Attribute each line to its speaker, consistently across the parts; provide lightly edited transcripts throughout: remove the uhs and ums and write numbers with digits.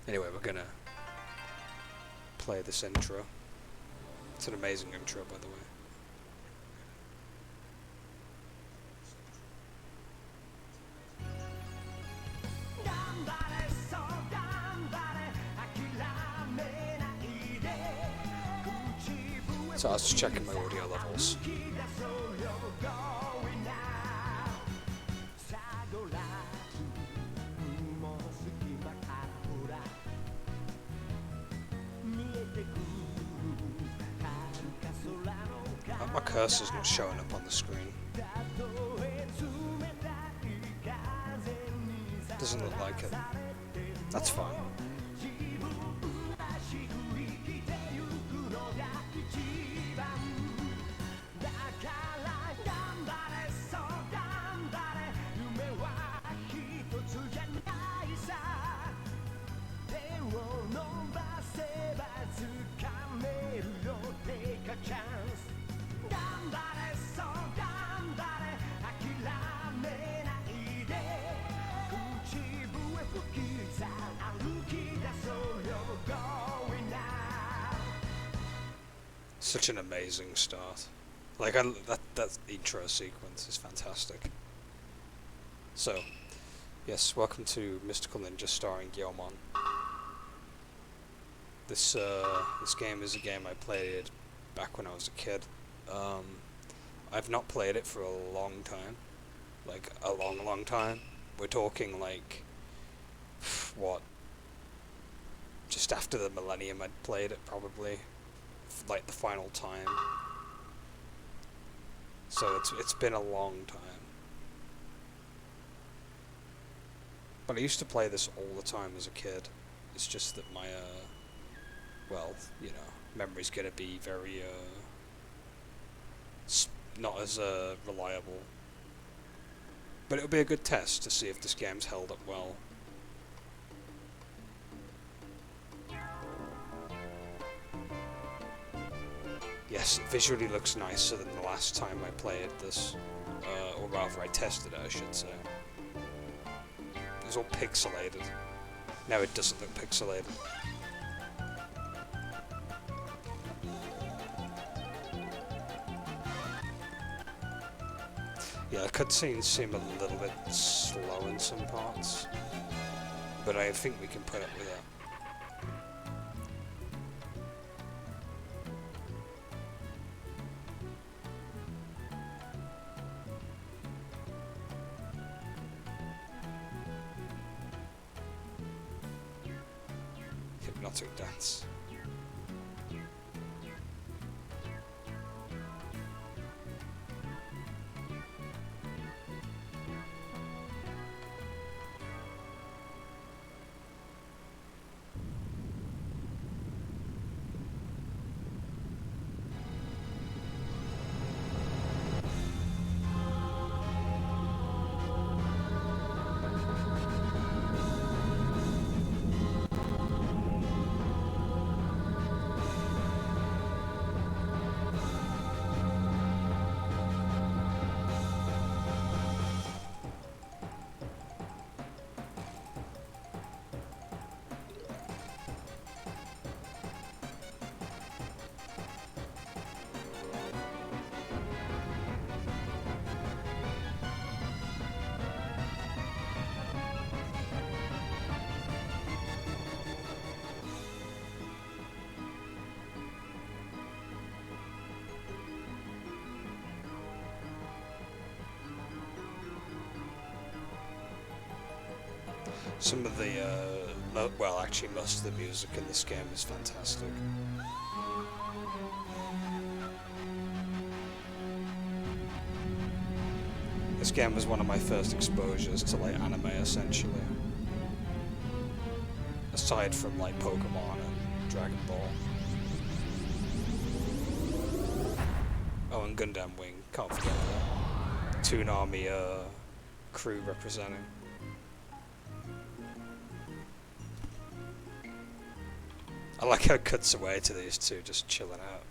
Speaker 1: Anyway, we're gonna play this intro. It's an amazing intro, by the way. So I was just checking my audio levels. My cursor's not showing up on the screen. Doesn't look like it. That's fine. Such an amazing start. Like, that intro sequence is fantastic. So, yes, welcome to Mystical Ninja starring Goemon. This game is a game I played back when I was a kid. I've not played it for a long time. Like, a long time. We're talking, like, what? Just after the millennium I'd played it, probably. Like the final time. So it's been a long time. But I used to play this all the time as a kid. It's just that my well, you know, memory's gonna be very not as reliable. But it'll be a good test to see if this game's held up well. Yes, it visually looks nicer than the last time I played this, or rather I tested it, I should say. It was all pixelated. Now it doesn't look pixelated. Yeah, the cutscenes seem a little bit slow in some parts, but I think we can put up with that. Hypnotic dance. Some of the, well, actually most of the music in this game is fantastic. This game was one of my first exposures to, like, anime, essentially. Aside from, like, Pokemon and Dragon Ball. Oh, and Gundam Wing, can't forget that. Toon Army, crew representing. I like how it cuts away to these two just chilling out.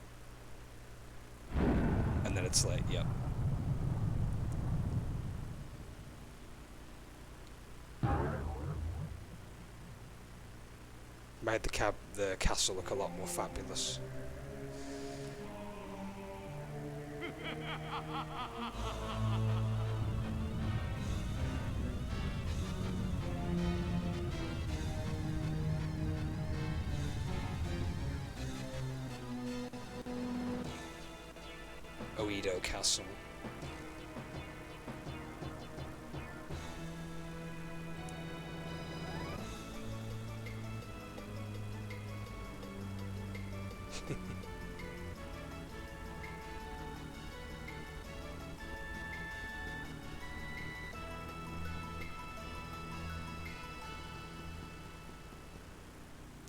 Speaker 1: And then it's like, yep. Made the castle look a lot more fabulous. Oedo Castle.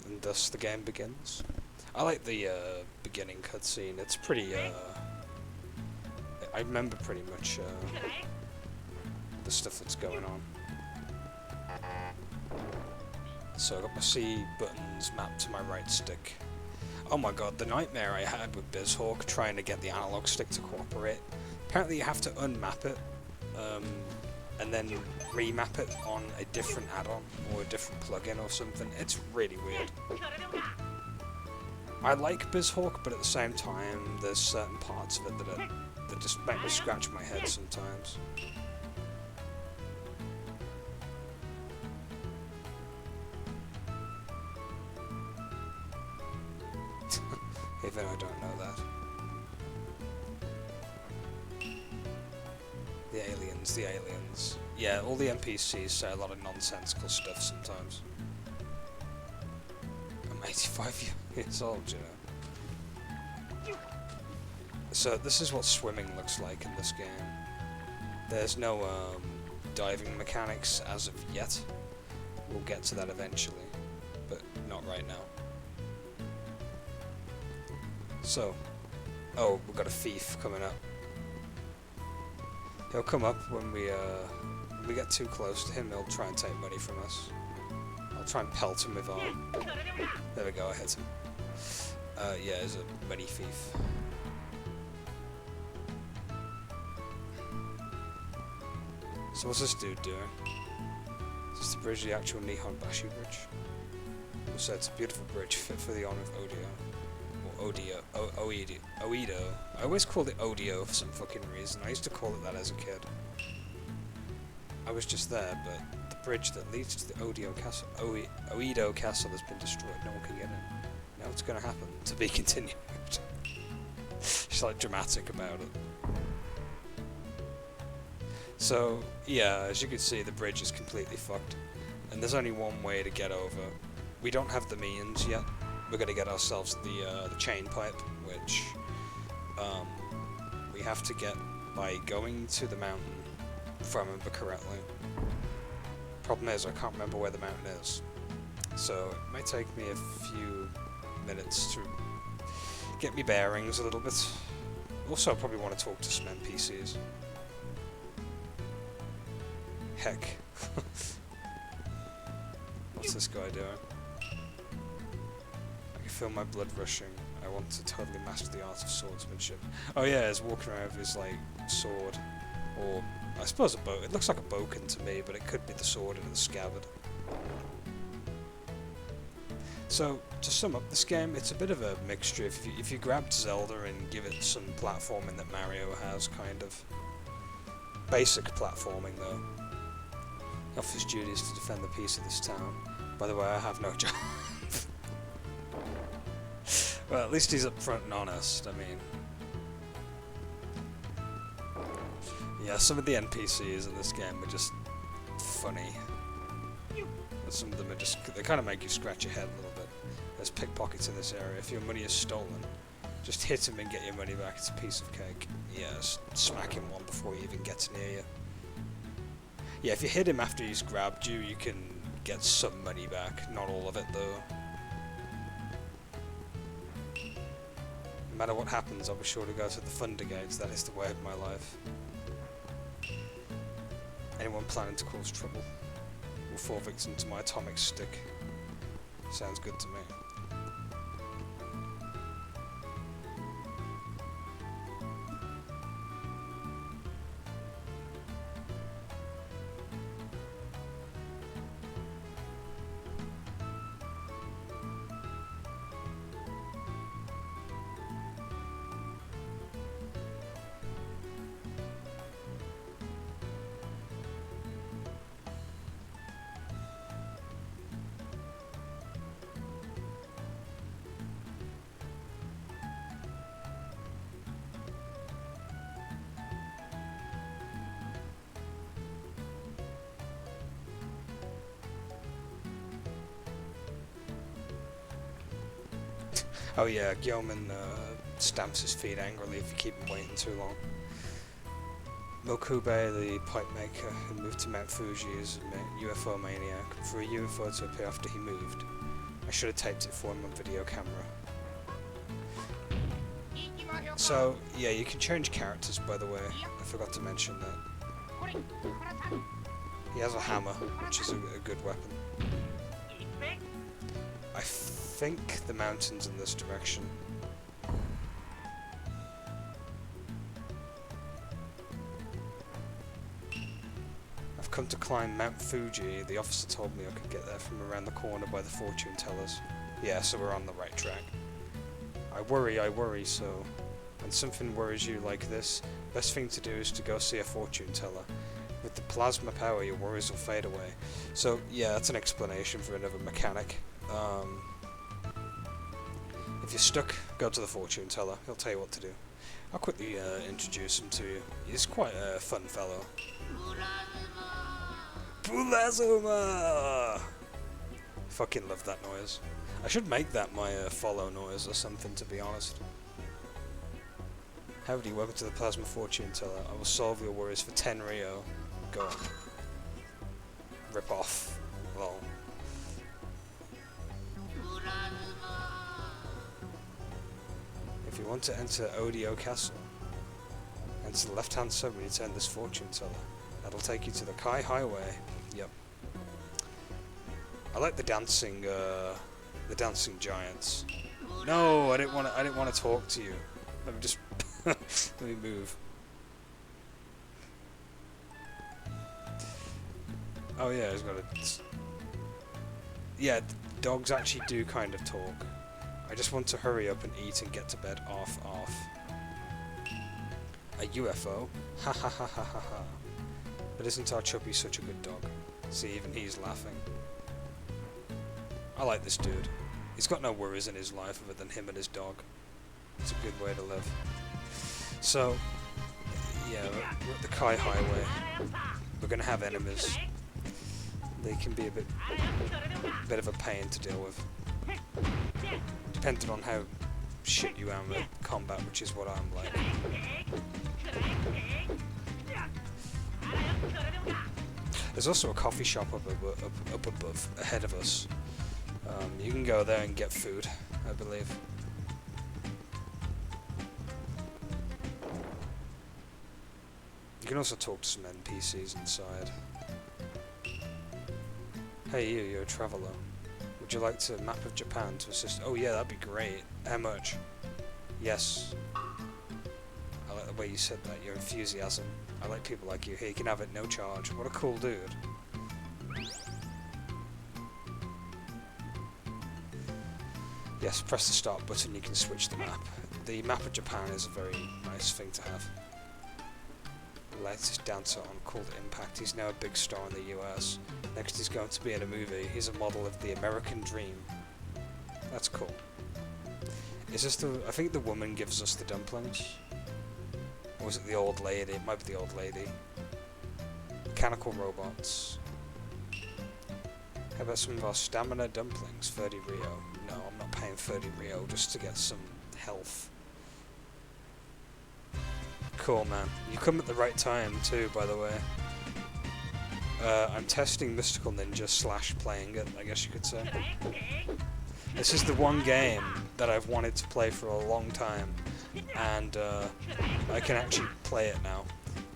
Speaker 1: And thus the game begins. I like the beginning cutscene. It's pretty. I remember pretty much the stuff that's going on. So I got my C buttons mapped to my right stick. Oh my god, the nightmare I had with BizHawk trying to get the analog stick to cooperate. Apparently you have to unmap it, and then remap it on a different add-on or a different plugin or something. It's really weird. I like BizHawk, but at the same time, there's certain parts of it that just make me scratch my head sometimes. Even I don't know that. The aliens. Yeah, all the NPCs say a lot of nonsensical stuff sometimes. I'm 85 years old, you know. So this is what swimming looks like in this game. There's no diving mechanics as of yet. We'll get to that eventually, but not right now. So, oh, we've got a thief coming up. He'll come up when we get too close to him. He'll try and take money from us. I'll try and pelt him with our... There we go, I hit him. Yeah, he's a money thief. So what's this dude doing? Is this the bridge, the actual Nihonbashi Bridge? So it's a beautiful bridge fit for the honor of Odio. Oedo. I always called it Odio for some fucking reason. I used to call it that as a kid. I was just there, but the bridge that leads to the Oedo Castle has been destroyed. No one can get in. Now it's gonna happen. To be continued. She's like dramatic about it. So, yeah, as you can see, the bridge is completely fucked. And there's only one way to get over. We don't have the means yet. We're going to get ourselves the chain pipe, which we have to get by going to the mountain, if I remember correctly. Problem is, I can't remember where the mountain is. So it might take me a few minutes to get me bearings a little bit. Also, I probably want to talk to some NPCs. Heck. What's this guy doing? Feel my blood rushing. I want to totally master the art of swordsmanship. Oh yeah, he's walking around with his like sword, or I suppose a bow. It looks like a boken to me, but it could be the sword in the scabbard. So to sum up this game, it's a bit of a mixture. If you grabbed Zelda and give it some platforming that Mario has, kind of basic platforming though. Off his duties to defend the peace of this town. By the way, I have no job. Well, at least he's upfront and honest, I mean. Yeah, some of the NPCs in this game are just funny. And some of them are just, they kind of make you scratch your head a little bit. There's pickpockets in this area. If your money is stolen, just hit him and get your money back. It's a piece of cake. Yeah, smack him one before he even gets near you. Yeah, if you hit him after he's grabbed you, you can get some money back. Not all of it, though. No matter what happens, I'll be sure to go to the Thunder Gates. That is the way of my life. Anyone planning to cause trouble will fall victim to my atomic stick. Sounds good to me. Oh yeah, Goemon stamps his feet angrily if you keep him waiting too long. MilkNyte, the pipe maker who moved to Mount Fuji, is a UFO maniac. For a UFO to appear after he moved, I should have taped it for him on video camera. So, yeah, you can change characters, by the way. I forgot to mention that. He has a hammer, which is a good weapon. I think the mountain's in this direction. I've come to climb Mount Fuji. The officer told me I could get there from around the corner by the fortune tellers. Yeah, so we're on the right track. I worry, so when something worries you like this, best thing to do is to go see a fortune teller. With the plasma power, your worries will fade away. So, yeah, that's an explanation for another mechanic. If you're stuck, go to the fortune teller. He'll tell you what to do. I'll quickly introduce him to you. He's quite a fun fellow. Pulazuma! Fucking love that noise. I should make that my follow noise or something, to be honest. Howdy, welcome to the Plasma Fortune Teller. I will solve your worries for 10 Rio. Go on. Rip off. Lol. If you want to enter Odio Castle, enter the left-hand side when you turn this fortune teller. That'll take you to the Kai Highway. Yep. I like the dancing giants. No, I didn't want to talk to you. Let me just let me move. Oh yeah, he's got a. Yeah, dogs actually do kind of talk. I just want to hurry up and eat and get to bed. Off. A UFO? Ha ha ha ha ha ha. But isn't our Chubby such a good dog? See, even he's laughing. I like this dude. He's got no worries in his life other than him and his dog. It's a good way to live. So, yeah, we're at the Kai Highway. We're gonna have enemies. They can be a bit of a pain to deal with. Depending on how shit you am at combat, which is what I'm like. There's also a coffee shop up above, ahead of us. You can go there and get food, I believe. You can also talk to some NPCs inside. Hey you're a traveller. Would you like to map of Japan to assist? Oh yeah, that'd be great. How much? Yes. I like the way you said that, your enthusiasm. I like people like you. Here, you can have it, no charge. What a cool dude. Yes, press the start button, you can switch the map. The map of Japan is a very nice thing to have. The latest dancer on called Impact. He's now a big star in the US. Next he's going to be in a movie. He's a model of the American Dream. That's cool. Is this the... I think the woman gives us the dumplings. Or was it the old lady? It might be the old lady. Mechanical robots. How about some of our stamina dumplings? 30 Rio. No, I'm not paying 30 Rio just to get some health. Cool, man. You come at the right time too, by the way. I'm testing Mystical Ninja / playing it, I guess you could say. This is the one game that I've wanted to play for a long time, and I can actually play it now.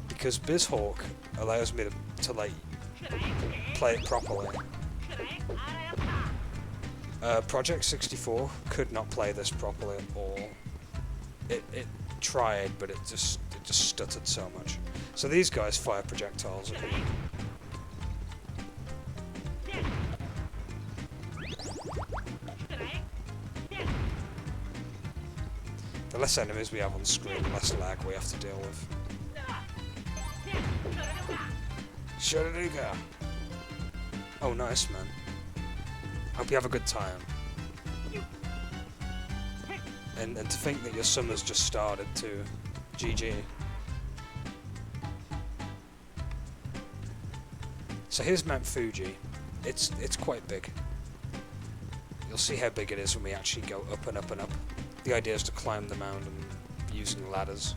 Speaker 1: Because BizHawk allows me to like, play it properly. Project 64 could not play this properly at all. It tried, but it just stuttered so much. So these guys fire projectiles at me. The less enemies we have on screen, the less lag we have to deal with. Shuriga! Oh, nice, man. Hope you have a good time. And to think that your summer's just started too. GG. So here's Mount Fuji. It's quite big. You'll see how big it is when we actually go up and up and up. The idea is to climb the mountain using ladders.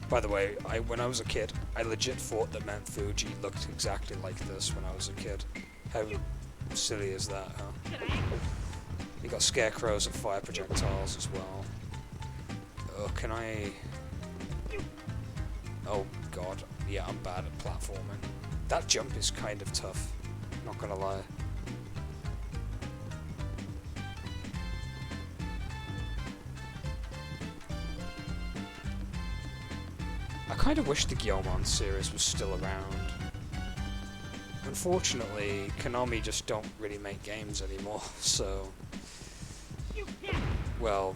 Speaker 1: By the way, when I was a kid, I legit thought that Mount Fuji looked exactly like this when I was a kid. How silly is that, huh? You got scarecrows and fire projectiles as well. Oh, can I... Oh god, yeah, I'm bad at platforming. That jump is kind of tough, not gonna lie. I kind of wish the Goemon series was still around. Unfortunately, Konami just don't really make games anymore, so... Well,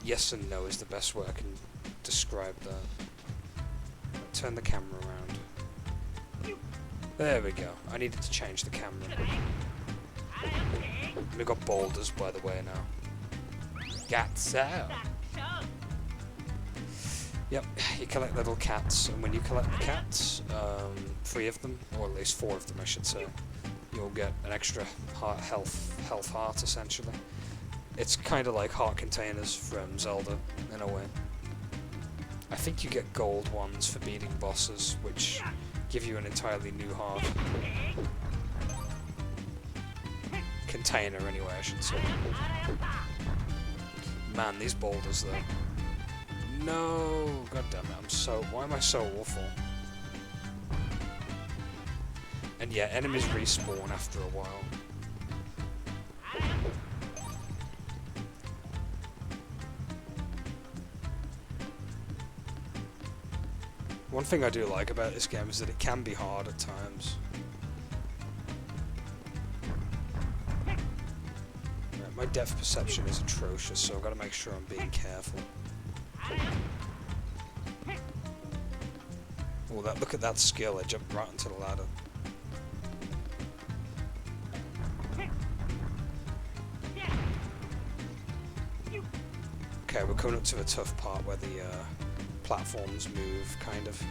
Speaker 1: yes and no is the best way I can describe that. Turn the camera around. There we go. I needed to change the camera. We've got boulders, by the way, now. Gatso! Yep, you collect little cats, and when you collect the cats, 3 of them, or at least 4 of them I should say, you'll get an extra health heart, essentially. It's kind of like heart containers from Zelda, in a way. I think you get gold ones for beating bosses, which give you an entirely new heart. Container, anyway, I should say. Man, these boulders, though. No! God damn it, why am I so awful? And yeah, enemies respawn after a while. One thing I do like about this game is that it can be hard at times. Right, my depth perception is atrocious, so I've got to make sure I'm being careful. Oh, look at that skill, I jumped right onto the ladder. Okay, we're coming up to the tough part where the platforms move, kind of.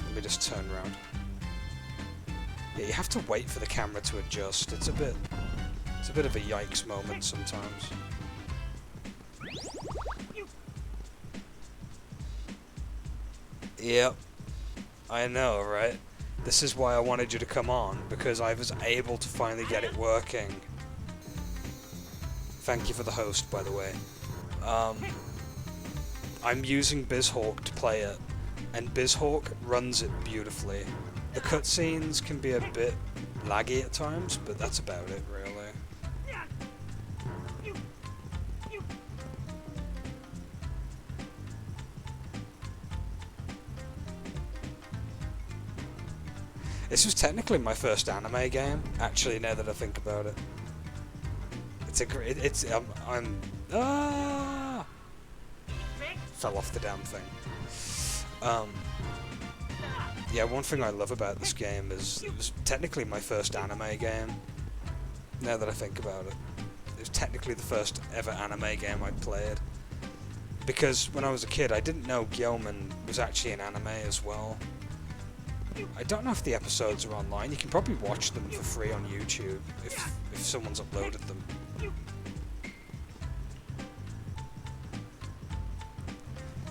Speaker 1: Let me just turn around. Yeah, you have to wait for the camera to adjust. It's a bit of a yikes moment sometimes. Yep, I know, right? This is why I wanted you to come on, because I was able to finally get it working. Thank you for the host, by the way. I'm using BizHawk to play it, and BizHawk runs it beautifully. The cutscenes can be a bit laggy at times, but that's about it, really. This was technically my first anime game, actually, now that I think about it. Fell off the damn thing. Yeah, one thing I love about this game is it was technically my first anime game, now that I think about it. It was technically the first ever anime game I played. Because when I was a kid, I didn't know Goemon was actually an anime as well. I don't know if the episodes are online. You can probably watch them for free on YouTube if someone's uploaded them.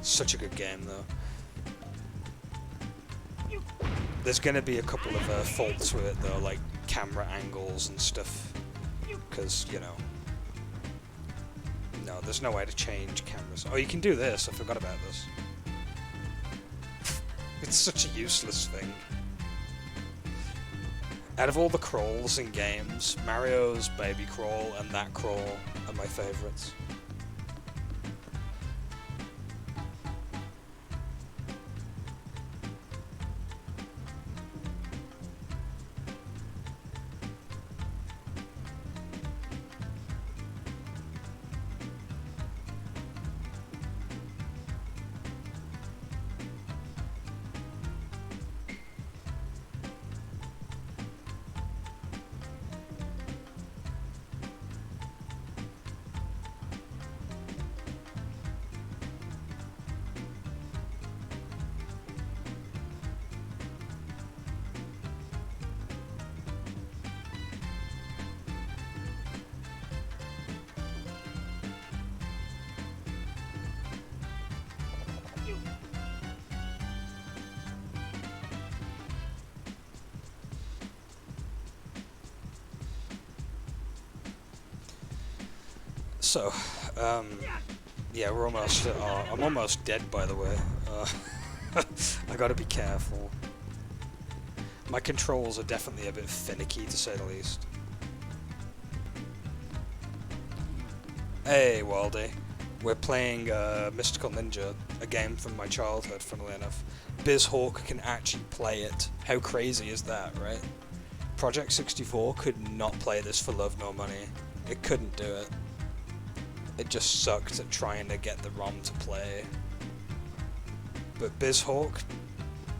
Speaker 1: Such a good game, though. There's going to be a couple of faults with it, though, like camera angles and stuff. Because, you know... No, there's no way to change cameras. Oh, you can do this. I forgot about this. It's such a useless thing. Out of all the crawls in games, Mario's baby crawl and that crawl are my favourites. So, yeah, we're almost. I'm almost dead, by the way. I gotta be careful. My controls are definitely a bit finicky, to say the least. Hey, Waldy. We're playing Mystical Ninja, a game from my childhood, funnily enough. BizHawk can actually play it. How crazy is that, right? Project 64 could not play this for love nor money. It couldn't do it. It just sucked at trying to get the ROM to play. But BizHawk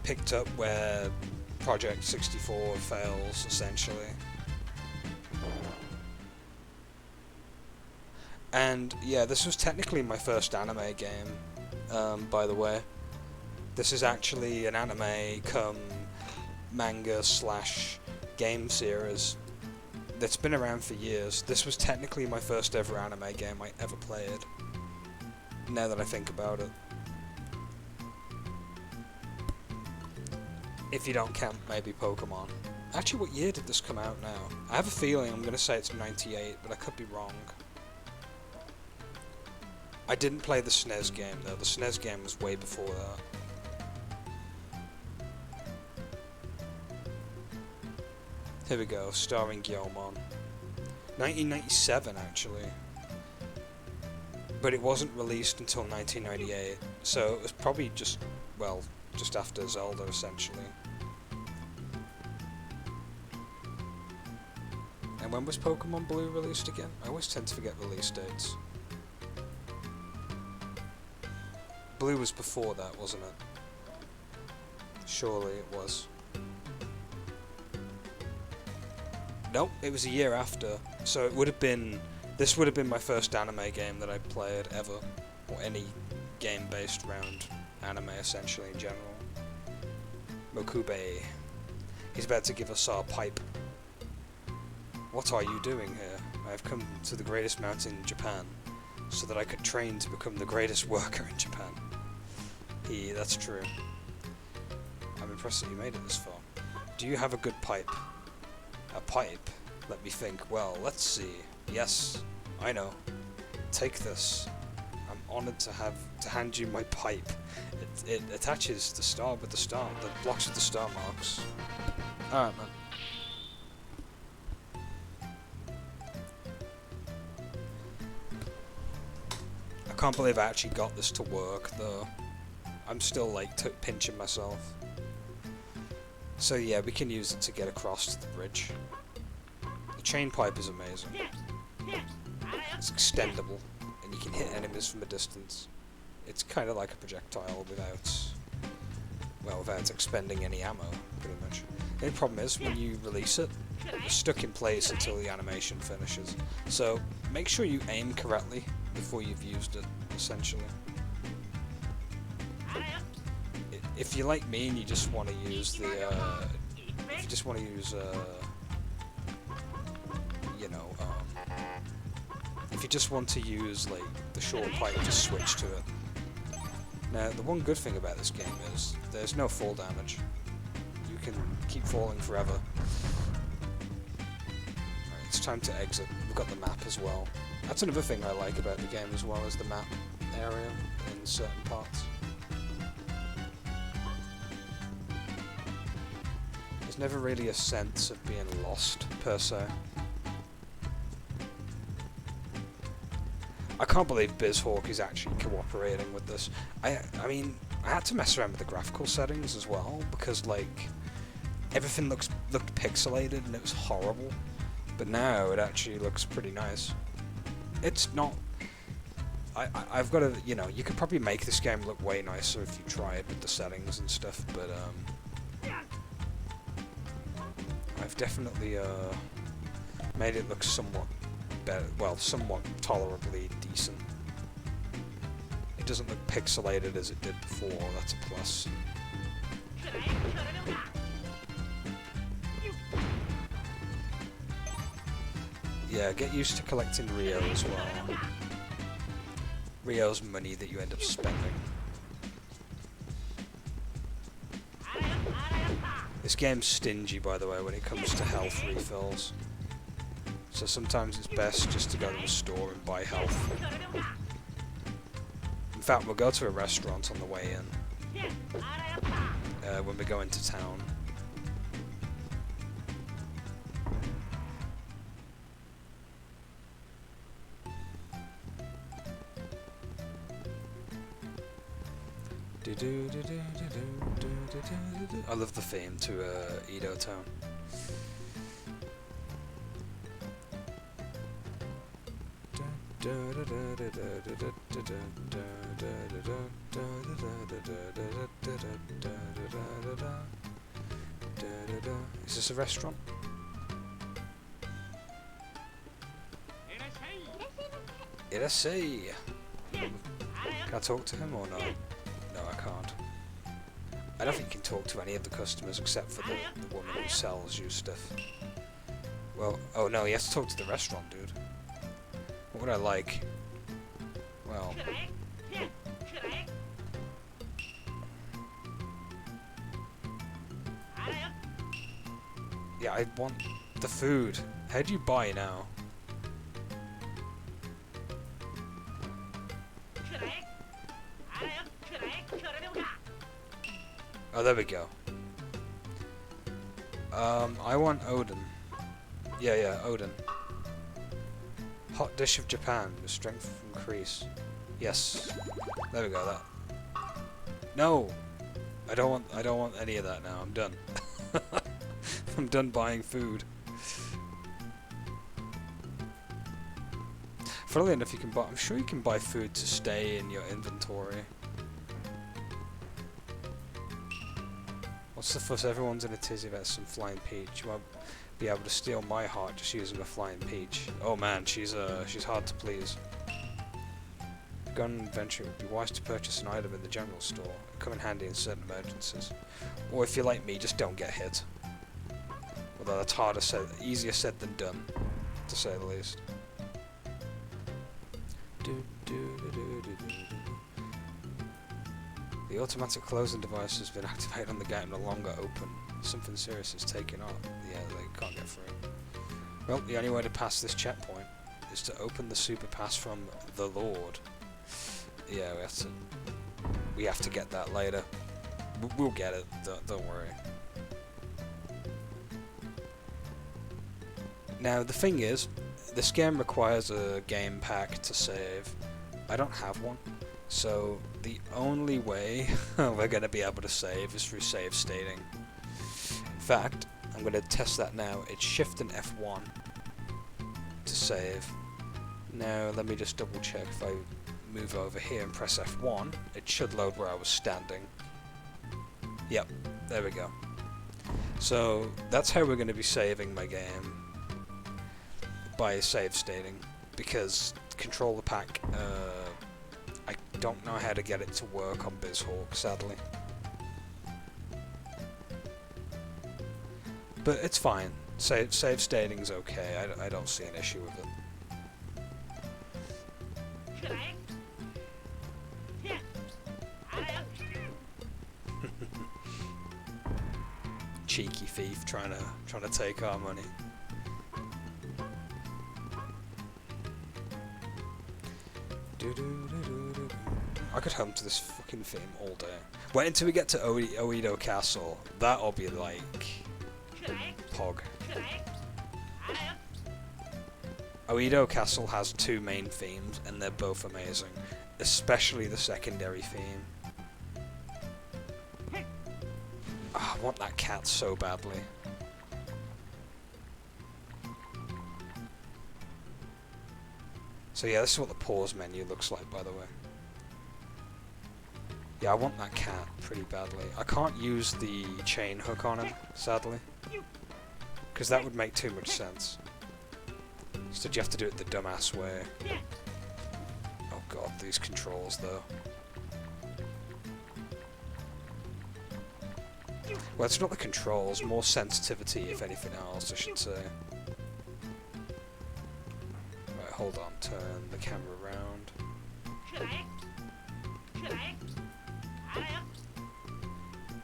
Speaker 1: picked up where Project 64 fails, essentially. And yeah, this was technically my first anime game, by the way. This is actually an anime come manga / game series that's been around for years. This was technically my first ever anime game I ever played, now that I think about it. If you don't count maybe Pokemon. Actually, what year did this come out now? I have a feeling I'm going to say it's 98, but I could be wrong. I didn't play the SNES game though, the SNES game was way before that. Here we go, starring Goemon. 1997 actually. But it wasn't released until 1998, so it was probably just, well, just after Zelda essentially. And when was Pokemon Blue released again? I always tend to forget release dates. Blue was before that, wasn't it? Surely it was. Nope, it was a year after. So it would have been... This would have been my first anime game that I played ever. Or any game based around anime, essentially, in general. Mokube. He's about to give us our pipe. What are you doing here? I have come to the greatest mountain in Japan, so that I could train to become the greatest worker in Japan. That's true. I'm impressed that you made it this far. Do you have a good pipe? A pipe? Let me think. Well, let's see. Yes, I know. Take this. I'm honored to hand you my pipe. It attaches the star with the star, the blocks with the star marks. Alright, man. I can't believe I actually got this to work, though. I'm still, like, pinching myself. So yeah, we can use it to get across to the bridge. The chain pipe is amazing. It's extendable, and you can hit enemies from a distance. It's kind of like a projectile without expending any ammo, pretty much. The only problem is, when you release it, it's stuck in place until the animation finishes. So, make sure you aim correctly before you've used it, essentially. If you're like me and you just want to use the, if you just want to use, like, the short pipe, just switch to it. Now, the one good thing about this game is there's no fall damage. You can keep falling forever. Alright, it's time to exit. We've got the map as well. That's another thing I like about the game as well, is the map area in certain parts. There's never really a sense of being lost, per se. I can't believe BizHawk is actually cooperating with this. I mean, I had to mess around with the graphical settings as well, because, like, everything looked pixelated and it was horrible. But now it actually looks pretty nice. It's not... I've got to, you know, you could probably make this game look way nicer if you tried with the settings and stuff, but, I've definitely, made it look somewhat better, well, somewhat tolerably decent. It doesn't look pixelated as it did before, that's a plus. Yeah, get used to collecting Rio as well. Rio's money that you end up spending. This game's stingy, by the way, when it comes to health refills. So sometimes it's best just to go to a store and buy health. In fact, we'll go to a restaurant on the way in. When we go into town. I love the theme to Edo Town. Is this a restaurant? Irasei! Can I talk to him or no? No, I can't. I don't think you can talk to any of the customers except for the woman who sells you stuff. Well, oh no, he has to talk to the restaurant, dude. What would I like? Well... yeah, I want the food. How do you buy now? Oh, there we go. I want Odin. Yeah, Odin. Hot dish of Japan with strength increase. Yes. There we go, that. No! I don't want any of that now, I'm done. I'm done buying food. Funnily enough, I'm sure you can buy food to stay in your inventory. What's the fuss? Everyone's in a tizzy about some flying peach. You won't be able to steal my heart just using a flying peach. Oh man, she's hard to please. If you're going on an adventure, it would be wise to purchase an item in the general store. It'll come in handy in certain emergencies. Or if you're like me, just don't get hit. Although that's easier said than done, to say the least. The automatic closing device has been activated on the gate and no longer open. Something serious is taking up. Yeah, they can't get through. Well, the only way to pass this checkpoint is to open the super pass from the Lord. Yeah, we have to get that later. We'll get it. Don't worry. Now the thing is, this game requires a game pack to save. I don't have one. So the only way we're going to be able to save is through save stating. In fact, I'm going to test that now. It's Shift and F1 to save. Now let me just double check. If I move over here and press F1, it should load where I was standing. Yep, there we go. So that's how we're going to be saving my game, by save stating, because controller pack, I don't know how to get it to work on BizHawk, sadly. But it's fine. Save stating's okay. I don't see an issue with it. Cheeky thief trying to take our money. I could hum to this fucking theme all day. Wait until we get to Oedo Castle. That'll be like Pog. Oedo Castle has two main themes, and they're both amazing, especially the secondary theme. Oh, I want that cat so badly. So yeah, this is what the pause menu looks like, by the way. Yeah, I want that cat pretty badly. I can't use the chain hook on him, sadly, because that would make too much sense. Instead you have to do it the dumbass way. Oh god, these controls though. Well, it's not the controls, more sensitivity if anything else, I should say. Right, hold on, turn the camera around.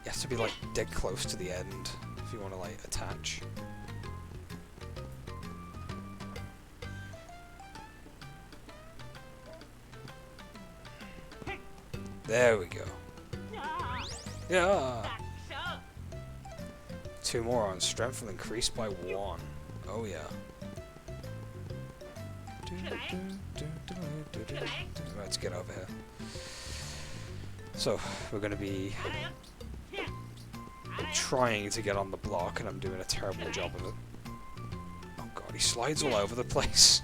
Speaker 1: You have to be like dead close to the end if you want to like attach. There we go. Yeah. 2 more on strength will increase by 1. Oh yeah. Let's get over here. So, we're going to be trying to get on the block, and I'm doing a terrible job of it. Oh god, he slides all over the place.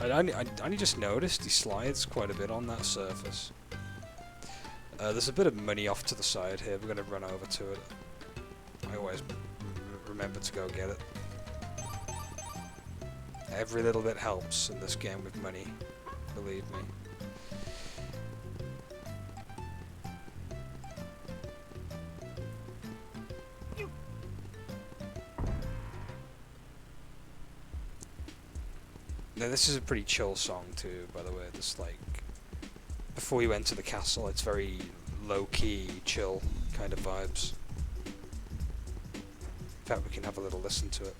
Speaker 1: I only just noticed he slides quite a bit on that surface. There's a bit of money off to the side here. We're going to run over to it. I always remember to go get it. Every little bit helps in this game with money, believe me. Now this is a pretty chill song too, by the way. This, like, before you enter the castle, it's very low-key, chill kind of vibes. In fact, we can have a little listen to it.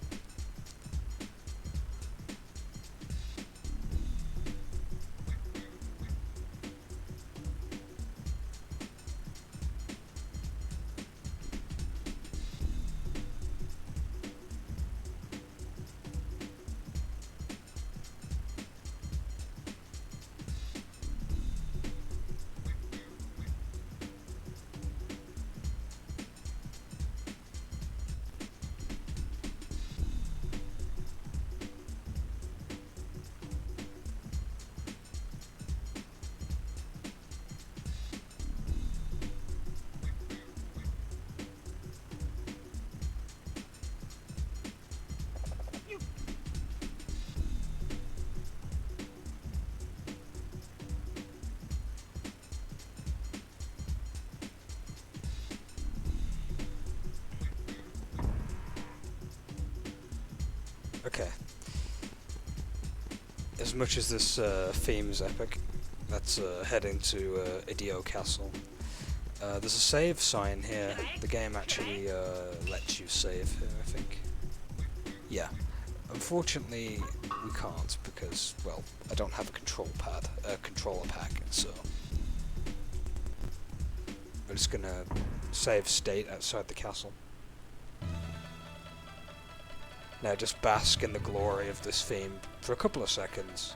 Speaker 1: Okay. As much as this theme is epic, let's head into Idio Castle. There's a save sign here. The game actually lets you save here, I think. Yeah. Unfortunately, we can't because, well, I don't have a controller pack, so we're just gonna save state outside the castle. Now just bask in the glory of this theme for a couple of seconds.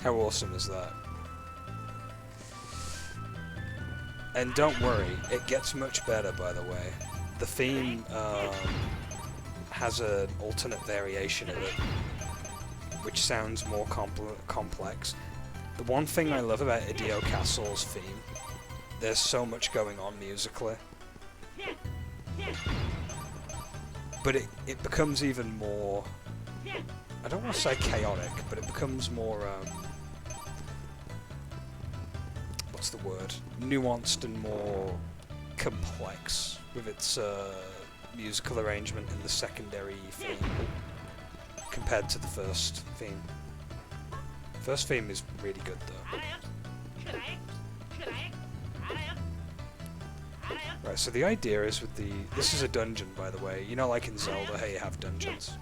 Speaker 1: How awesome is that? And don't worry, it gets much better, by the way. The theme has an alternate variation of it, which sounds more complex. The one thing I love about Idio Castle's theme, there's so much going on musically. But it becomes even more, I don't want to say chaotic, but it becomes more, what's the word? Nuanced and more complex with its musical arrangement in the secondary theme compared to the first theme. First theme is really good though. Right, so the idea is with this is a dungeon, by the way. You know, like in Zelda, how you have dungeons.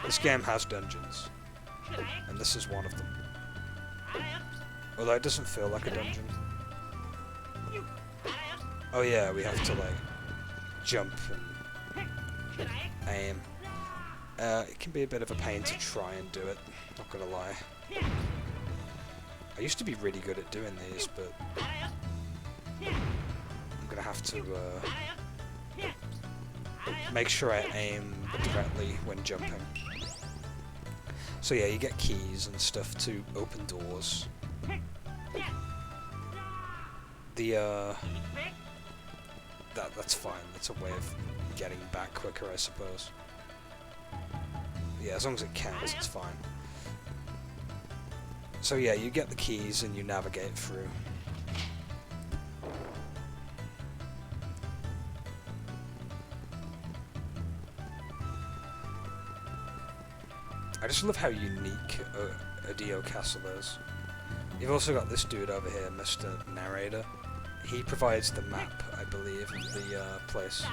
Speaker 1: This game has dungeons, and this is one of them. Although it doesn't feel like a dungeon. Oh yeah, we have to, like, jump and aim. It can be a bit of a pain to try and do it, not gonna lie. I used to be really good at doing these, but I'm gonna have to make sure I aim directly when jumping. So yeah, you get keys and stuff to open doors. That's fine. That's a way of getting back quicker, I suppose. Yeah, as long as it counts, it's fine. So yeah, you get the keys and you navigate through. I just love how unique Odio Castle is. You've also got this dude over here, Mr. Narrator. He provides the map, I believe, of the place.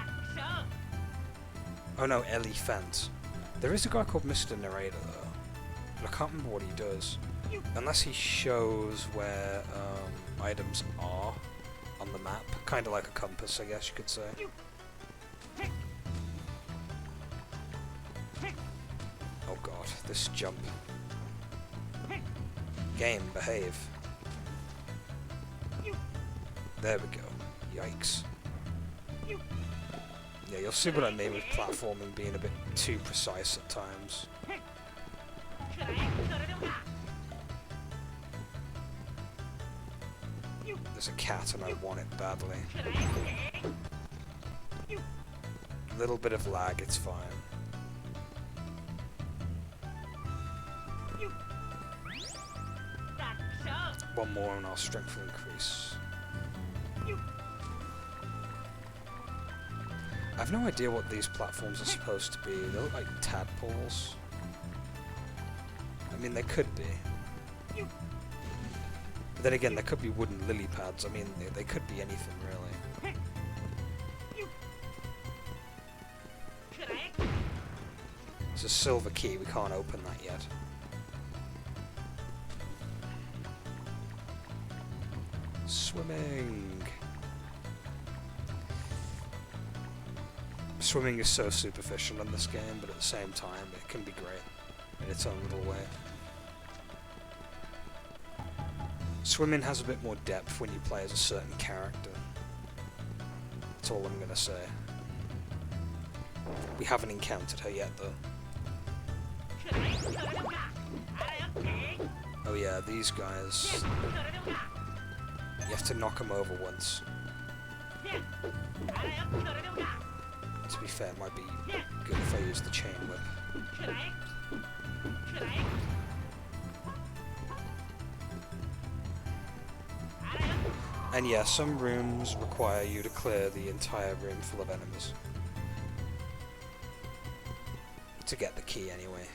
Speaker 1: Oh no, Ellie Fent. There is a guy called Mr. Narrator though, but I can't remember what he does. Unless he shows where items are on the map. Kind of like a compass, I guess you could say. Oh god, this jump. Game, behave. There we go. Yikes. Yeah, you'll see what I mean with platforming being a bit too precise at times. There's a cat and I want it badly. A little bit of lag, it's fine. One more and our strength will increase. I have no idea what these platforms are supposed to be. They look like tadpoles. I mean, they could be. But then again, there could be wooden lily pads. I mean, they could be anything, really. It's a silver key. We can't open that yet. Swimming. Swimming is so superficial in this game, but at the same time, it can be great in its own little way. Swimming has a bit more depth when you play as a certain character. That's all I'm gonna say. We haven't encountered her yet, though. Oh yeah, these guys. You have to knock them over once. To be fair, it might be good if I use the chain whip. And yeah, some rooms require you to clear the entire room full of enemies. To get the key, anyway.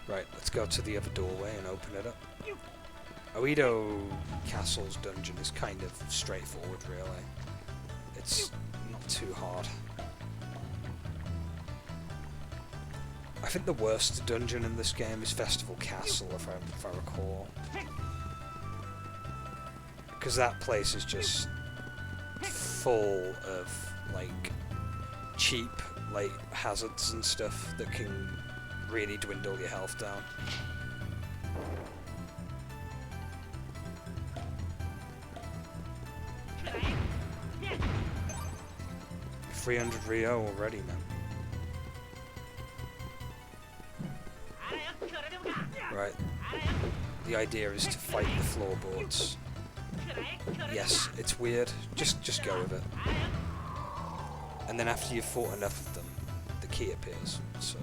Speaker 1: Right, let's go to the other doorway and open it up. Oedo Castle's dungeon is kind of straightforward, really. It's not too hard. I think the worst dungeon in this game is Festival Castle, if I recall. Because that place is just full of, like, cheap, like, hazards and stuff that can really dwindle your health down. $300 Rio already, man. Right. The idea is to fight the floorboards. Yes, it's weird. Just go with it. And then after you've fought enough of them, the key appears. So.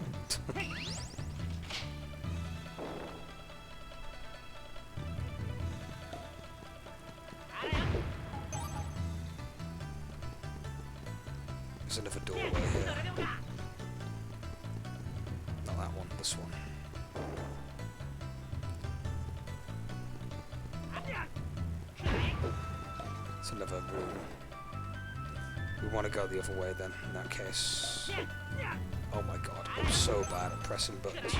Speaker 1: There's another doorway here. Not that one, this one. It's another room. We want to go the other way then, in that case. Oh my god, I'm so bad at pressing buttons.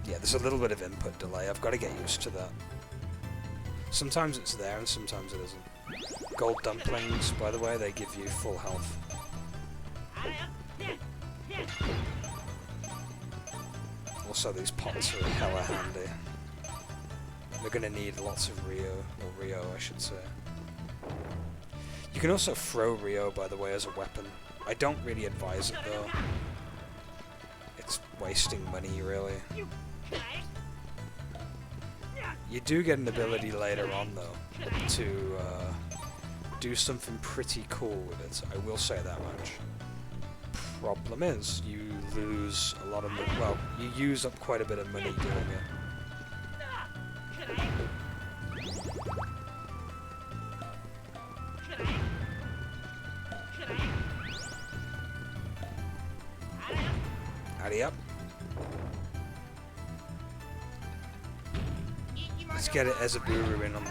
Speaker 1: Yeah, there's a little bit of input delay. I've got to get used to that. Sometimes it's there and sometimes it isn't. Gold dumplings, by the way, they give you full health. Also, these pots are hella handy. They're gonna need lots of Rio, I should say. You can also throw Rio, by the way, as a weapon. I don't really advise it, though. It's wasting money, really. You do get an ability later on, though, to do something pretty cool with it. I will say that much. Problem is, you lose a lot of money. Well, you use up quite a bit of money doing it. Hurry up. Let's get it Ezaburu in on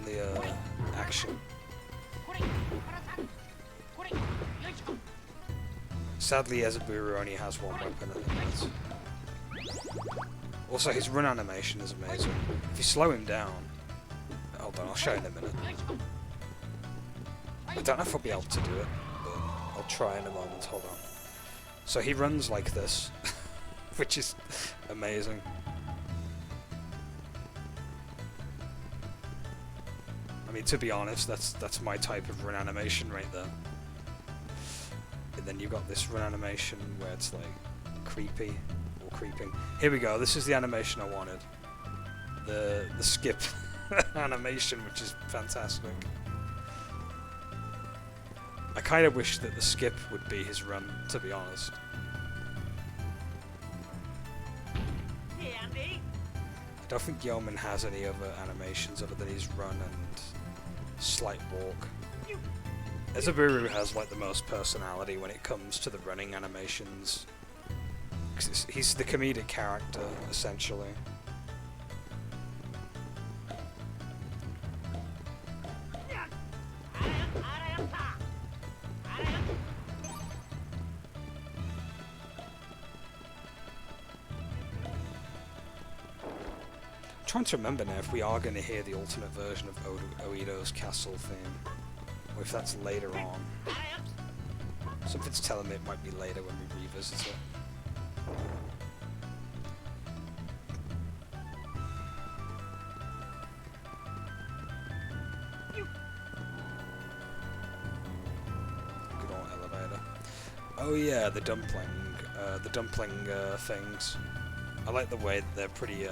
Speaker 1: the action. Sadly, Ezaburu only has one weapon at the minute. Also, his run animation is amazing. If you slow him down... Hold on, I'll show you in a minute. I don't know if I'll be able to do it, but I'll try in a moment. Hold on. So he runs like this, which is amazing. I mean, to be honest, that's my type of run animation right there. And then you've got this run animation where it's like creepy or creeping. Here we go. This is the animation I wanted. The skip animation, which is fantastic. I kind of wish that the skip would be his run, to be honest. I don't think Goemon has any other animations other than his run and slight walk. Ezaburu has like the most personality when it comes to the running animations. 'Cause he's the comedic character, essentially. I'm trying to remember now if we are going to hear the ultimate version of Oedo's castle theme, or if that's later on. Something's telling me it might be later when we revisit it. Good old elevator. Oh yeah, the dumpling things. I like the way that they're pretty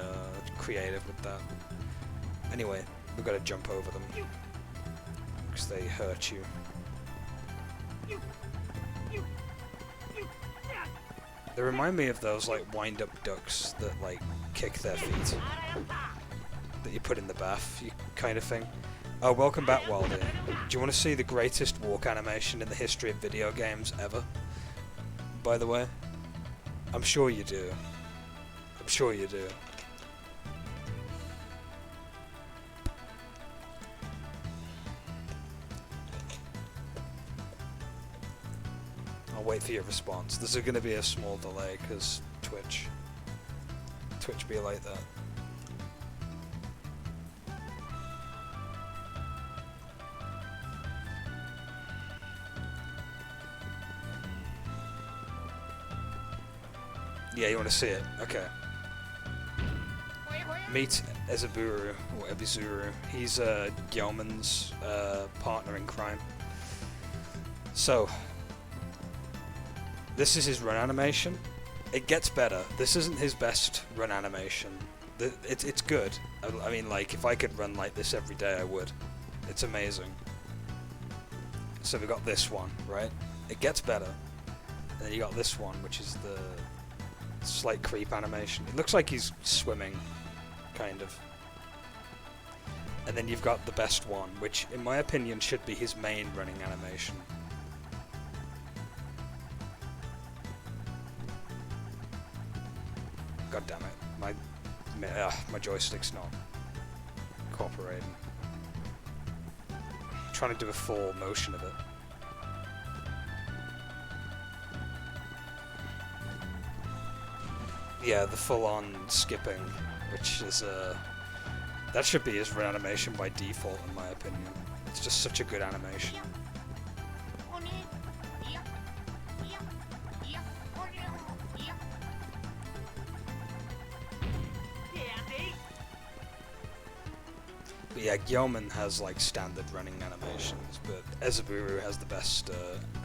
Speaker 1: creative with that. Anyway, we've got to jump over them because they hurt you. They remind me of those like wind-up ducks that like kick their feet that you put in the bath, kind of thing. Oh, welcome back, Waldy. Do you want to see the greatest walk animation in the history of video games ever? By the way, I'm sure you do. I'm sure you do. I'll wait for your response. There's going to be a small delay because Twitch be like that. Yeah, you want to see it? Okay. Meet Ezaburu, or Ebizuru. He's Goemon's partner in crime. So, this is his run animation. It gets better. This isn't his best run animation. It's good. I mean, like, if I could run like this every day, I would. It's amazing. So we got this one, right? It gets better. And then you got this one, which is the slight creep animation. It looks like he's swimming, kind of. And then you've got the best one, which in my opinion should be his main running animation. God damn it, my joystick's not cooperating. I'm trying to do a full motion of it. Yeah, the full-on skipping, which is that should be his run animation by default, in my opinion. It's just such a good animation. But yeah, Goemon has like standard running animations, but Ezaburu has the best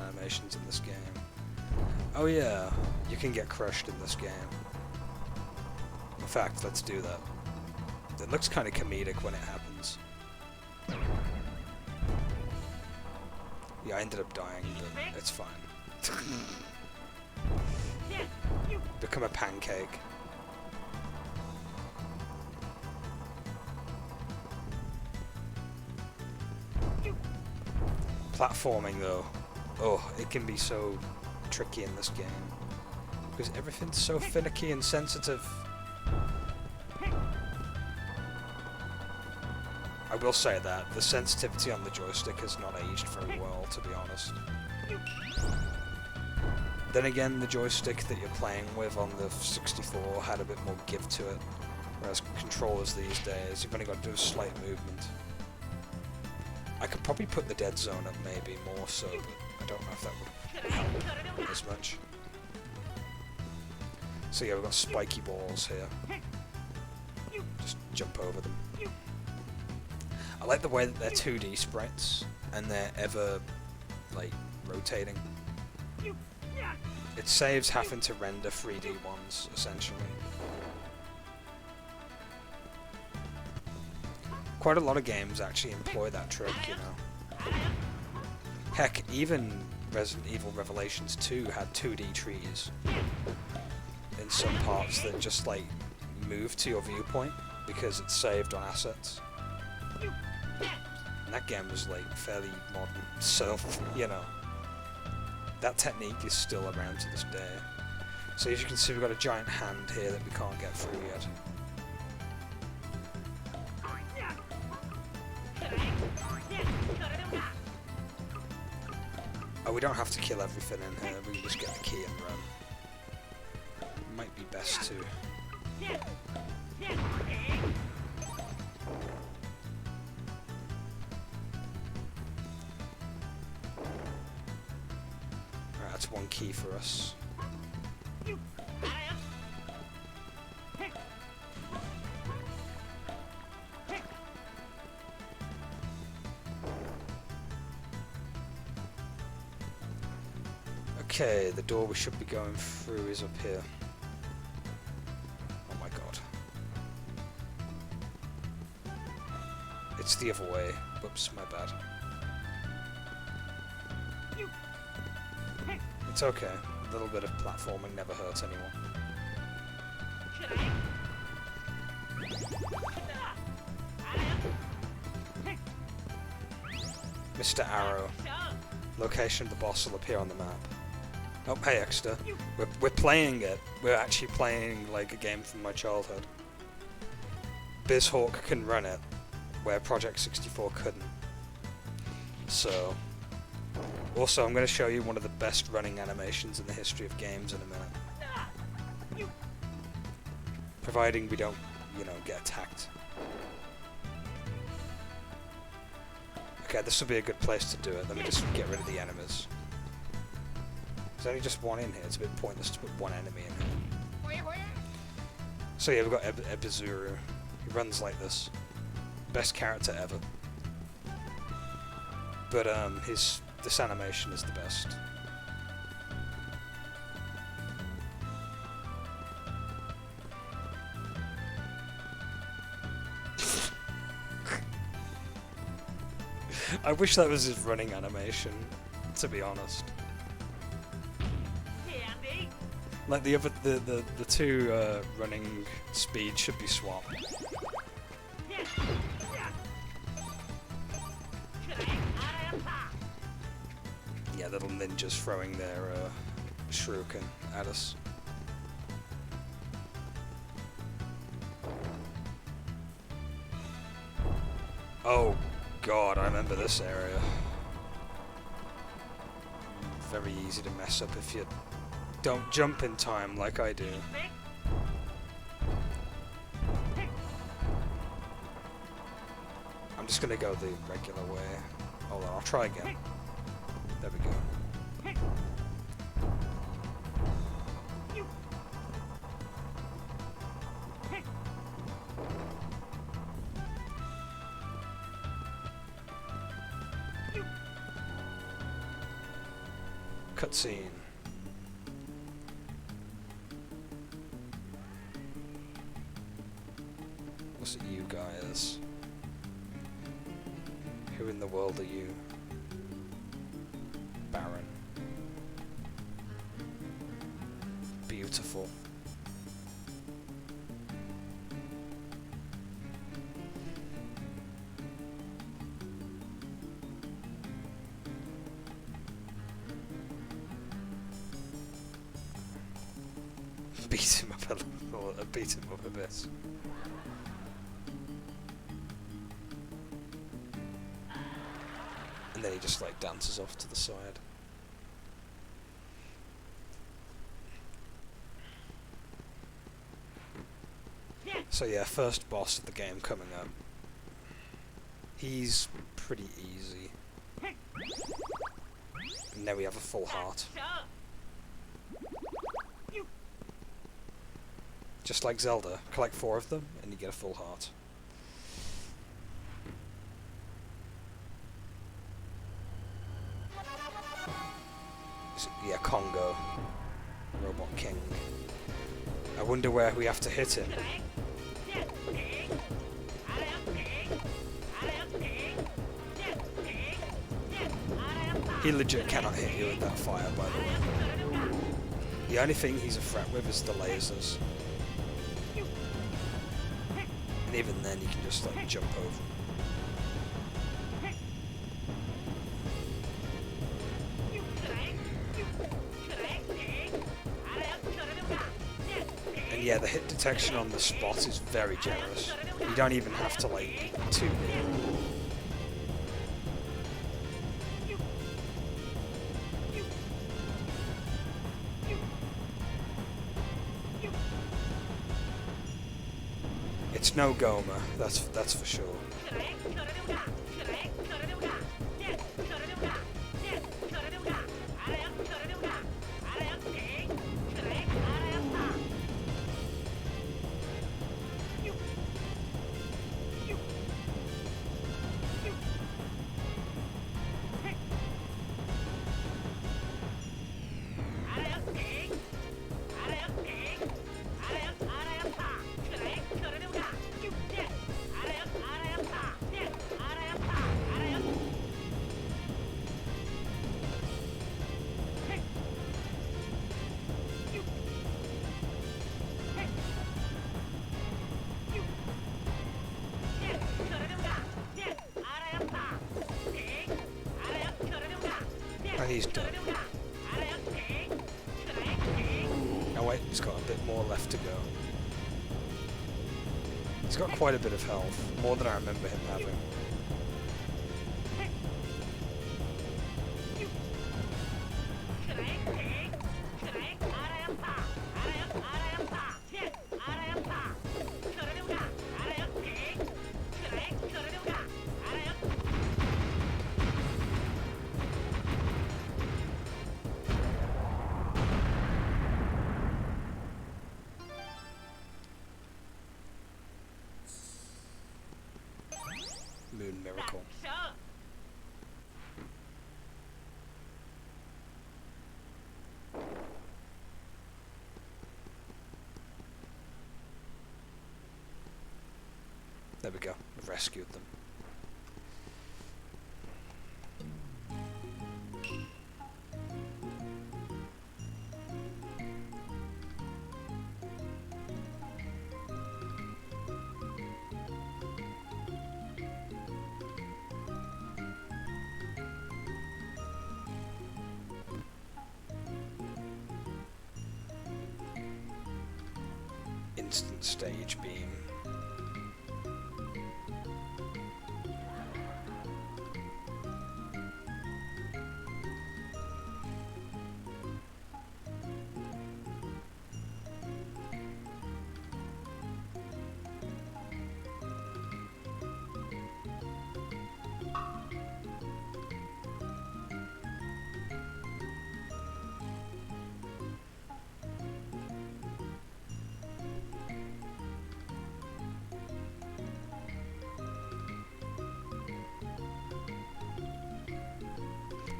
Speaker 1: animations in this game. Oh yeah, you can get crushed in this game. In fact, let's do that. It looks kind of comedic when it happens. Yeah, I ended up dying, but it's fine. Become a pancake. Platforming though, oh, it can be so tricky in this game because everything's so finicky and sensitive. I will say that the sensitivity on the joystick has not aged very well, to be honest. Then again, the joystick that you're playing with on the 64 had a bit more give to it, whereas controllers these days, you've only got to do a slight movement. I could probably put the dead zone up maybe more so, but I don't know if that would help as much. So yeah, we've got spiky balls here. Just jump over them. I like the way that they're 2D sprites, and they're ever, like, rotating. It saves having to render 3D ones, essentially. Quite a lot of games actually employ that trick, you know. Heck, even Resident Evil Revelations 2 had 2D trees in some parts that just, like, move to your viewpoint because it's saved on assets. And that game was, like, fairly modern, so, you know, that technique is still around to this day. So as you can see, we've got a giant hand here that we can't get through yet. Oh, we don't have to kill everything in here, we can just get the key and run. Might be best to... Alright, that's one key for us. Okay, the door we should be going through is up here. Oh my god. It's the other way. Whoops, my bad. It's okay. A little bit of platforming never hurts anyone. Mr. Arrow. Location of the boss will appear on the map. Oh, hey Exeter. We're playing it. We're actually playing like a game from my childhood. BizHawk can run it, where Project 64 couldn't. So... Also, I'm going to show you one of the best running animations in the history of games in a minute. Providing we don't, you know, get attacked. Okay, this will be a good place to do it. Let me just get rid of the enemies. There's only just one in here. It's a bit pointless to put one enemy in here. So yeah, we've got Ebizuru. He runs like this. Best character ever. But this animation is the best. I wish that was his running animation, to be honest. Like the other, the two running speed should be swapped. Yeah, little ninjas throwing their shuriken at us. Oh god, I remember this area. Very easy to mess up if you don't jump in time like I do. I'm just gonna go the regular way. Hold on, I'll try again. There we go. Cutscene. looks at you guys. Who in the world are you? Baron. Beautiful. Beat him up a little, beat him up a bit. And then he just like dances off to the side. So yeah, first boss of the game coming up. He's pretty easy. And now we have a full heart. Just like Zelda, collect 4 of them and you get a full heart. So, yeah, Congo. Robot King. I wonder where we have to hit him. He legit cannot hit you with that fire, by the way. The only thing he's a threat with is the lasers. And even then you can just like jump over. And yeah, the hit detection on the spot is very generous. You don't even have to like be too near. It's no Goemon, that's for sure. And he's done. Oh wait, he's got a bit more left to go. He's got quite a bit of health, more than I remember him having. Moon Miracle. There we go, we've rescued them. Instant stage beam.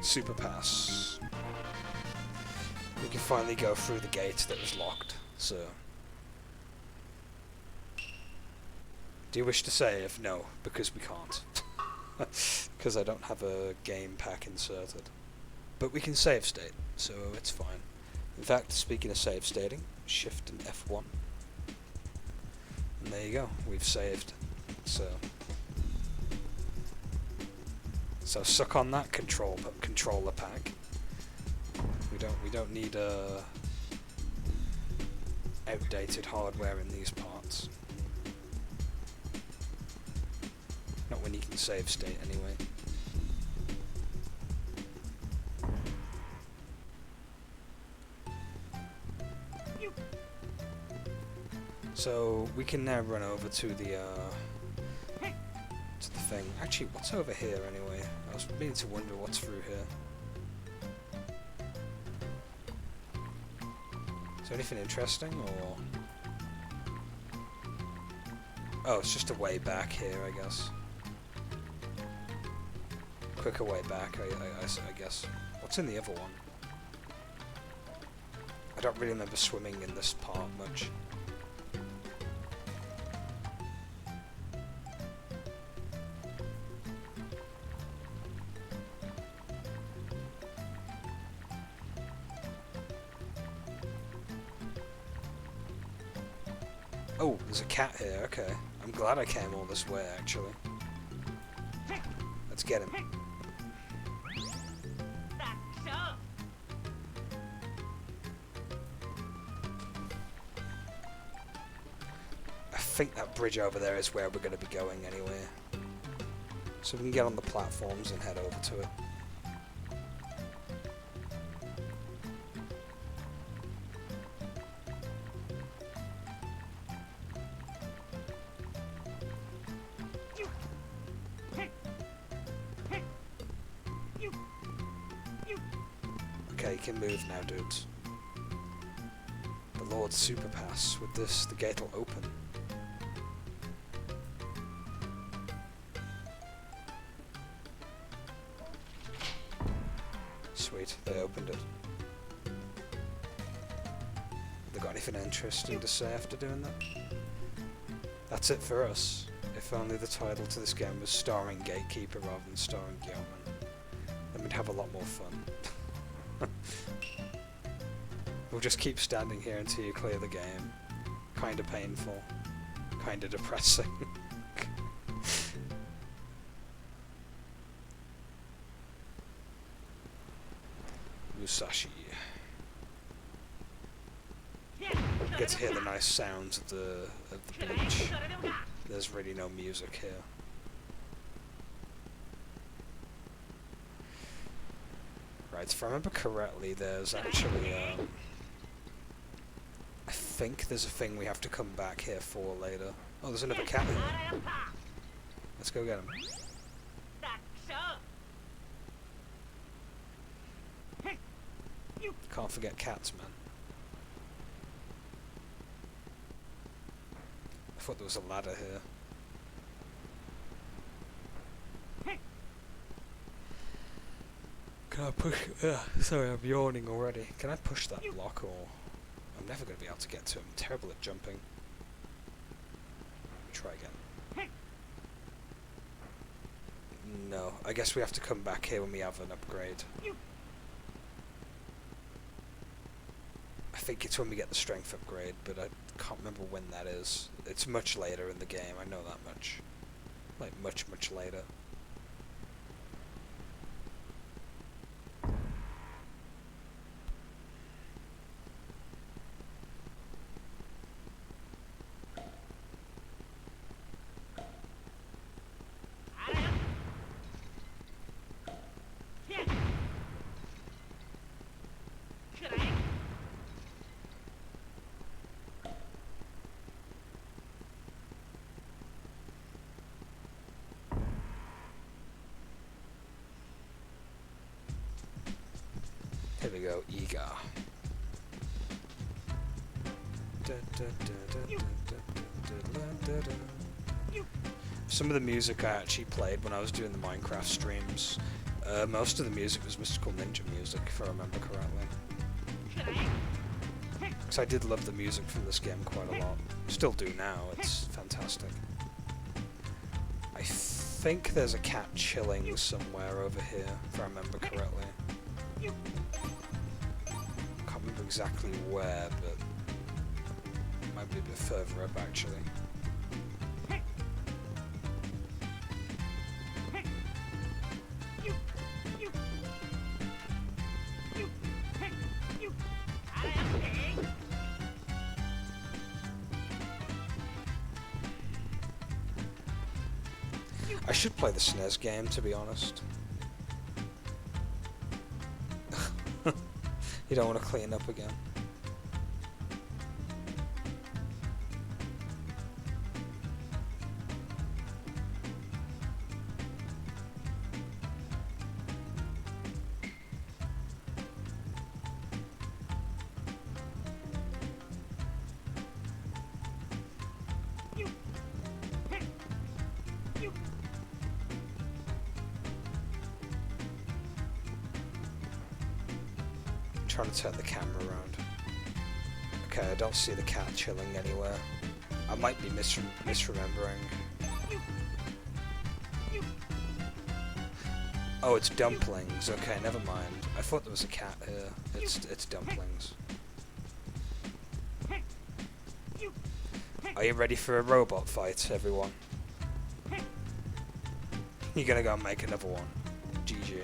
Speaker 1: Super pass. We can finally go through the gate that was locked, so Do you wish to save? No, because we can't. Because I don't have a game pack inserted. But we can save state, so it's fine. In fact, speaking of save stating, Shift and F1. And there you go, we've saved. So suck on that controller pack. We don't need outdated hardware in these parts. Not when you can save state anyway. So we can now run over to the thing. Actually, what's over here anyway? I was beginning to wonder what's through here. Is there anything interesting, or? Oh, it's just a way back here, I guess. Quicker way back, I guess. What's in the other one? I don't really remember swimming in this part much. Oh, there's a cat here, okay. I'm glad I came all this way, actually. Let's get him. I think that bridge over there is where we're going to be going anyway. So we can get on the platforms and head over to it. Okay, you can move now, dudes. The Lord's Super Pass. With this, the gate will open. Sweet, they opened it. They got anything interesting to say after doing that? That's it for us. If only the title to this game was starring Gatekeeper rather than starring Goemon, then we'd have a lot more fun. We'll just keep standing here until you clear the game. Kinda painful. Kinda depressing. Musashi. You get to hear the nice sounds of the beach. There's really no music here. Right, if I remember correctly, there's actually, I think there's a thing we have to come back here for later. Oh, there's another cat here. Let's go get him. Can't forget cats, man. I thought there was a ladder here. Can I push? Sorry, I'm yawning already. Can I push that block, or I'm never going to be able to get to him? I'm terrible at jumping. Try again. No, I guess we have to come back here when we have an upgrade. I think it's when we get the strength upgrade, but I can't remember when that is. It's much later in the game, I know that much. Like, much, much later. Here we go, Ega. Some of the music I actually played when I was doing the Minecraft streams, most of the music was Mystical Ninja music, if I remember correctly. Because I did love the music from this game quite a lot. Still do now, it's fantastic. I think there's a cat chilling somewhere over here, if I remember correctly. Can't remember exactly where, but it might be a bit further up actually. I should play the SNES game, to be honest. You don't want to clean up again. Trying to turn the camera around. Okay, I don't see the cat chilling anywhere. I might be misremembering. Oh, it's dumplings. Okay, never mind. I thought there was a cat here. It's dumplings. Are you ready for a robot fight, everyone? You're gonna go and make another one. GG.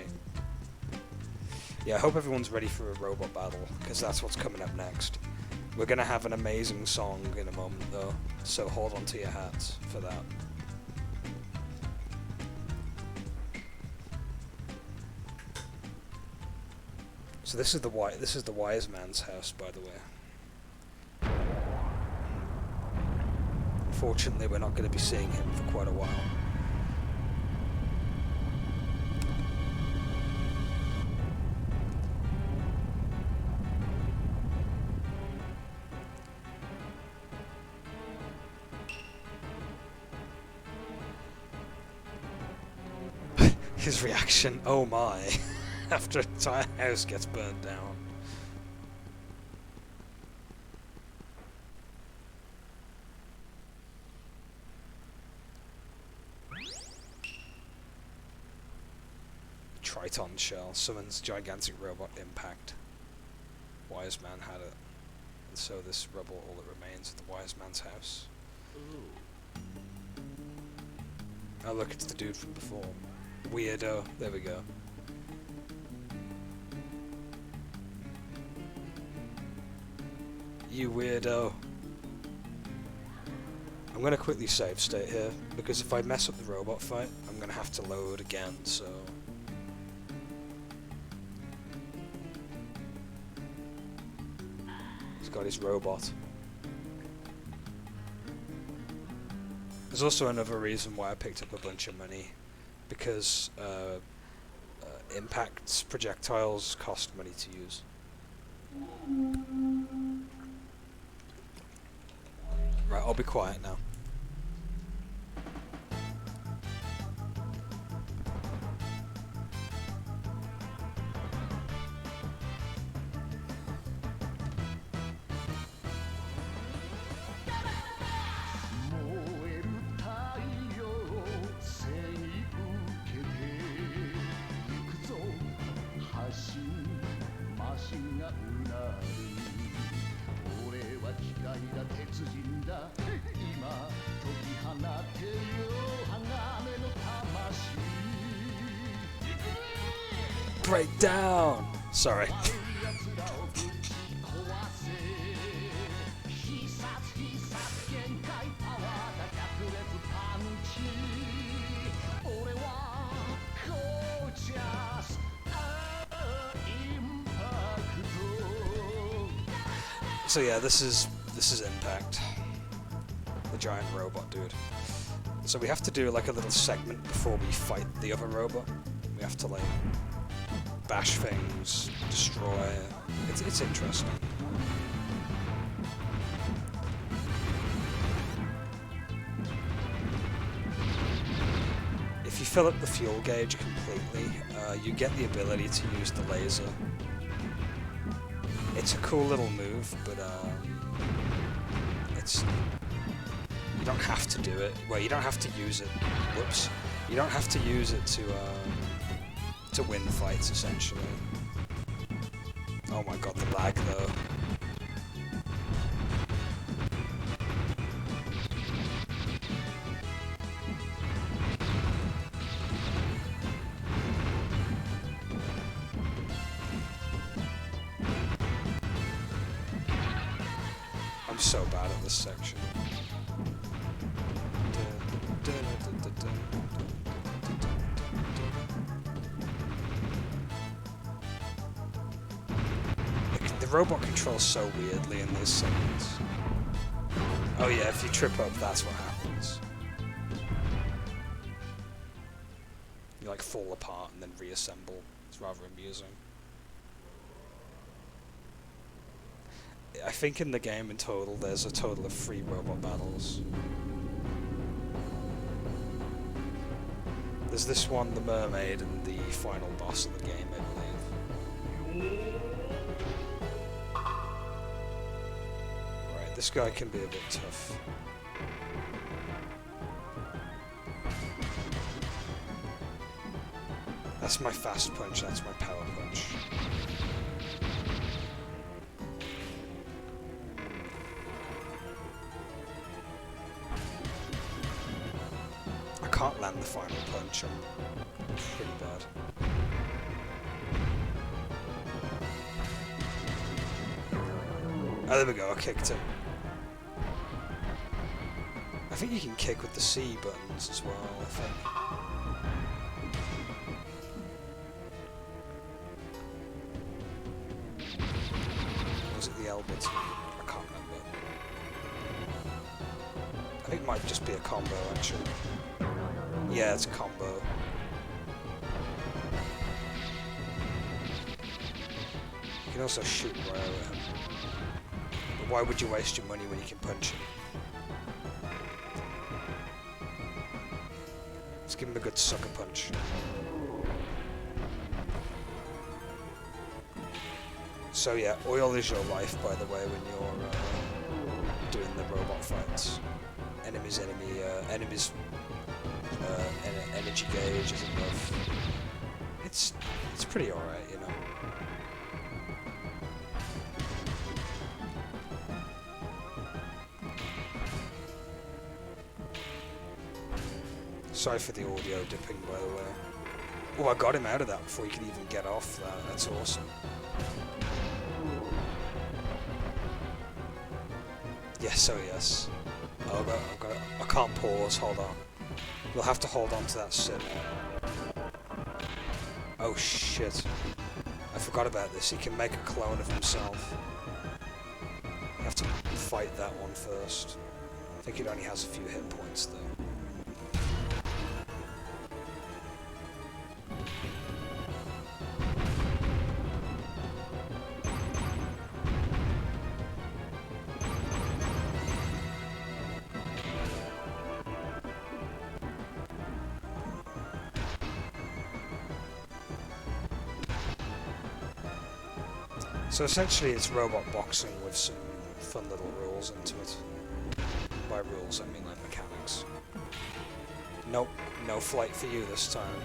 Speaker 1: Yeah, I hope everyone's ready for a robot battle, because that's what's coming up next. We're going to have an amazing song in a moment, though, so hold on to your hats for that. So this is the wise man's house, by the way. Unfortunately, we're not going to be seeing him for quite a while. His reaction, oh my, after an entire house gets burned down. Triton shell summons gigantic robot impact. Wise man had it, and so this rubble all that remains of the wise man's house. Oh look, it's the dude from before. Weirdo. There we go. You weirdo. I'm gonna quickly save state here, because if I mess up the robot fight, I'm gonna have to load again, so... He's got his robot. There's also another reason why I picked up a bunch of money. Because impacts projectiles cost money to use. Right, I'll be quiet now. Break down! Sorry. So yeah, this is Impact, the giant robot dude. So we have to do like a little segment before we fight the other robot. We have to like bash things, destroy. It's interesting. If you fill up the fuel gauge completely, you get the ability to use the laser. It's a cool little move, but you don't have to do it. Well, you don't have to use it. Whoops. You don't have to use it to win fights, essentially. Oh my god, the lag though. I'm so bad at this section. The robot controls so weirdly in these segments. Oh yeah, if you trip up, that's what happens. You like fall apart and then reassemble. It's rather amusing. I think in the game in total, there's a total of 3 robot battles. There's this one, the mermaid, and the final boss of the game, I believe. Right, this guy can be a bit tough. That's my fast punch, that's my power punch. I can't land the final punch, I'm pretty bad. Oh, there we go, I kicked him. I think you can kick with the C buttons as well, I think. Was it the L button? I can't remember. I think it might just be a combo, actually. Yeah, it's a combo. You can also shoot right at him. But why would you waste your money when you can punch him? Let's give him a good sucker punch. So yeah, oil is your life, by the way, when you're doing the robot fights. Enemies energy gauge is enough. It's pretty alright, you know. Sorry for the audio dipping, by the way. Oh, I got him out of that before he could even get off that. That's awesome. Yes, oh yes. Oh, I can't pause, hold on. You'll have to hold on to that sit. Oh shit. I forgot about this. He can make a clone of himself. You have to fight that one first. I think it only has a few hit points though. So essentially it's robot boxing with some fun little rules into it. By rules I mean like mechanics. Nope, no flight for you this time.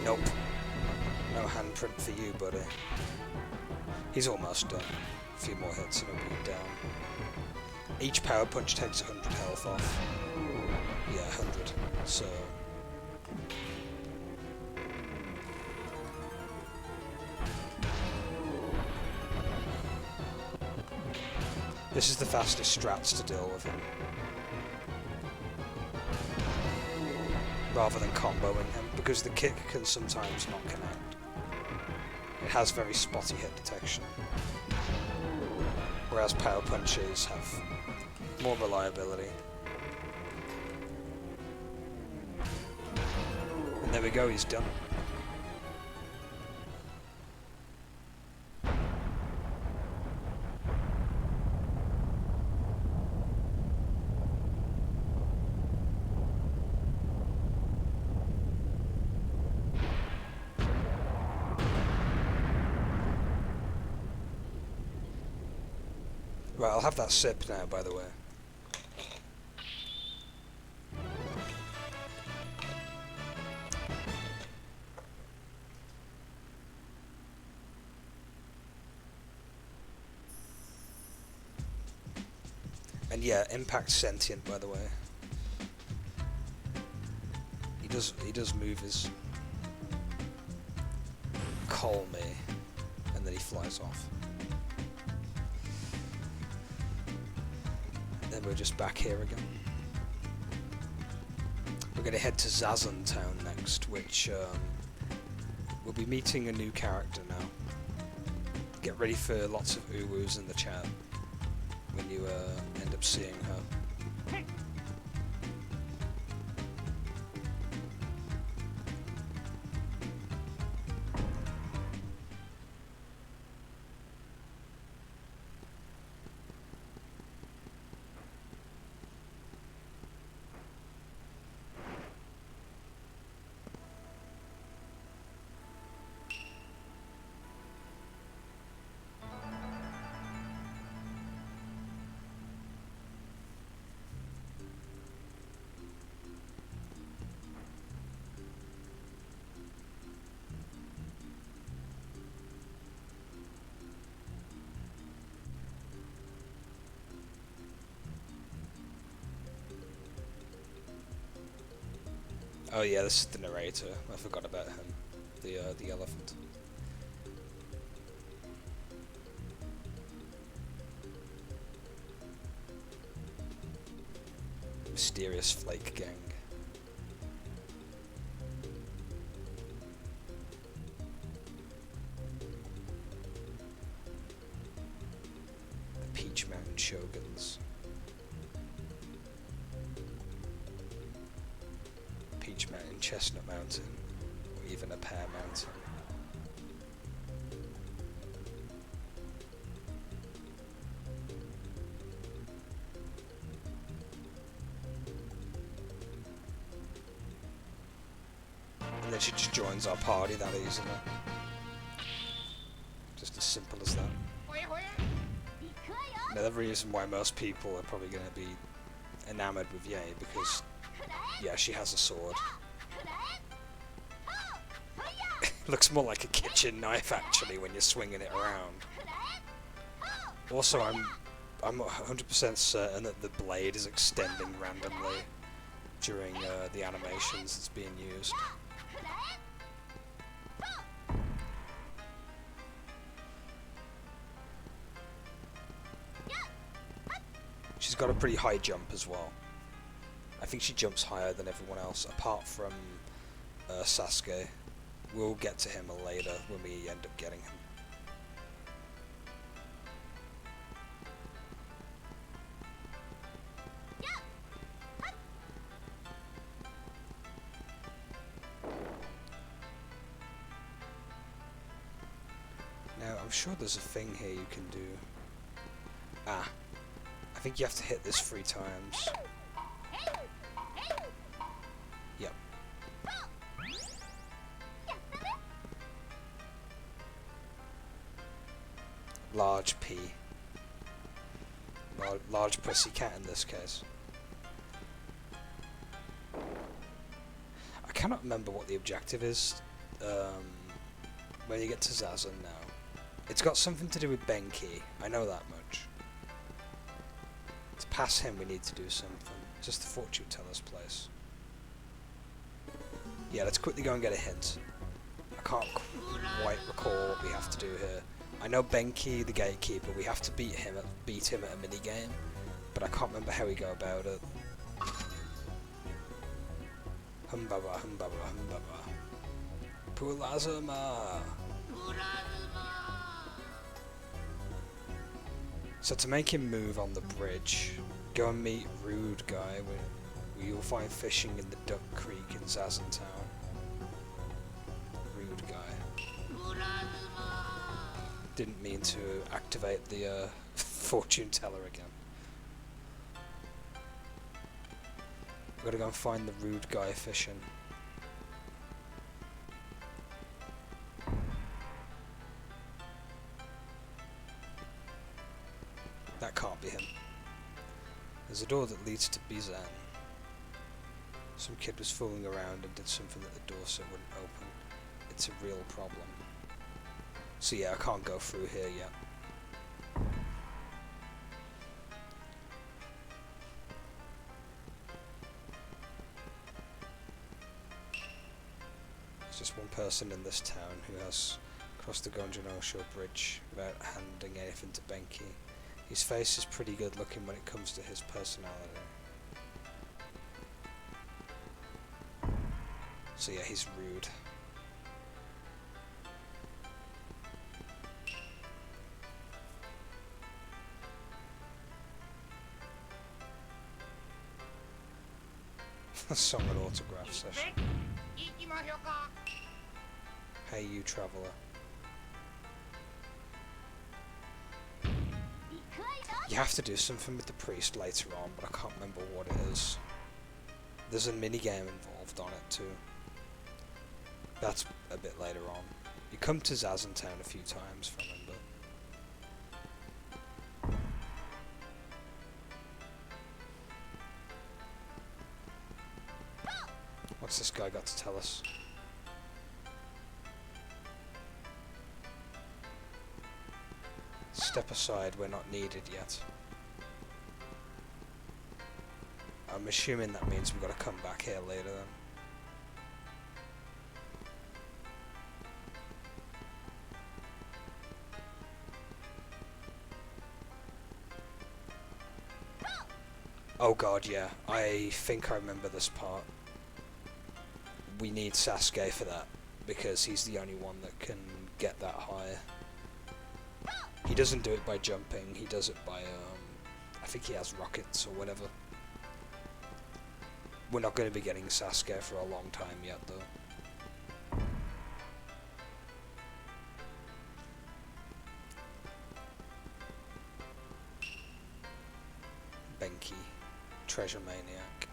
Speaker 1: Nope. No handprint for you, buddy. He's almost done. A few more hits and he'll be down. Each power punch takes 100 health off. Yeah, 100. So... this is the fastest strats to deal with him. Rather than comboing him, because the kick can sometimes not connect. It has very spotty hit detection. whereas power punches have more reliability. And there we go, he's done. Right, I'll have that sip now, by the way. And yeah, Impact's sentient, by the way. He does move his call me, and then he flies off. Then we're just back here again. We're gonna head to Zazan Town next, which we'll be meeting a new character now. Get ready for lots of uwus in the chat when you end up seeing her. Oh yeah, this is the narrator. I forgot about him. The elephant. Mysterious flake gang. The Peach Mountain Shoguns. Peach Mountain, Chestnut Mountain, or even a Pear Mountain. And then she just joins our party that easily. Just as simple as that. Another reason why most people are probably going to be enamored with Yae, because yeah, she has a sword. Looks more like a kitchen knife actually when you're swinging it around. Also, I'm 100% certain that the blade is extending randomly during the animations that's being used. She's got a pretty high jump as well. I think she jumps higher than everyone else, apart from Sasuke. We'll get to him later when we end up getting him. Now, I'm sure there's a thing here you can do. Ah, I think you have to hit this 3 times. Yep. Large P. Large pussycat in this case. I cannot remember what the objective is when you get to Zazan now. It's got something to do with Benki, I know that much. To pass him we need to do something. Just the fortune teller's place. Yeah, let's quickly go and get a hint. I can't quite recall what we have to do here. I know Benki, the gatekeeper, we have to beat him at a minigame, but I can't remember how we go about it. Humbaba, humbaba, humbaba. Pulazama! So to make him move on the bridge, go and meet Rude Guy, where you'll find fishing in the Duck Creek in Zazentown. Rude Guy. Didn't mean to activate the fortune teller again. We've got to go and find the Rude Guy fishing. That can't be him. There's a door that leads to Bizan. Some kid was fooling around and did something at the door so it wouldn't open. It's a real problem. So yeah, I can't go through here yet. There's just one person in this town who has crossed the Gonjanosho Bridge without handing anything to Benki. His face is pretty good looking when it comes to his personality. So yeah, he's rude. Song and autograph session. Hey you traveller. You have to do something with the priest later on, but I can't remember what it is. There's a minigame involved on it too. That's a bit later on. You come to Zazentown a few times, if I remember. What's this guy got to tell us? Step aside, we're not needed yet. I'm assuming that means we've got to come back here later then. Oh god, yeah. I think I remember this part. We need Sasuke for that, because he's the only one that can get that high. He doesn't do it by jumping, he does it by, I think he has rockets or whatever. We're not going to be getting Sasuke for a long time yet, though. Benki, treasure maniac.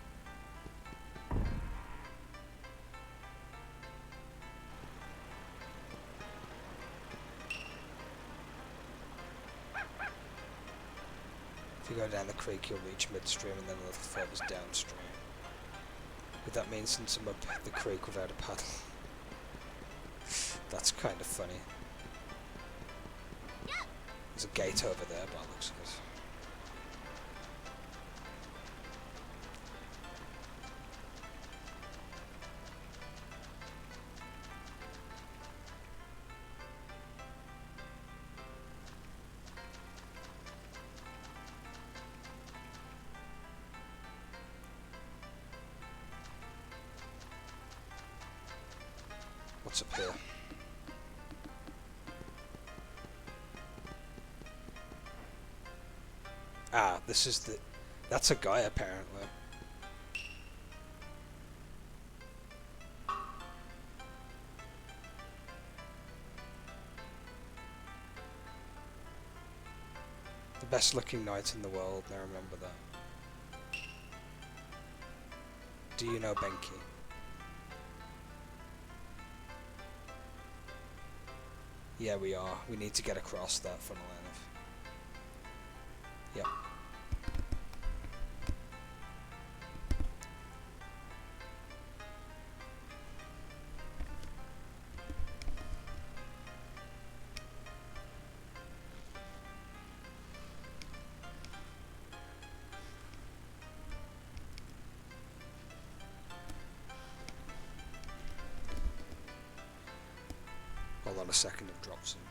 Speaker 1: If you go down the creek, you'll reach midstream and then a little further downstream. Would that mean since I'm up the creek without a paddle? That's kind of funny. There's a gate over there, but it looks good. What's up here? Ah, this is the... That's a guy, apparently. The best looking knight in the world, now remember that. Do you know Benki? Yeah, we are. We need to get across that funnel enough. Yep. Hold on a second, it drops something.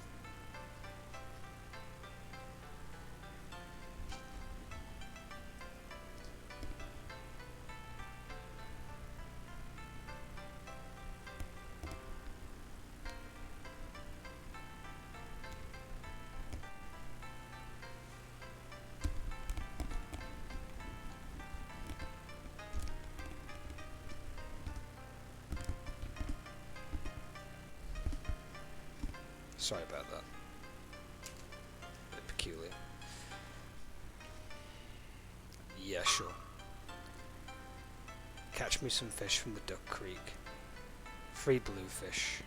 Speaker 1: Sorry about that. Bit peculiar. Yeah, sure. Catch me some fish from the Duck Creek. Free bluefish.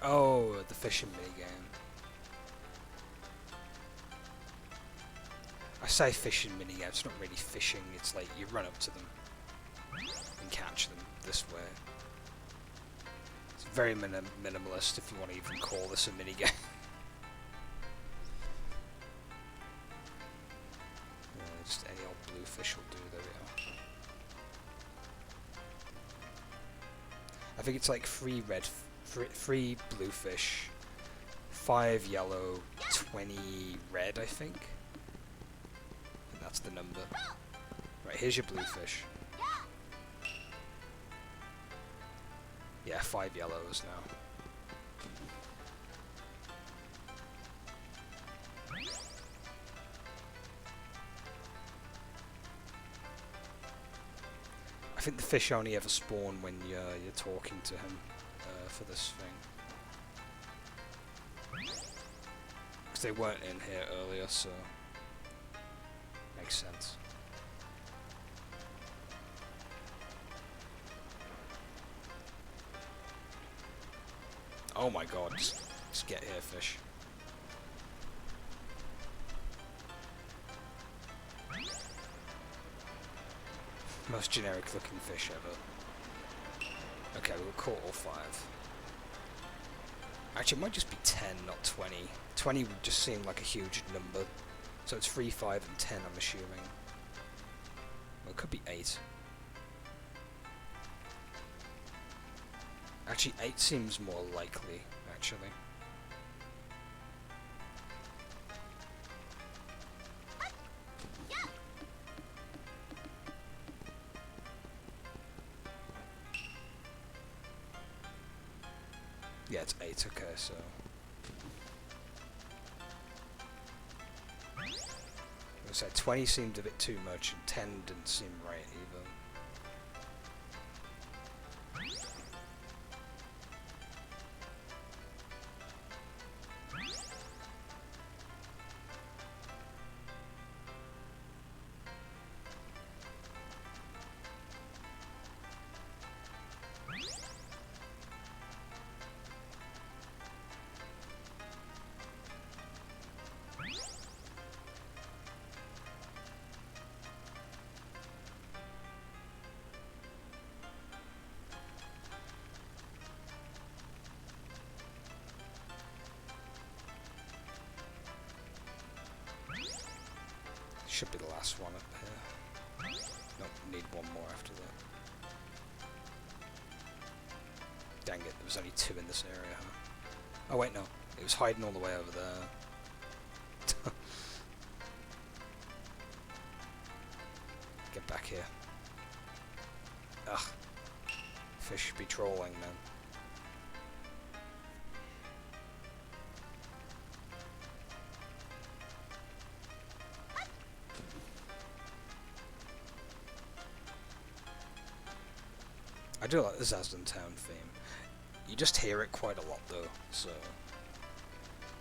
Speaker 1: Oh, the fishing minigame. I say fishing minigame, it's not really fishing, it's like you run up to them and catch them this way. It's very minimalist if you want to even call this a minigame. Just any old bluefish will do, there we are. I think it's like 3 bluefish, 5 yellow, 20 red, I think. And that's the number. Right, here's your bluefish. Yeah, 5 yellows now. I think the fish only ever spawn when you're talking to him for this thing. Because they weren't in here earlier, so makes sense. Oh my god, just get here, fish. Most generic looking fish ever. Okay, we'll caught all 5. Actually, it might just be 10, not 20. 20 would just seem like a huge number. So it's 3, 5, and 10, I'm assuming. Well, it could be 8. Actually, 8 seems more likely, actually. Yeah, it's 8, okay, so... I was say 20 seemed a bit too much, and 10 didn't seem right either. Should be the last one up here. Nope, need one more after that. Dang it, there was only 2 in this area, huh? Oh wait, no. It was hiding all the way over there. Get back here. Ugh. Fish should be trolling, man. I do like the Zasden Town theme. You just hear it quite a lot though, so...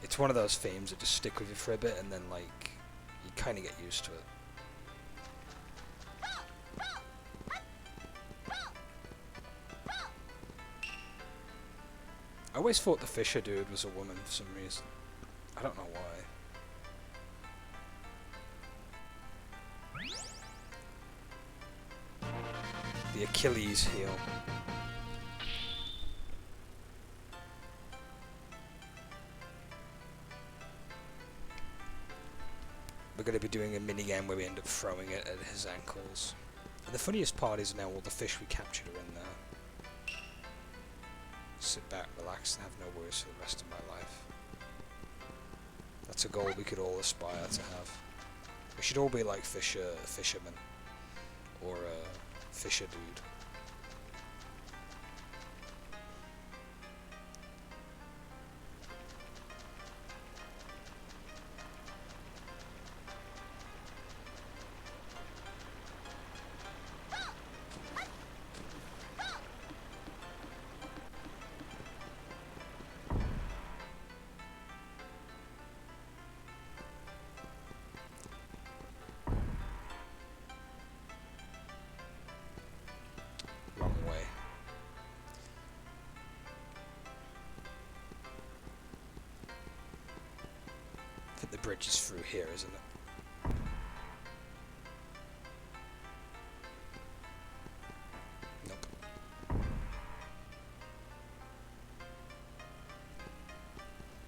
Speaker 1: It's one of those themes that just stick with you for a bit and then like, you kinda get used to it. I always thought the Fisher dude was a woman for some reason. I don't know why. The Achilles heel. We're going to be doing a minigame where we end up throwing it at his ankles. And the funniest part is now all the fish we captured are in there. Sit back, relax, and have no worries for the rest of my life. That's a goal we could all aspire to have. We should all be like fishermen. Or Fisher dude. I think the bridge is through here, isn't it? Nope.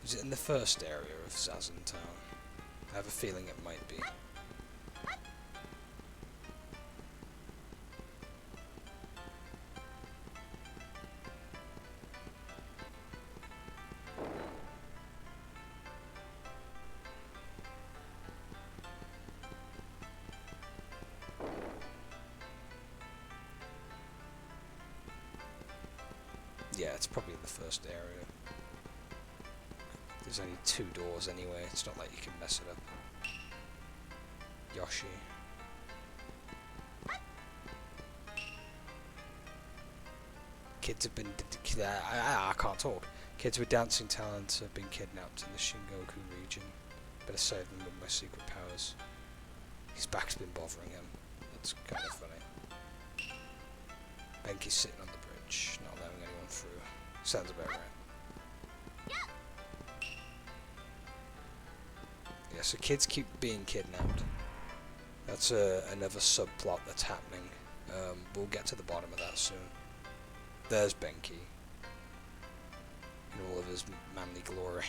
Speaker 1: Is it in the first area of Zazen Town? I have a feeling it might be. Yeah, it's probably in the first area. There's only 2 doors anyway, it's not like you can mess it up. Yoshi. Kids have been... I can't talk. Kids with dancing talents have been kidnapped in the Shingoku region. Better save them with my secret powers. His back's been bothering him. That's kind of funny. Benki's sitting on the bridge, not allowing anyone through. Sounds about right. Yeah, so kids keep being kidnapped. That's another subplot that's happening. We'll get to the bottom of that soon. There's Benki. In all of his manly glory.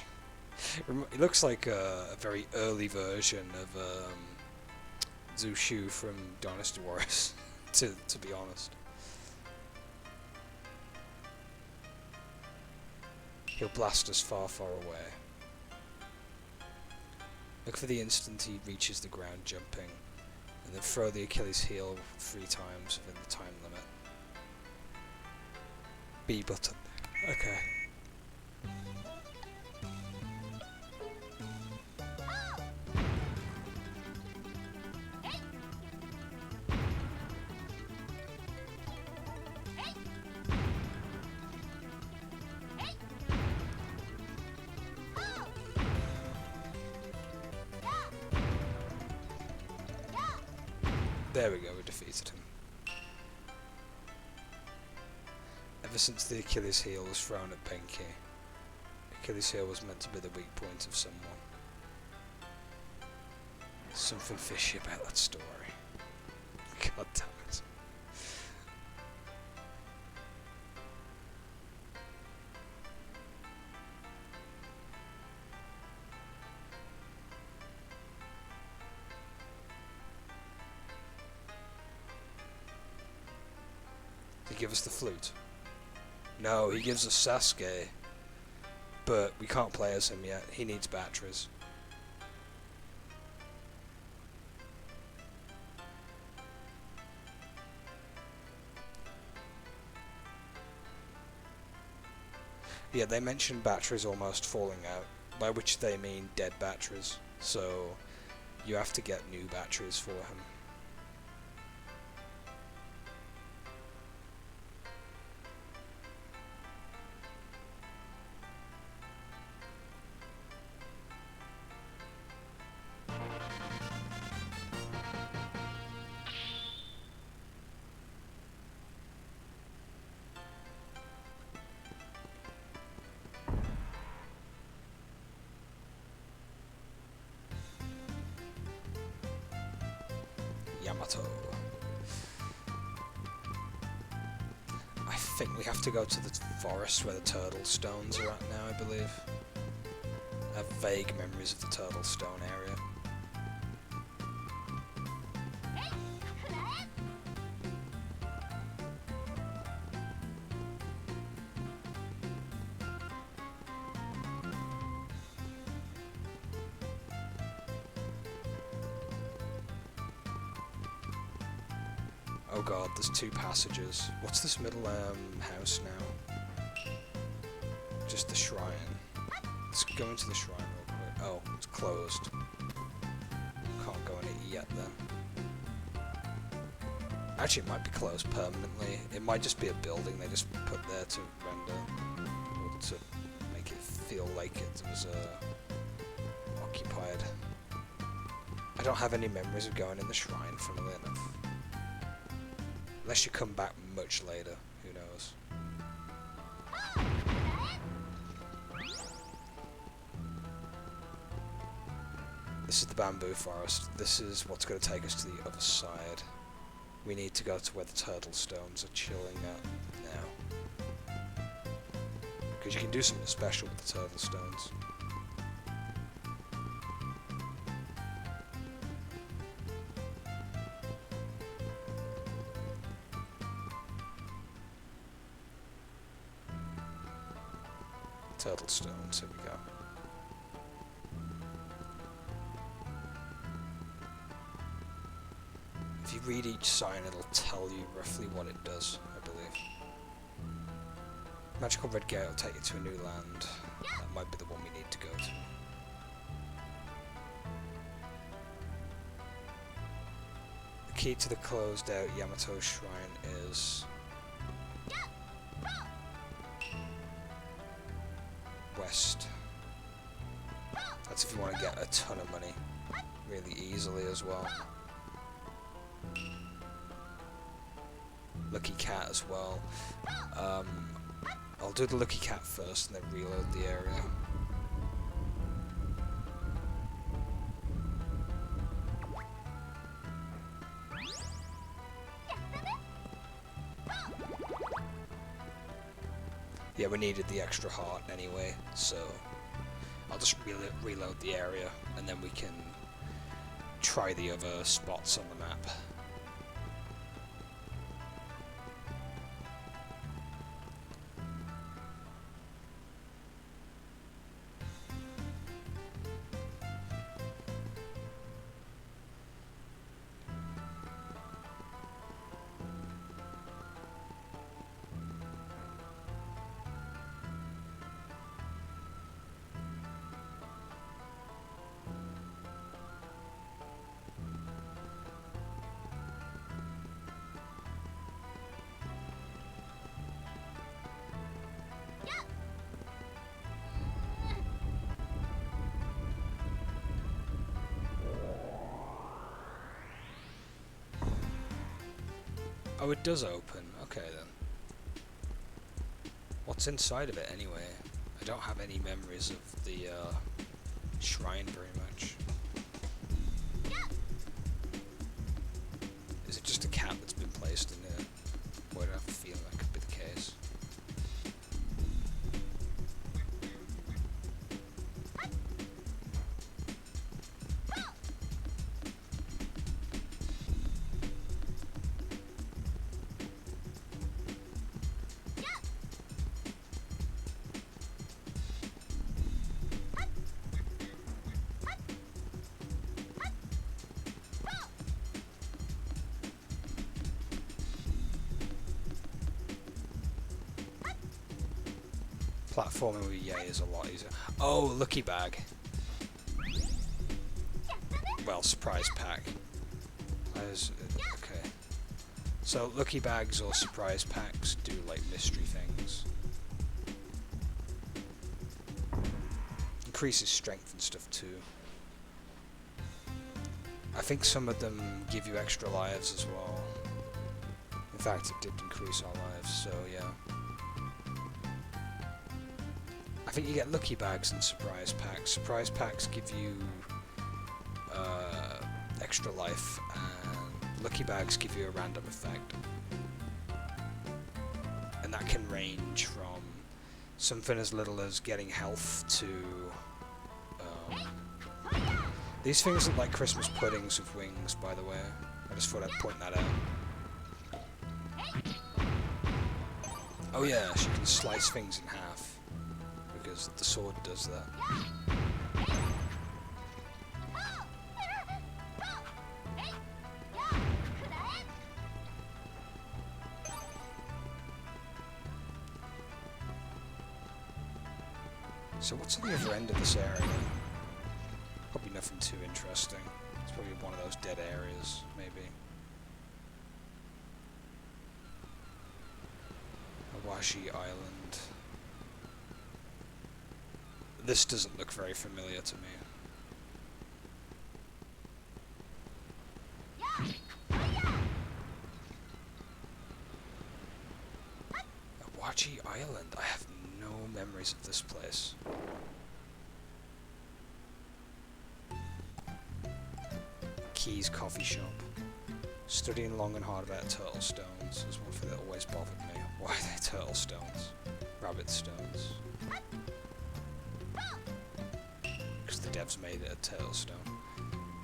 Speaker 1: It looks like a very early version of Zushu from Dynasty Warriors, to be honest. He'll blast us far, far away. Look for the instant he reaches the ground jumping, and then throw the Achilles heel 3 times within the time limit. B button. Okay. There we go, we defeated him. Ever since the Achilles heel was thrown at Benki, Achilles heel was meant to be the weak point of someone. Something fishy about that story. God damn it. Did he give us the flute? No, he gives us Sasuke. But we can't play as him yet. He needs batteries. Yeah, they mentioned batteries almost falling out, by which they mean dead batteries. So you have to get new batteries for him. Yamato. I think we have to go to the forest where the turtle stones are at now, I believe. I have vague memories of the turtle stone area. Oh god, there's 2 passages. What's this middle house now? Just the shrine. Let's go into the shrine real quick. Oh, it's closed. Can't go in it yet then. Actually, it might be closed permanently. It might just be a building they just put there to render, or to make it feel like it was occupied. I don't have any memories of going in the shrine, funnily enough. Unless you come back much later, who knows. This is the bamboo forest. This is what's going to take us to the other side. We need to go to where the turtle stones are chilling at now. Because you can do something special with the turtle stones. Turtle stones, here we go. If you read each sign, it'll tell you roughly what it does, I believe. Magical red gate will take you to a new land. That might be the one we need to go to. The key to the closed out Yamato shrine is west. That's if you want to get a ton of money really easily as well. Lucky cat as well. I'll do the lucky cat first and then reload the area. Yeah, we needed the extra heart anyway, so I'll just reload the area and then we can try the other spots on the map. Oh, it does open. Okay then. What's inside of it anyway? I don't have any memories of the shrine very much. Is it just a cat that's been placed in there? Boy, I have a feeling that could be the case. Platforming with Yay is a lot easier. Oh, lucky bag. Well, surprise pack. Okay. So, lucky bags or surprise packs do, like, mystery things. Increases strength and stuff, too. I think some of them give you extra lives as well. In fact, it did increase our lives, so yeah. I think you get lucky bags and surprise packs. Surprise packs give you extra life, and lucky bags give you a random effect. And that can range from something as little as getting health to... these things look like Christmas puddings with wings, by the way. I just thought I'd point that out. Oh yeah, she can slice things in half. Because the sword does that. So what's at the other end of this area? Probably nothing too interesting. It's probably one of those dead areas, maybe. Awashi Island. This doesn't look very familiar to me. Awashi Island. I have no memories of this place. Keys Coffee Shop. Studying long and hard about turtle stones is one thing that always bothered me. Why are they turtle stones? Rabbit stones. Because the devs made it a turtle stone.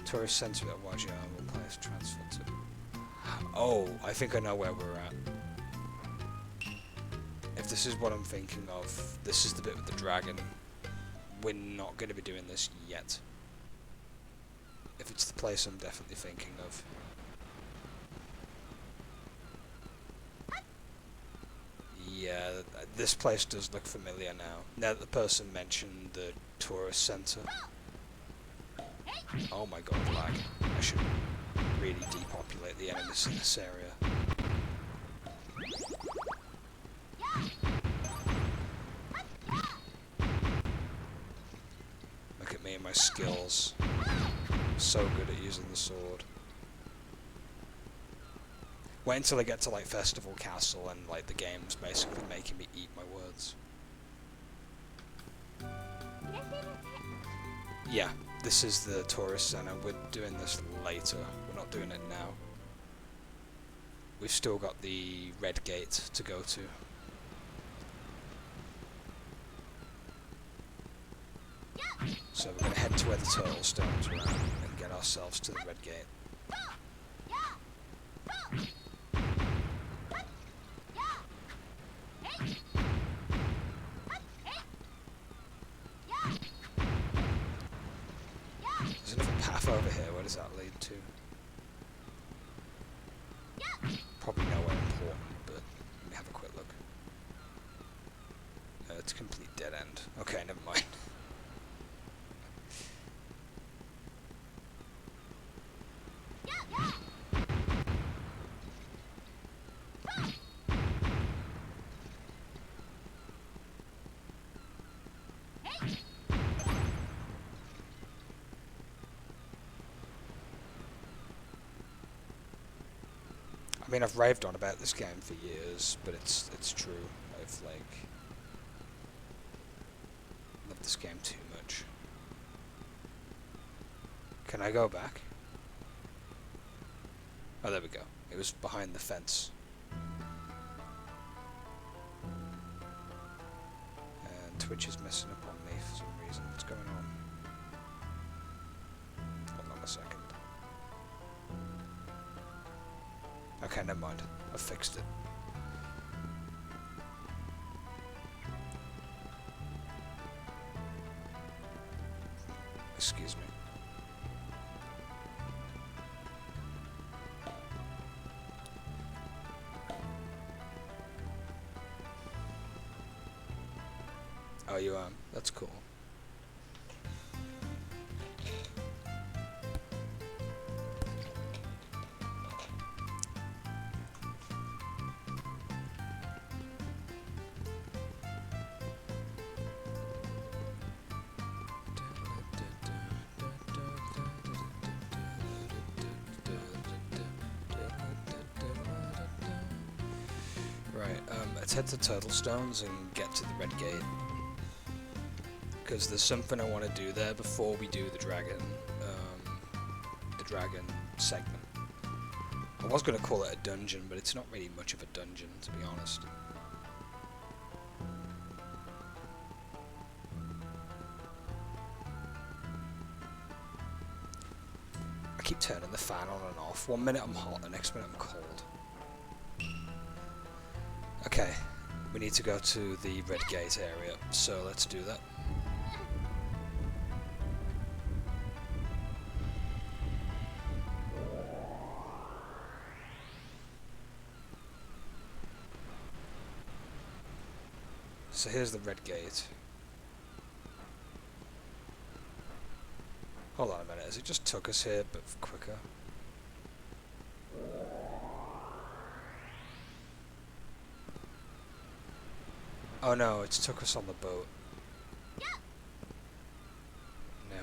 Speaker 1: Tourist centre at Wajian will place transfer to. Oh, I think I know where we're at. If this is what I'm thinking of, this is the bit with the dragon. We're not going to be doing this yet. If it's the place I'm definitely thinking of. Yeah, this place does look familiar now. Now that the person mentioned the tourist centre. Oh my god, lag. I should really depopulate the enemies in this area. Look at me and my skills. I'm so good at using the sword. Wait until I get to like Festival Castle and like the game's basically making me eat my words. Yeah, this is the tourist center. We're doing this later. We're not doing it now. We've still got the red gate to go to. So we're going to head to where the turtle stones were at and get ourselves to the red gate. There's another path over here. Where does that lead to? Probably nowhere important, but let me have a quick look. It's a complete dead end. Okay, never mind. I mean, I've raved on about this game for years, but it's true. I've like loved this game too much. Can I go back? Oh, there we go. It was behind the fence. And Twitch is messing up on me for some reason. What's going on? Hold on a second. Okay, never mind. I've fixed it. Excuse me. Oh, you are? That's cool. Right, let's head to Turtle Stones and get to the Red Gate. Because there's something I want to do there before we do the dragon segment. I was going to call it a dungeon, but it's not really much of a dungeon, to be honest. I keep turning the fan on and off. 1 minute I'm hot, the next minute I'm cold. Okay, we need to go to the Red Gate area, so let's do that. So here's the Red Gate. Hold on a minute, has it just took us here, but quicker? Oh no, it's took us on the boat. Now,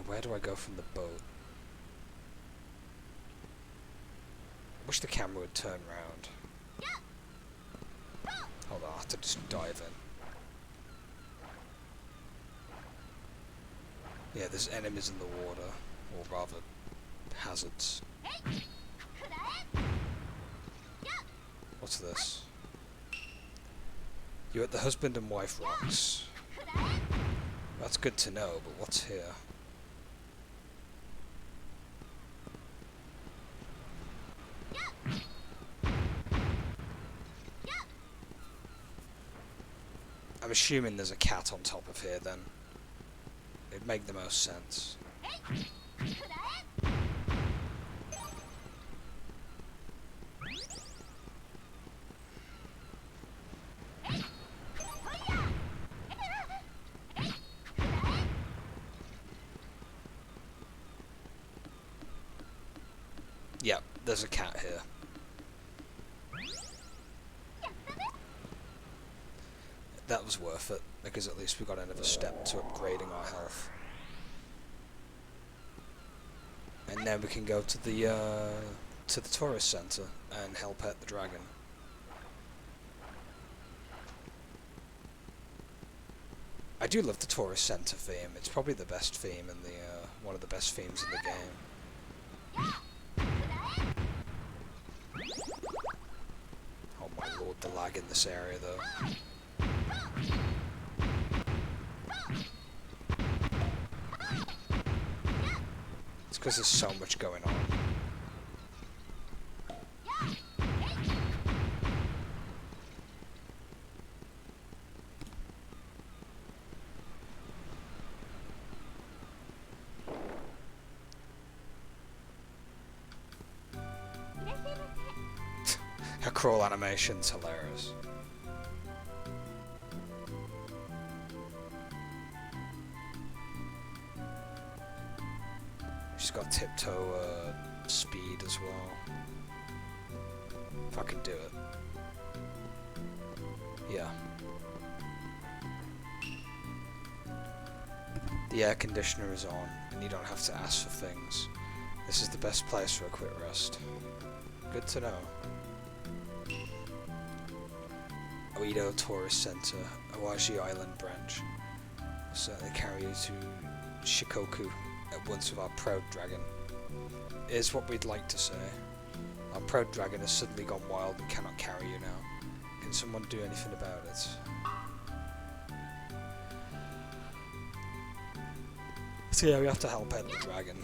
Speaker 1: where do I go from the boat? I wish the camera would turn round. Hold on, I have to just dive in. Yeah, there's enemies in the water, or rather, hazards. What's this? You're at the husband and wife rocks. That's good to know, but what's here? I'm assuming there's a cat on top of here then. It'd make the most sense. Yep, there's a cat here. That was worth it, because at least we got another step to upgrading our health. And then we can go to the tourist centre and help pet the dragon. I do love the tourist centre theme. It's probably the best theme in the one of the best themes in the game. Oh my lord, the lag in this area though. It's because there's so much going on. Her crawl animation's hilarious. She's got tiptoe speed as well. If I can do it. Yeah. The air conditioner is on, and you don't have to ask for things. This is the best place for a quick rest. Good to know. Oedo Tourist Center, Awaji Island branch. Will certainly carry you to Shikoku at once with our proud dragon. Is what we'd like to say. Our proud dragon has suddenly gone wild and cannot carry you now. Can someone do anything about it? So yeah, we have to help out the dragon.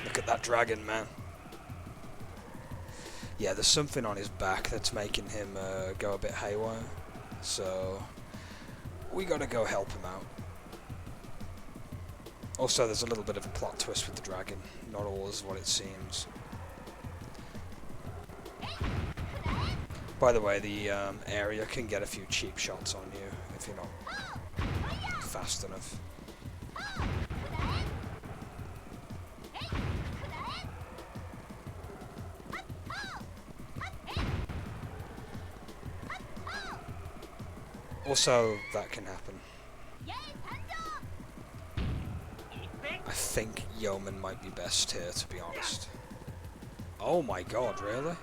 Speaker 1: Look at that dragon, man. Yeah, there's something on his back that's making him go a bit haywire. So we gotta go help him out. Also, there's a little bit of a plot twist with the dragon. Not all is what it seems. By the way, the area can get a few cheap shots on you if you're not fast enough. Also, that can happen. I think Yeoman might be best here, to be honest. Oh my god, really?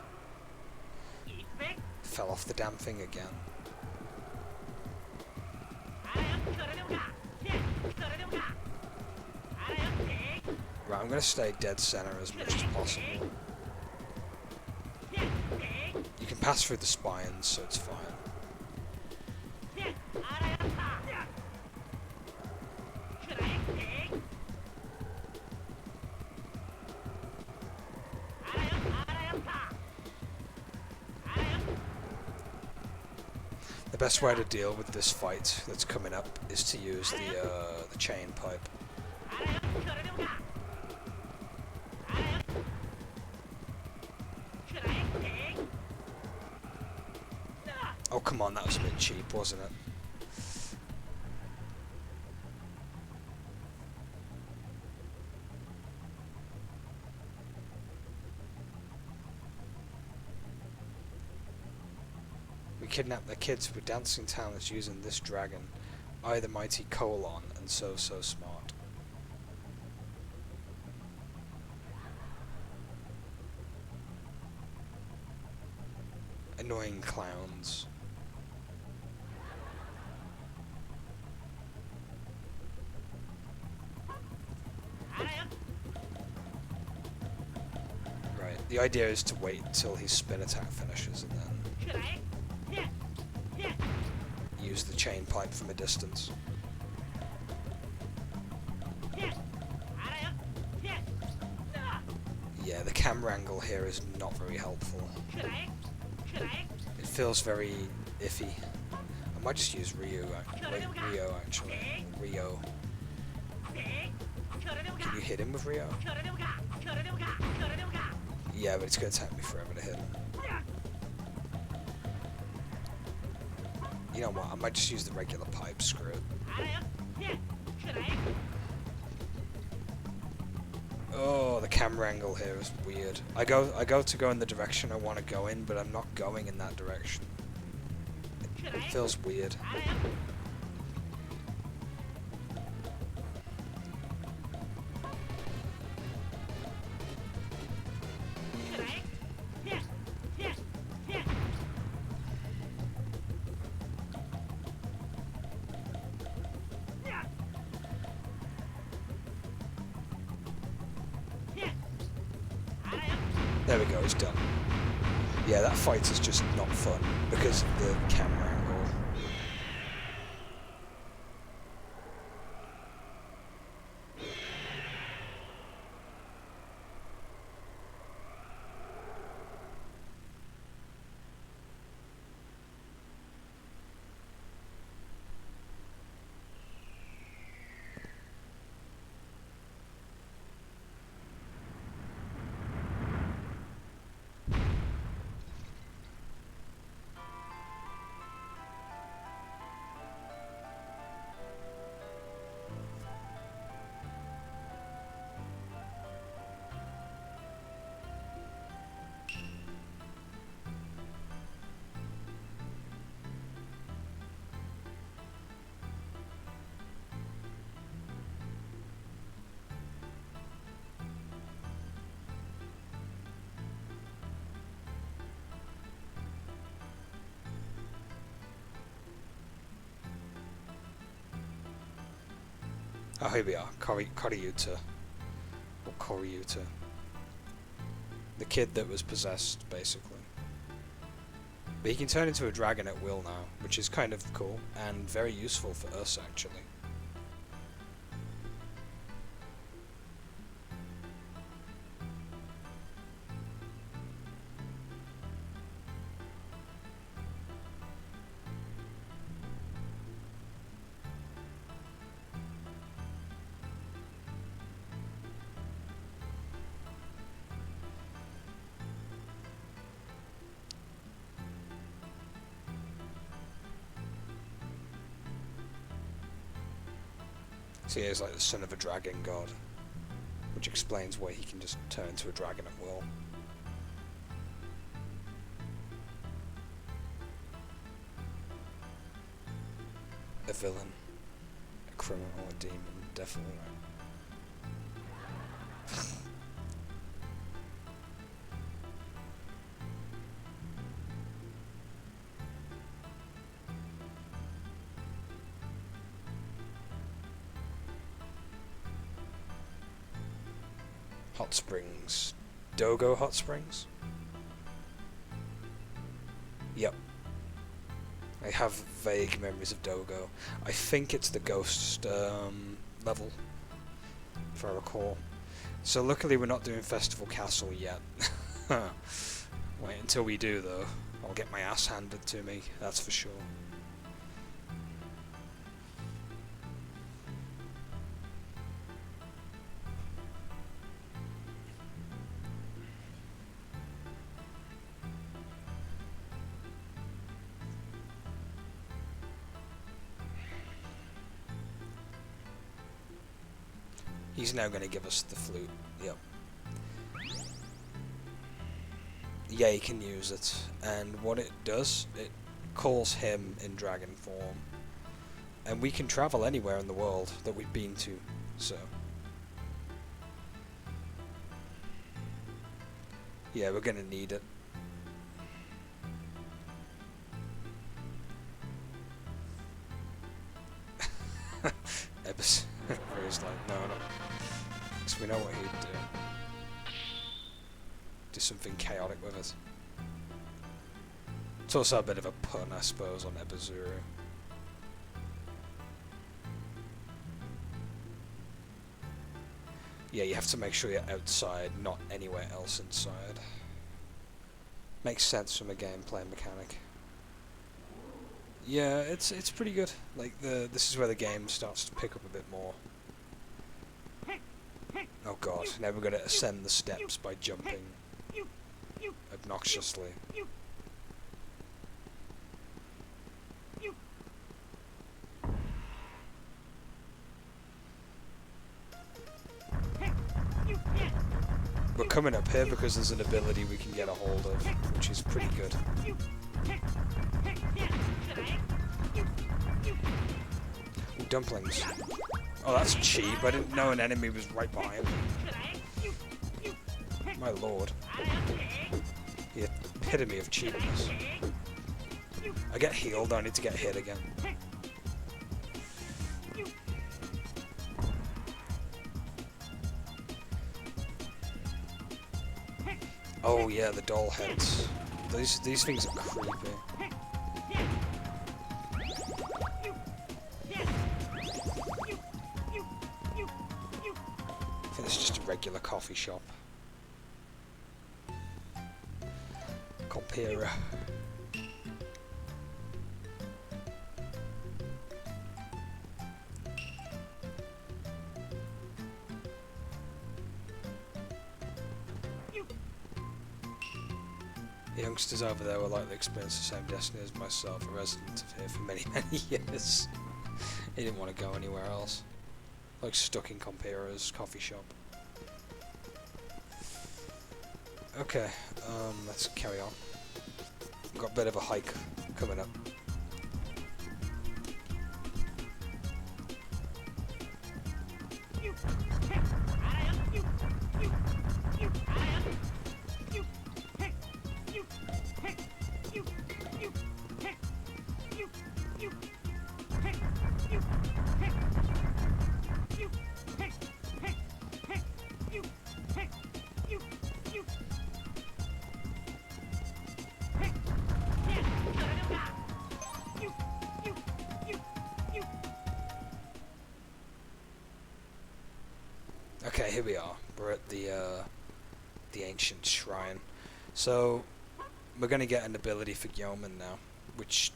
Speaker 1: Fell off the damn thing again. Right, I'm gonna stay dead center as much as possible. You can pass through the spines, so it's fine. The best way to deal with this fight that's coming up is to use the chain pipe. Oh come on, that was a bit cheap, wasn't it? We kidnapped the kids with dancing talents using this dragon. I, the mighty Colon, and so smart. annoying clowns. Right, the idea is to wait until his spin attack finishes and then use the chain pipe from a distance. Yeah, the camera angle here is not very helpful. It feels very iffy. I might just use Rio actually. Rio. Can you hit him with Rio? Yeah, but it's going to take me forever to hit him. You know what, I might just use the regular pipe, screw it. Oh, the camera angle here is weird. I go to go in the direction I want to go in, but I'm not going in that direction. It feels weird. There we go, it's done. Yeah, that fight is just not fun because of the camera angle. Oh, here we are, Koryuta. Or Koryuta. The kid that was possessed, basically. But he can turn into a dragon at will now, which is kind of cool, and very useful for us, actually. So he is like the son of a dragon god, which explains why he can just turn into a dragon at will. A villain, a criminal, a demon, definitely right. Hot Springs. Dogo Hot Springs? Yep. I have vague memories of Dogo. I think it's the ghost level, if I recall. So luckily we're not doing Festival Castle yet. Wait until we do though. I'll get my ass handed to me, that's for sure. He's now going to give us the flute. Yep. Yeah, he can use it. And what it does, it calls him in dragon form. And we can travel anywhere in the world that we've been to, so. Yeah, we're going to need it. We know what he'd do. Do something chaotic with it. It's also a bit of a pun, I suppose, on Ebizuru. Yeah, you have to make sure you're outside, not anywhere else inside. Makes sense from a gameplay mechanic. Yeah, it's pretty good. Like this is where the game starts to pick up a bit more. Oh god, now we're gonna ascend the steps by jumping obnoxiously. We're coming up here because there's an ability we can get a hold of, which is pretty good. Ooh, dumplings. Oh, that's cheap. I didn't know an enemy was right behind me. My lord. The epitome of cheapness. I get healed, I need to get hit again. Oh yeah, the doll heads. These things are creepy. I think it's just a regular coffee shop. Compera. The youngsters over there will likely experience the same destiny as myself, a resident of here for many, many years. He didn't want to go anywhere else. Like stuck in Compera's coffee shop. Okay, let's carry on. We've got a bit of a hike coming up. Okay, here we are. We're at the ancient shrine. So we're gonna get an ability for Goemon now, which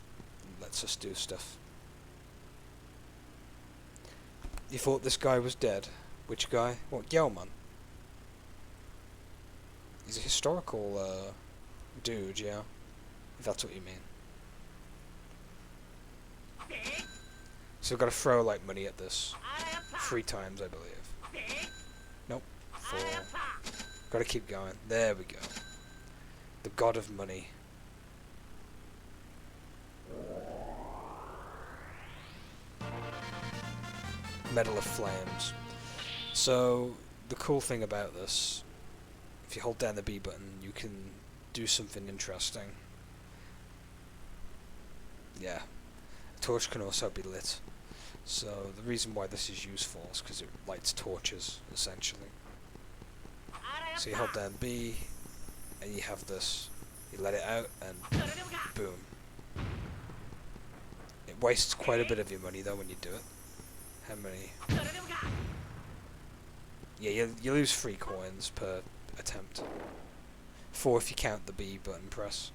Speaker 1: lets us do stuff. You thought this guy was dead? Which guy? What, Goemon? He's a historical dude, yeah. If that's what you mean. So we've got to throw like money at this 3 times, I believe. Nope. 4. Got to keep going. There we go. The god of money. Medal of Flames. So the cool thing about this, if you hold down the B button, you can do something interesting. Yeah. A torch can also be lit. So the reason why this is useful is because it lights torches, essentially. So you hold down B, and you have this. You let it out, and boom. It wastes quite a bit of your money though when you do it. How many? Yeah, you lose 3 coins per attempt. 4 if you count the B button press.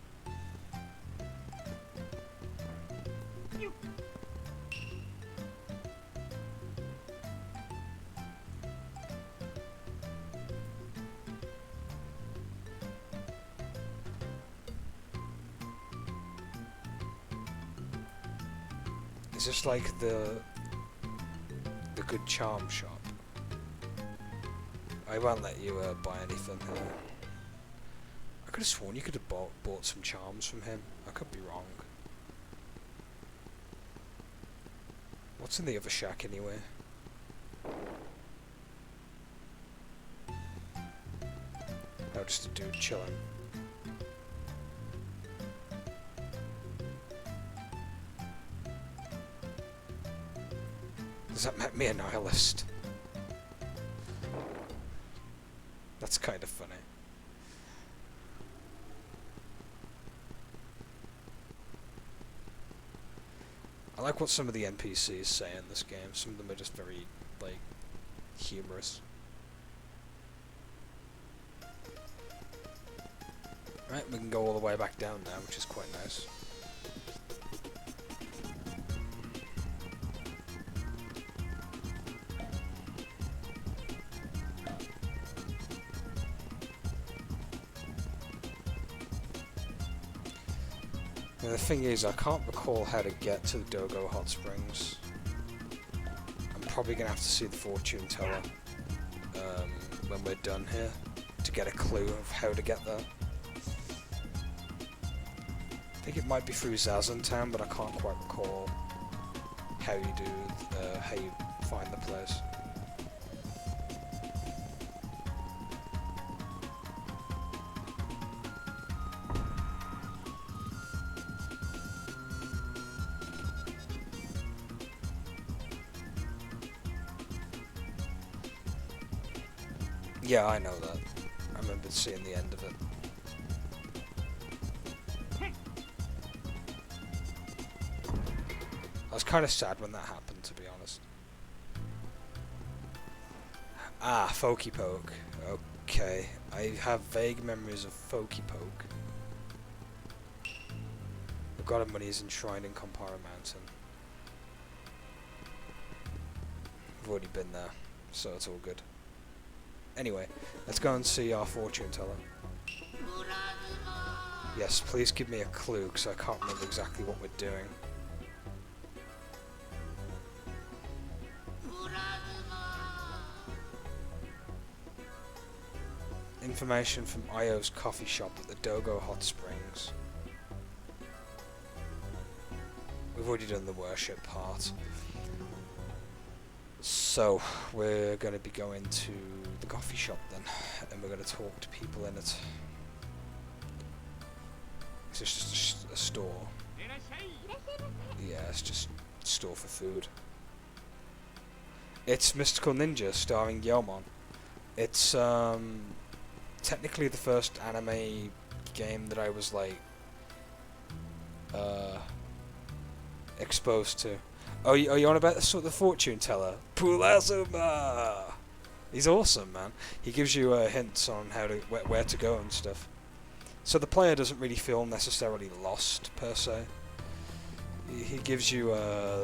Speaker 1: Is this like the good charm shop? I won't let you buy anything here. I could have sworn you could have bought some charms from him. I could be wrong. What's in the other shack anyway? No, just a dude chilling. Does that make me a nihilist? That's kind of funny. I like what some of the NPCs say in this game. Some of them are just very, like, humorous. Right, we can go all the way back down now, which is quite nice. And the thing is, I can't recall how to get to the Dogo Hot Springs. I'm probably going to have to see the fortune teller when we're done here to get a clue of how to get there. I think it might be through Zazantown, but I can't quite recall how you find the place. Yeah, I know that. I remember seeing the end of it. I was kind of sad when that happened, to be honest. Ah, Folky Poke. Okay. I have vague memories of Folky Poke. The God of Money is enshrined in Compara Mountain. I've already been there, so it's all good. Anyway, let's go and see our fortune teller. Yes, please give me a clue, because I can't remember exactly what we're doing. Information from Io's coffee shop at the Dogo Hot Springs. We've already done the worship part. So, we're going to be going to the coffee shop then, and we're going to talk to people in it. It's just a store. Yeah, it's just a store for food. It's Mystical Ninja starring Goemon. It's technically the first anime game that I was like exposed to. Oh, you on about the fortune teller? Pulazuma! He's awesome, man. He gives you hints on how to where to go and stuff. So the player doesn't really feel necessarily lost per se. He gives you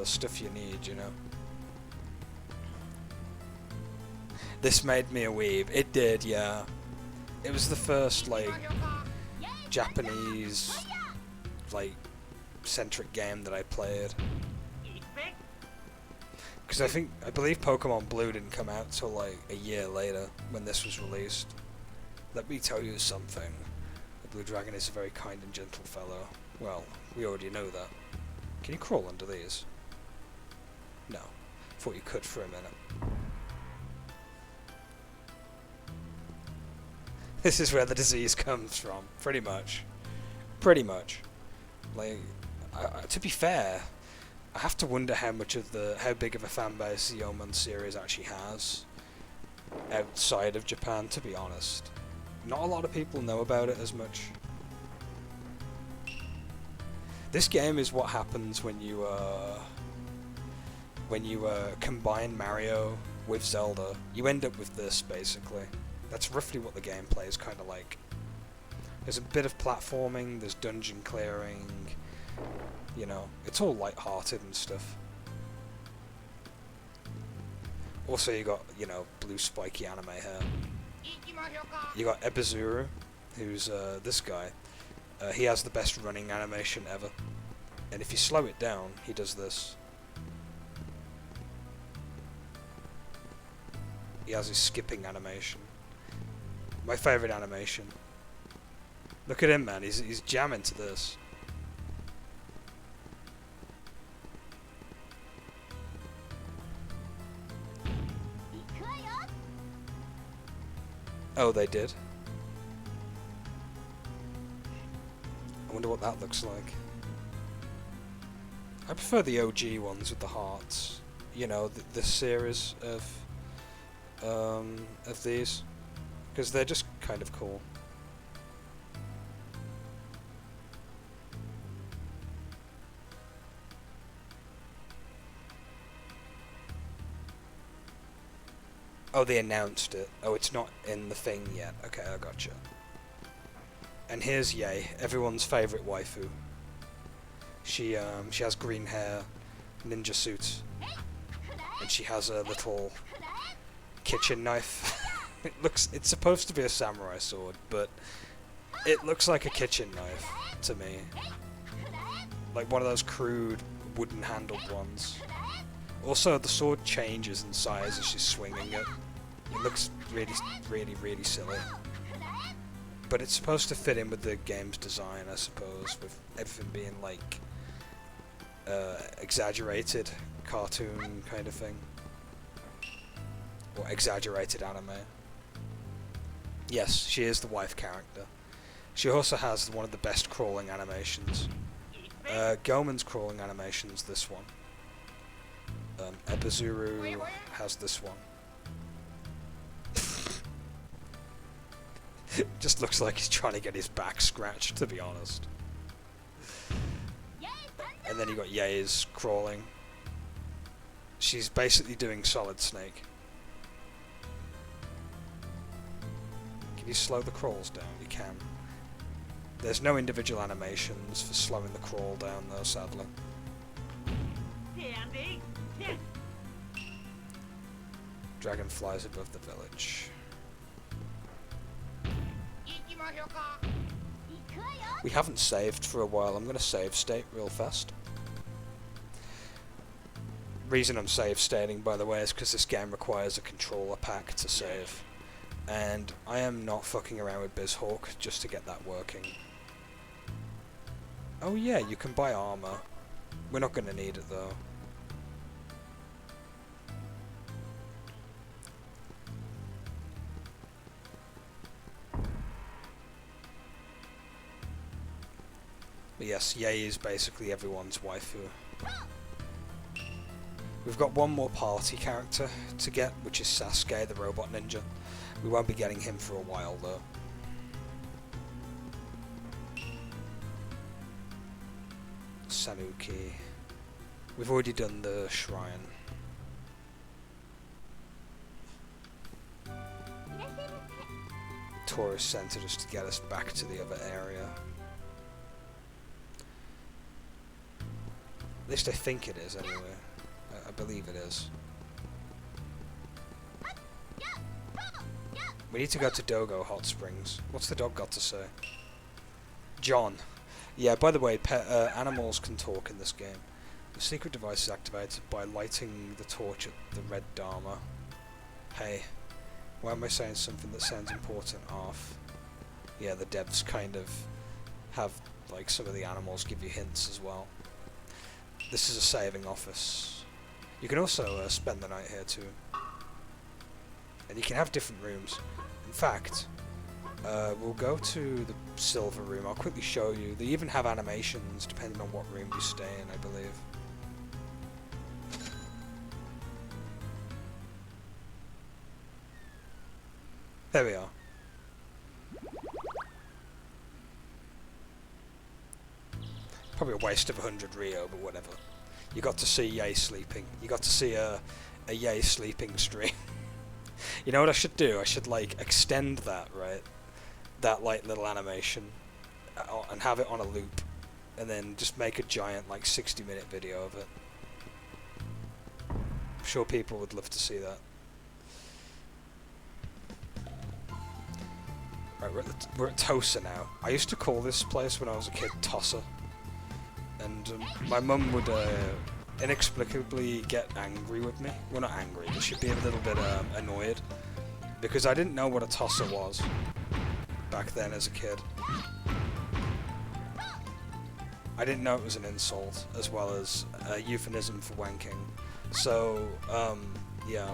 Speaker 1: stuff you need, you know. This made me a weeb. It did, yeah. It was the first like Japanese like centric game that I played. Because I believe Pokemon Blue didn't come out till like a year later when this was released. Let me tell you something. The Blue Dragon is a very kind and gentle fellow. Well, we already know that. Can you crawl under these? No. Thought you could for a minute. This is where the disease comes from, pretty much. Pretty much. Like, to be fair, I have to wonder how big of a fan base the Goemon series actually has outside of Japan, to be honest. Not a lot of people know about it as much. This game is what happens when you combine Mario with Zelda. You end up with this, basically. That's roughly what the gameplay is kind of like. There's a bit of platforming, there's dungeon clearing, you know, it's all light-hearted and stuff. Also you got, you know, blue spiky anime hair. You got Ebizuru, who's this guy. He has the best running animation ever. And if you slow it down, he does this. He has his skipping animation. My favourite animation. Look at him, man. He's jamming to this. Oh, they did. I wonder what that looks like. I prefer the OG ones with the hearts. You know, the series of these. because they're just kind of cool. Oh, they announced it. Oh, it's not in the thing yet. Okay, I gotcha. And here's Yae, everyone's favourite waifu. She has green hair, ninja suit, and she has a little kitchen knife. It's supposed to be a samurai sword, but it looks like a kitchen knife to me. Like one of those crude wooden handled ones. Also, the sword changes in size as she's swinging it. It looks really, really, really silly. But it's supposed to fit in with the game's design, I suppose, with everything being like exaggerated cartoon kind of thing. Or exaggerated anime. Yes, she is the wife character. She also has one of the best crawling animations. Goemon's crawling animation's this one. Ebizuru has this one. Just looks like he's trying to get his back scratched, to be honest. And then you got Yae's crawling. She's basically doing Solid Snake. Can you slow the crawls down? You can. There's no individual animations for slowing the crawl down though, sadly. Dragon flies above the village. We haven't saved for a while. I'm going to save state real fast. Reason I'm save stating, by the way, is because this game requires a controller pack to save. And I am not fucking around with BizHawk just to get that working. Oh yeah, you can buy armor. We're not going to need it though. But yes, Yae is basically everyone's waifu. We've got one more party character to get, which is Sasuke, the robot ninja. We won't be getting him for a while though. Sanuki. We've already done the shrine. Tourist center just to get us back to the other area. At least I think it is, anyway. I believe it is. We need to go to Dogo Hot Springs. What's the dog got to say? John. Yeah, by the way, animals can talk in this game. The secret device is activated by lighting the torch at the red Dharma. Hey, why am I saying something that sounds important off? Yeah, the devs kind of have, like, some of the animals give you hints as well. This is a saving office. You can also spend the night here too. And you can have different rooms. In fact, we'll go to the silver room. I'll quickly show you. They even have animations depending on what room you stay in, I believe. There we are. Probably a waste of 100 Rio, but whatever. You got to see Yae sleeping. You got to see a Yae sleeping stream. You know what I should do? I should, like, extend that, right? That, like, little animation. And have it on a loop. And then just make a giant, like, 60-minute video of it. I'm sure people would love to see that. Right, we're at Tosa now. I used to call this place when I was a kid Tossa. And my mum would inexplicably get angry with me. Well, not angry, but she'd be a little bit annoyed. Because I didn't know what a Tossa was back then as a kid. I didn't know it was an insult, as well as a euphemism for wanking. So, yeah.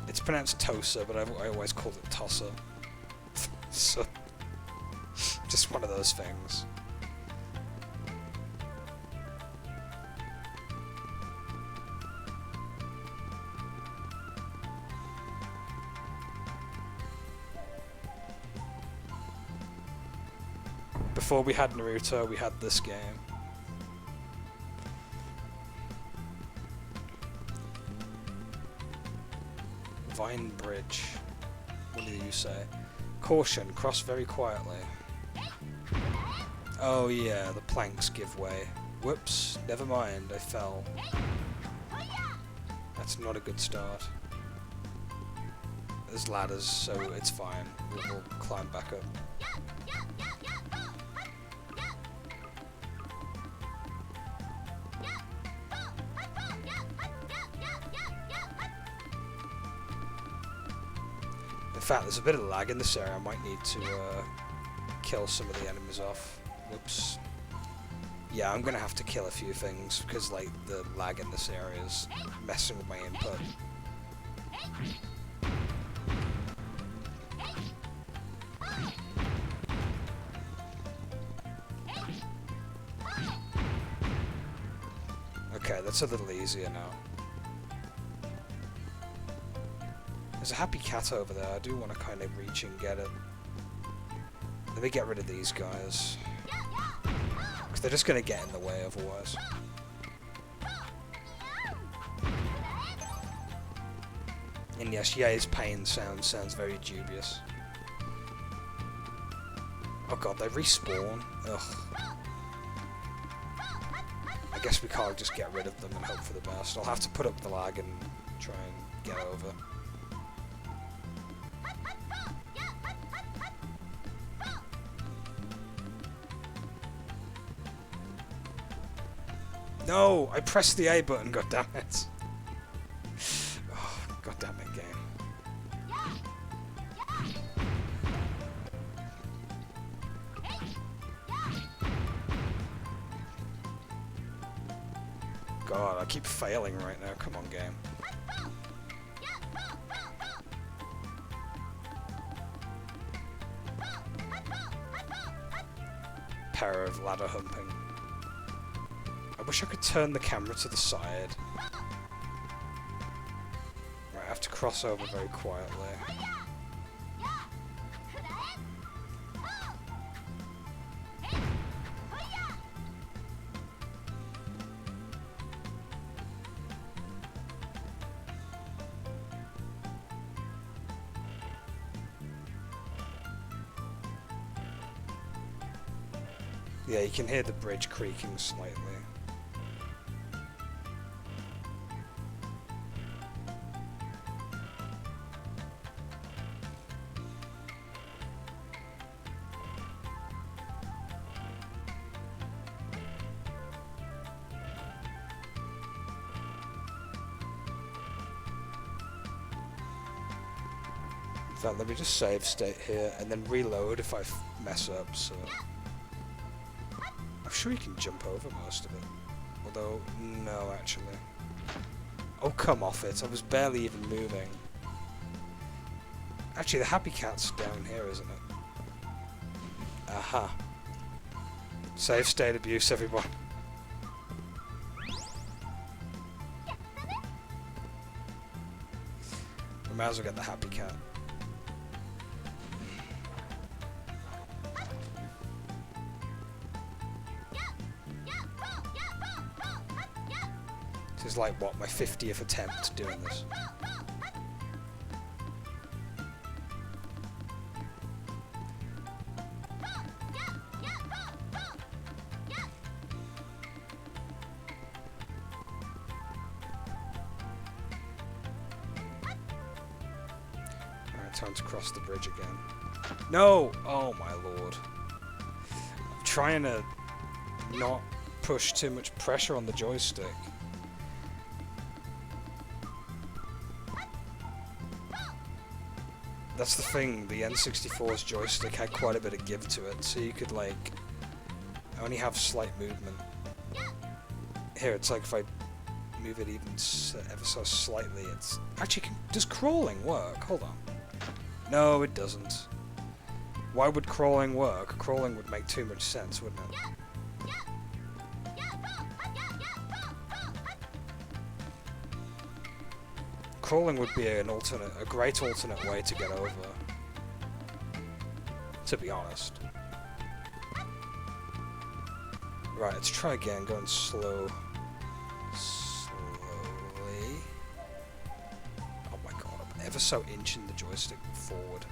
Speaker 1: It's pronounced Tosa, but I always called it Tossa. So, just one of those things. Before we had Naruto, we had this game. Vine Bridge. What do you say? Caution, cross very quietly. Oh yeah, the planks give way. Whoops, never mind, I fell. That's not a good start. There's ladders, so it's fine. We'll climb back up. In fact, there's a bit of lag in this area. I might need to kill some of the enemies off. Whoops. Yeah, I'm gonna have to kill a few things because, like, the lag in this area is messing with my input. Okay, that's a little easier now. There's a happy cat over there. I do want to kind of reach and get it. Let me get rid of these guys. Because they're just going to get in the way otherwise. And yes, Ye's pain sounds very dubious. Oh god, they respawn. Ugh. I guess we can't just get rid of them and hope for the best. I'll have to put up the lag and try and get over. No! I pressed the A button, goddammit. Oh, goddammit game. God, I keep failing right now. Come on, game. Pair of ladder humping. I wish I could turn the camera to the side. Right, I have to cross over very quietly. Yeah, you can hear the bridge creaking slightly. In fact, let me just save state here and then reload if I mess up, so... I'm sure you can jump over most of it. Although, no, actually. Oh, come off it. I was barely even moving. Actually, the happy cat's down here, isn't it? Aha. Save state abuse, everyone. We might as well get the happy cat. This is like, what, my 50th attempt doing this. Alright, time to cross the bridge again. No! Oh my lord. I'm trying to not push too much pressure on the joystick. That's the thing, the N64's joystick had quite a bit of give to it, so you could, like, only have slight movement. Here, it's like if I move it even ever so slightly, it's... Actually, does crawling work? Hold on. No, it doesn't. Why would crawling work? Crawling would make too much sense, wouldn't it? Crawling would be a great alternate way to get over. To be honest. Right, let's try again, going slowly. Oh my god, I'm ever so inching the joystick forward.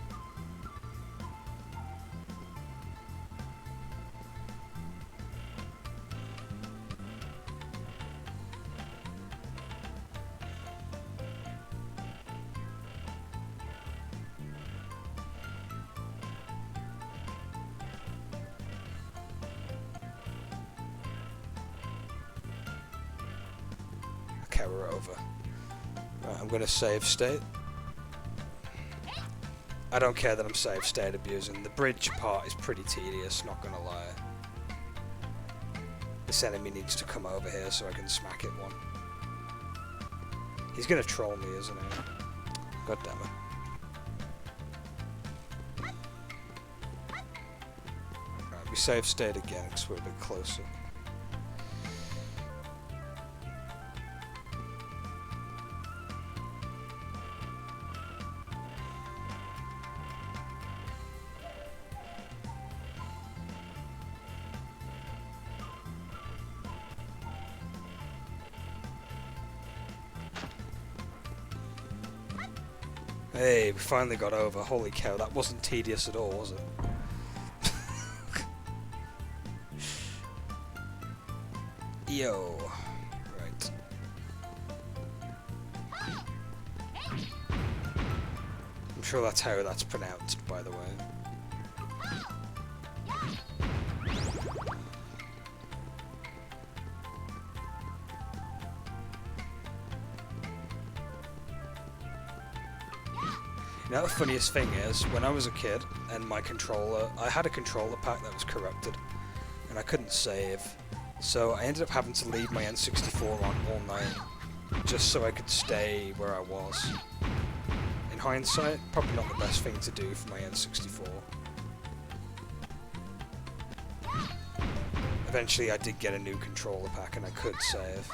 Speaker 1: Okay, we're over. Right, I'm gonna save state. I don't care that I'm save state abusing. The bridge part is pretty tedious, not gonna lie. This enemy needs to come over here so I can smack it one. He's gonna troll me, isn't he? God damn it. Right, we save state again because we're a bit closer. Hey, we finally got over. Holy cow, that wasn't tedious at all, was it? Yo. Right. I'm sure that's how that's pronounced, by the way. You know, the funniest thing is, when I was a kid, and my controller, I had a controller pack that was corrupted, and I couldn't save, so I ended up having to leave my N64 on all night, just so I could stay where I was. In hindsight, probably not the best thing to do for my N64. Eventually I did get a new controller pack and I could save.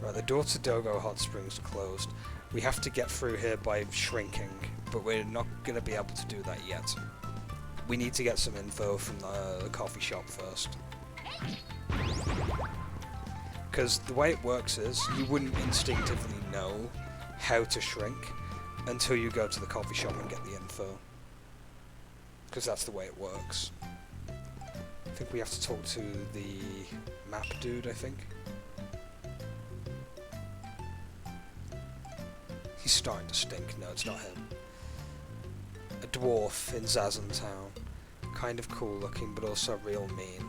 Speaker 1: Right, the door to Dogo Hot Springs closed. We have to get through here by shrinking, but we're not going to be able to do that yet. We need to get some info from the coffee shop first. Because the way it works is, you wouldn't instinctively know how to shrink until you go to the coffee shop and get the info. Because that's the way it works. I think we have to talk to the map dude, I think. He's starting to stink. No, it's not him. A dwarf in Zazen Town. Kind of cool looking, but also real mean.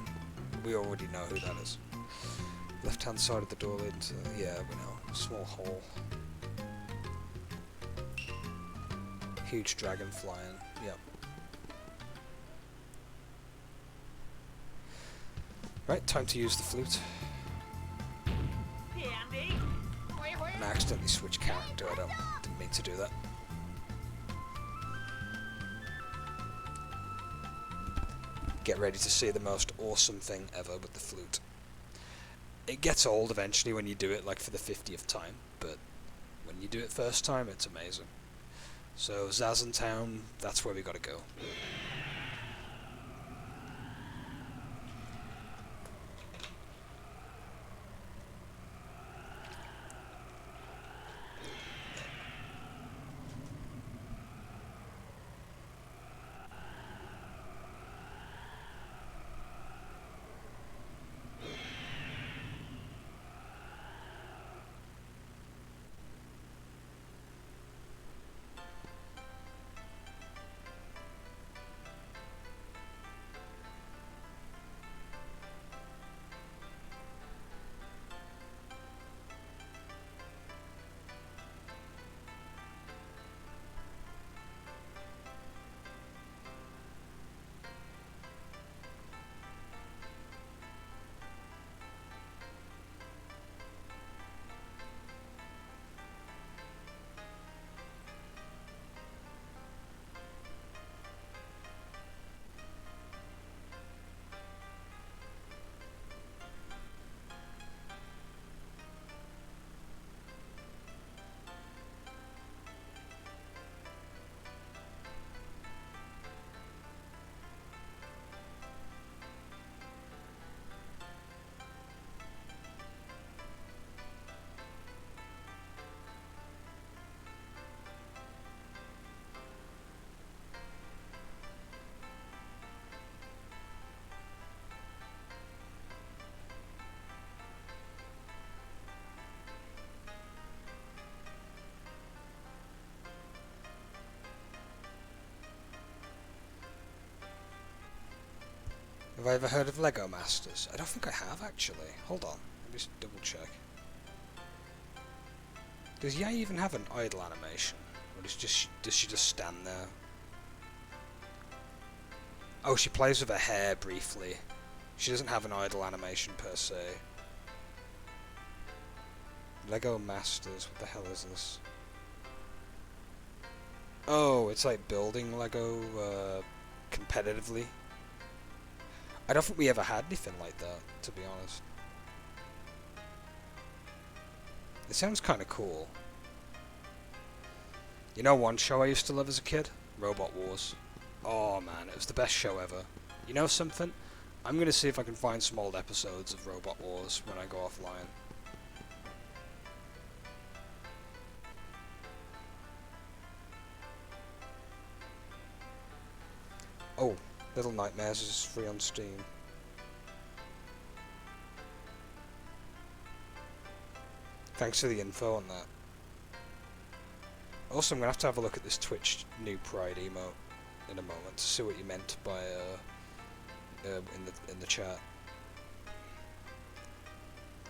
Speaker 1: We already know who that is. Left hand side of the door into... yeah, we know. Small hole. Huge dragon flying. Yep. Right, time to use the flute. And I accidentally switched character, didn't mean to do that. Get ready to see the most awesome thing ever with the flute. It gets old eventually when you do it like for the 50th time, but when you do it first time, it's amazing. So Zazen Town, that's where we gotta go. Have I ever heard of Lego Masters? I don't think I have, actually. Hold on, let me just double check. Does Yai even have an idle animation? Or does she just stand there? Oh, she plays with her hair briefly. She doesn't have an idle animation per se. Lego Masters, what the hell is this? Oh, it's like building Lego competitively. I don't think we ever had anything like that, to be honest. It sounds kind of cool. You know one show I used to love as a kid? Robot Wars. Oh man, it was the best show ever. You know something? I'm gonna see if I can find some old episodes of Robot Wars when I go offline. Oh, Little Nightmares is free on Steam. Thanks for the info on that. Also, I'm gonna have to have a look at this Twitch new Pride emote in a moment to see what you meant by in the chat.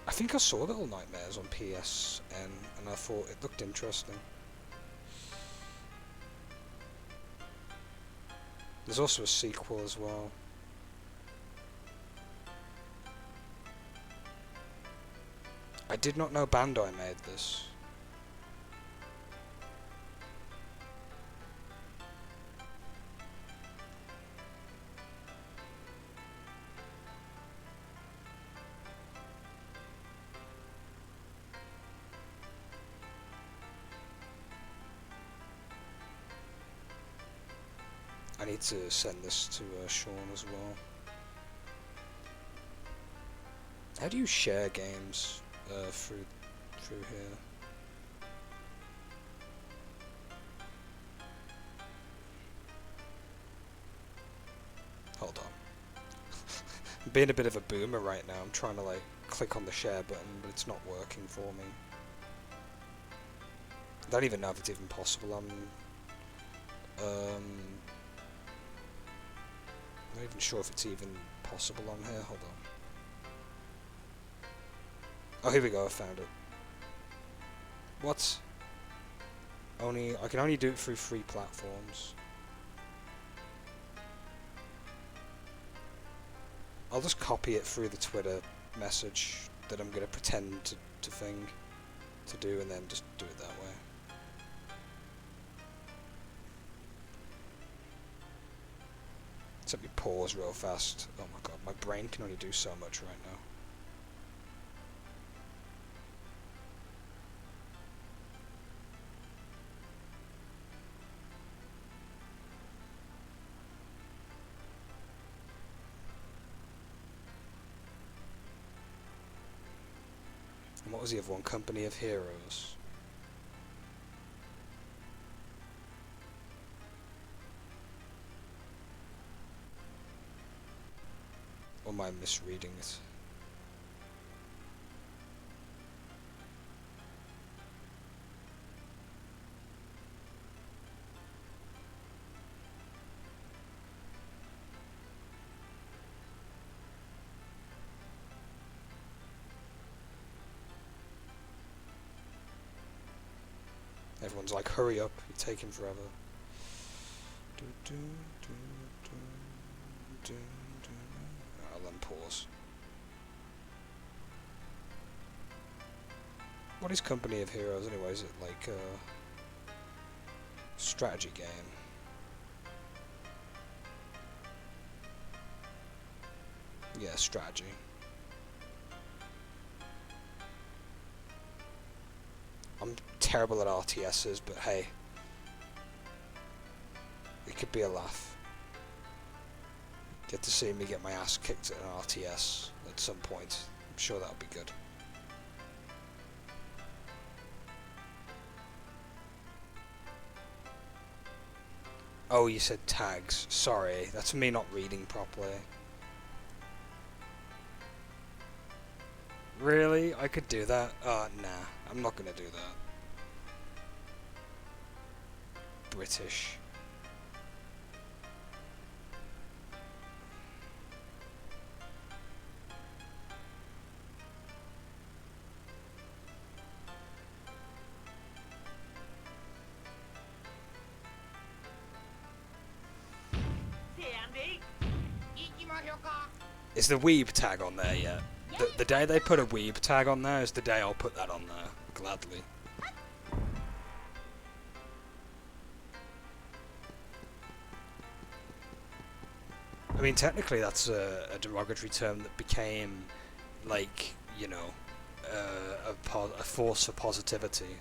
Speaker 1: I think I saw Little Nightmares on PSN and I thought it looked interesting. There's also a sequel as well. I did not know Bandai made this. I need to send this to Sean as well. How do you share games through here? Hold on. I'm being a bit of a boomer right now. I'm trying to like click on the share button, but it's not working for me. I don't even know if it's even possible on I'm not even sure if it's even possible on here. Hold on. Oh, here we go. I found it. What? I can only do it through free platforms. I'll just copy it through the Twitter message that I'm gonna pretend to do, and then just do it that way. Let me pause real fast. Oh my god, my brain can only do so much right now. And what was the other one? Company of Heroes. Or am I misreading it? Everyone's like, hurry up, you're taking forever. I'll then pause. What is Company of Heroes anyway? Is it like a strategy game? Yeah, strategy. I'm terrible at RTSs, but hey, it could be a laugh. Get to see me get my ass kicked at an RTS at some point. I'm sure that'll be good. Oh, you said tags. Sorry, that's me not reading properly. Really? I could do that? Nah, I'm not gonna do that. British. Is the weeb tag on there yet? The day they put a weeb tag on there is the day I'll put that on there. Gladly. I mean, technically that's a derogatory term that became, like, you know, a force for positivity.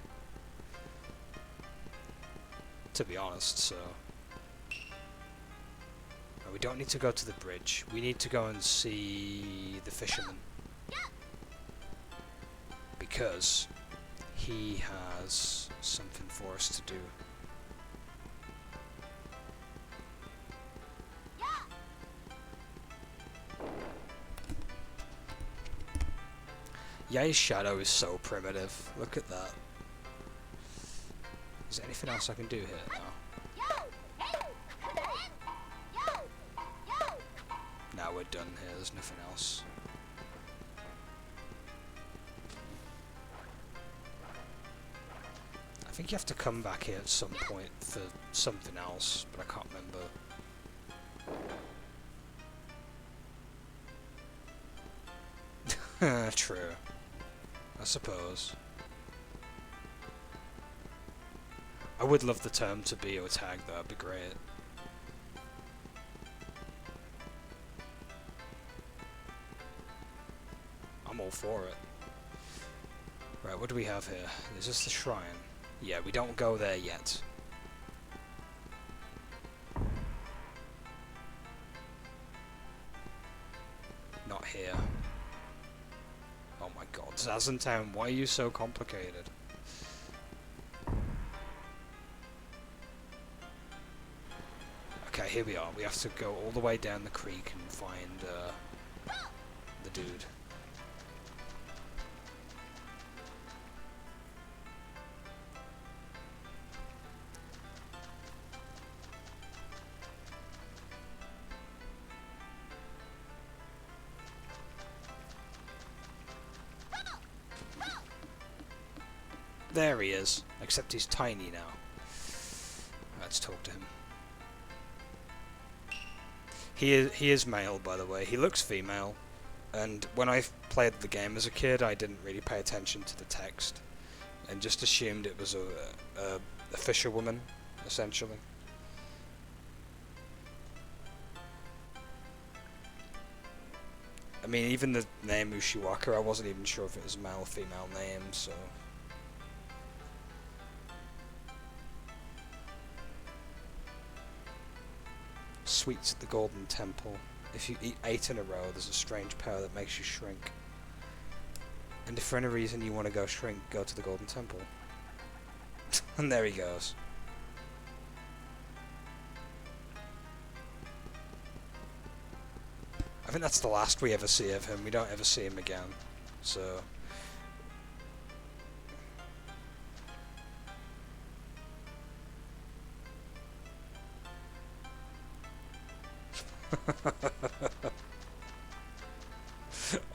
Speaker 1: To be honest, so... We don't need to go to the bridge. We need to go and see the fisherman. Because he has something for us to do. Yay's shadow is so primitive. Look at that. Is there anything else I can do here now? Now we're done here, there's nothing else. I think you have to come back here at some point for something else, but I can't remember. True. I suppose. I would love the term to be a tag though, that'd be great. I'm all for it. Right, what do we have here? Is this the shrine? Yeah, we don't go there yet. Not here. Oh my god, Zazantown, why are you so complicated? Okay, here we are. We have to go all the way down the creek and find the dude. There he is, except he's tiny now. Let's talk to him. He is male, by the way. He looks female, and when I played the game as a kid, I didn't really pay attention to the text, and just assumed it was a fisherwoman, essentially. I mean, even the name Ushiwaka, I wasn't even sure if it was a male or female name, so... Sweets at the Golden Temple. If you eat 8 in a row, there's a strange power that makes you shrink. And if for any reason you want to go shrink, go to the Golden Temple. And there he goes. I think that's the last we ever see of him. We don't ever see him again. So...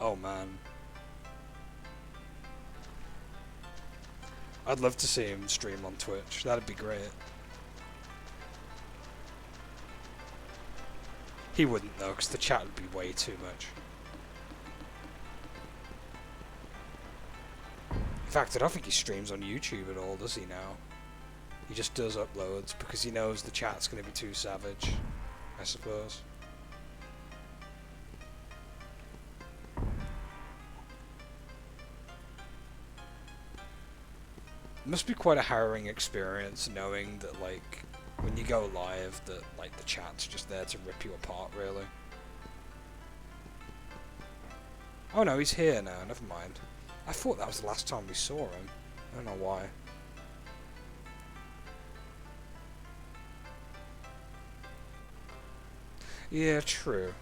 Speaker 1: Oh man. I'd love to see him stream on Twitch. That'd be great. He wouldn't though, because the chat would be way too much. In fact, I don't think he streams on YouTube at all, does he now? He just does uploads because he knows the chat's going to be too savage, I suppose. It must be quite a harrowing experience knowing that, like, when you go live, that, like, the chat's just there to rip you apart, really. Oh no, he's here now, never mind. I thought that was the last time we saw him. I don't know why. Yeah, true.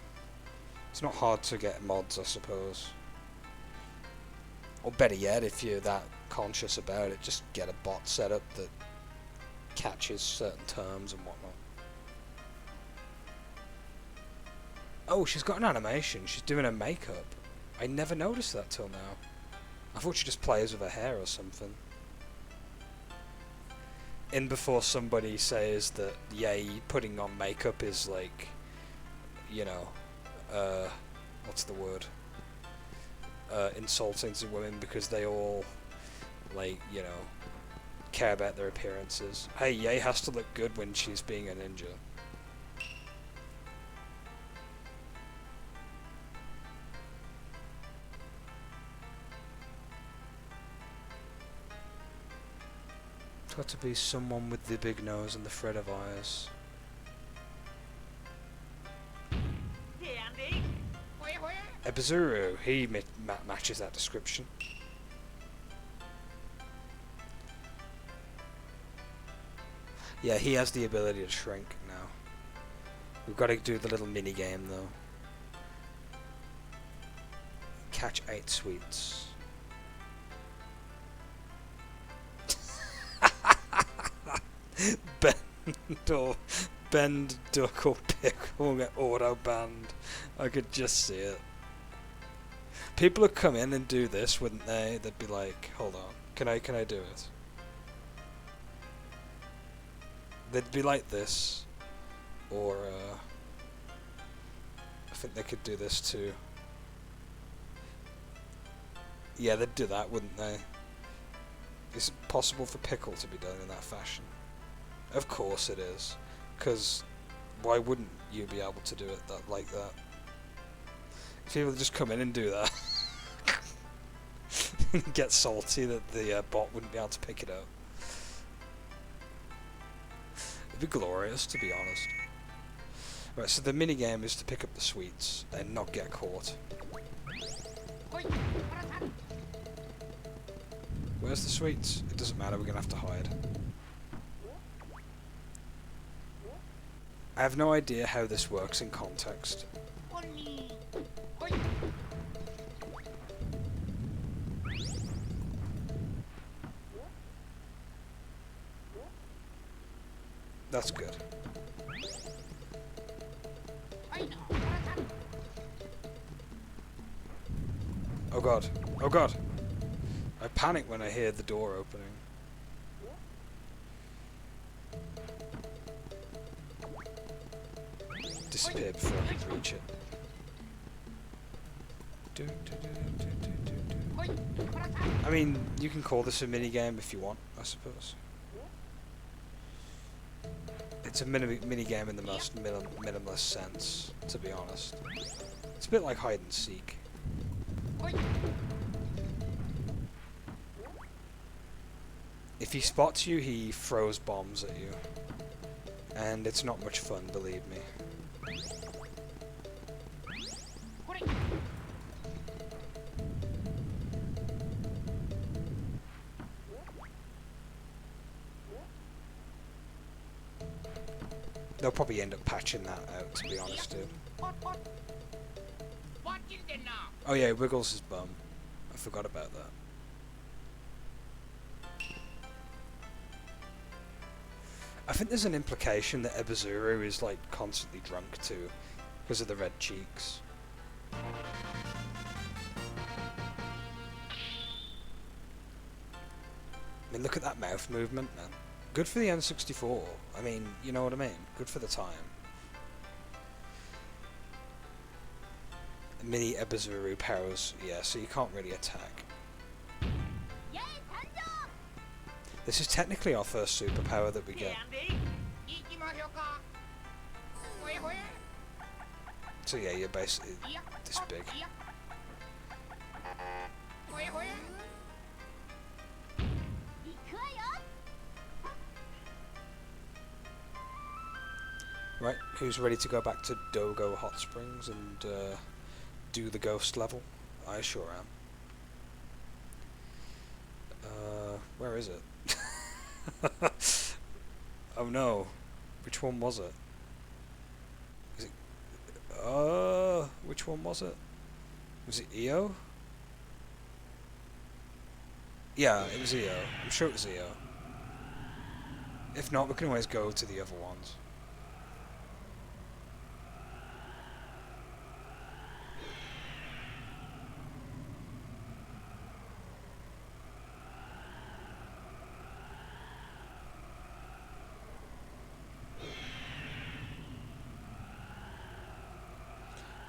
Speaker 1: It's not hard to get mods, I suppose. Or better yet, if you're that conscious about it, just get a bot set up that catches certain terms and whatnot. Oh, she's got an animation. She's doing her makeup. I never noticed that till now. I thought she just plays with her hair or something. In before somebody says that, yay, putting on makeup is like, you know, what's the word? Insulting to women because they all, like, you know, care about their appearances. Hey, Yae has to look good when she's being a ninja. It's got to be someone with the big nose and the thread of eyes. Ebizuru, he matches that description. Yeah, he has the ability to shrink now. We've got to do the little mini game though. Catch 8 sweets. Bend, duck or pickle get auto banned. I could just see it. People would come in and do this, wouldn't they? They'd be like, hold on, can I do it? They'd be like this, or I think they could do this too. Yeah, they'd do that, wouldn't they? Is it possible for pickle to be done in that fashion? Of course it is, because why wouldn't you be able to do it like that? If people just come in and do that, get salty that the bot wouldn't be able to pick it up. It'd be glorious, to be honest. Right, so the minigame is to pick up the sweets and not get caught. Where's the sweets? It doesn't matter, we're gonna have to hide. I have no idea how this works in context. That's good. Oh god. Oh god. I panic when I hear the door opening. Disappear before I can reach it. I mean, you can call this a minigame if you want, I suppose. It's a minigame in the most minimalist sense, to be honest. It's a bit like hide and seek. If he spots you, he throws bombs at you. And it's not much fun, believe me. They'll probably end up patching that out, to be honest, dude. Oh yeah, Wiggles his bum. I forgot about that. I think there's an implication that Ebizuru is like constantly drunk too, because of the red cheeks. I mean, look at that mouth movement, man. Good for the N64. I mean, you know what I mean? Good for the time. Mini Ebizuru powers, yeah, so you can't really attack. This is technically our first superpower that we get. So yeah, you're basically this big. Right, who's ready to go back to Dogo Hot Springs and do the ghost level? I sure am. Where is it? Oh no, which one was it? Is it? Which one was it? Was it EO? Yeah, it was EO. I'm sure it was EO. If not, we can always go to the other ones.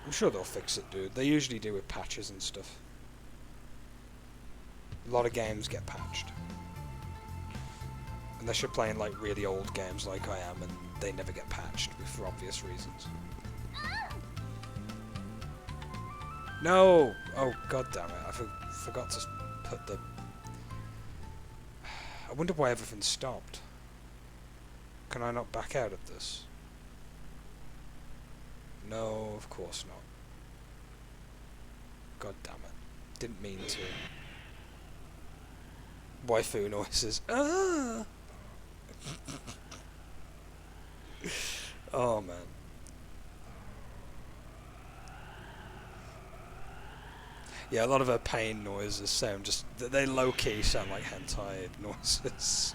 Speaker 1: I'm sure they'll fix it, dude. They usually do with patches and stuff. A lot of games get patched. Unless you're playing like really old games like I am, and they never get patched for obvious reasons. No! Oh, god damn it. I forgot to put the... I wonder why everything stopped. Can I not back out of this? No, of course not. God damn it. Didn't mean to. Waifu noises. Ah! Oh, man. Yeah, a lot of her pain noises sound just... They low-key sound like hentai noises.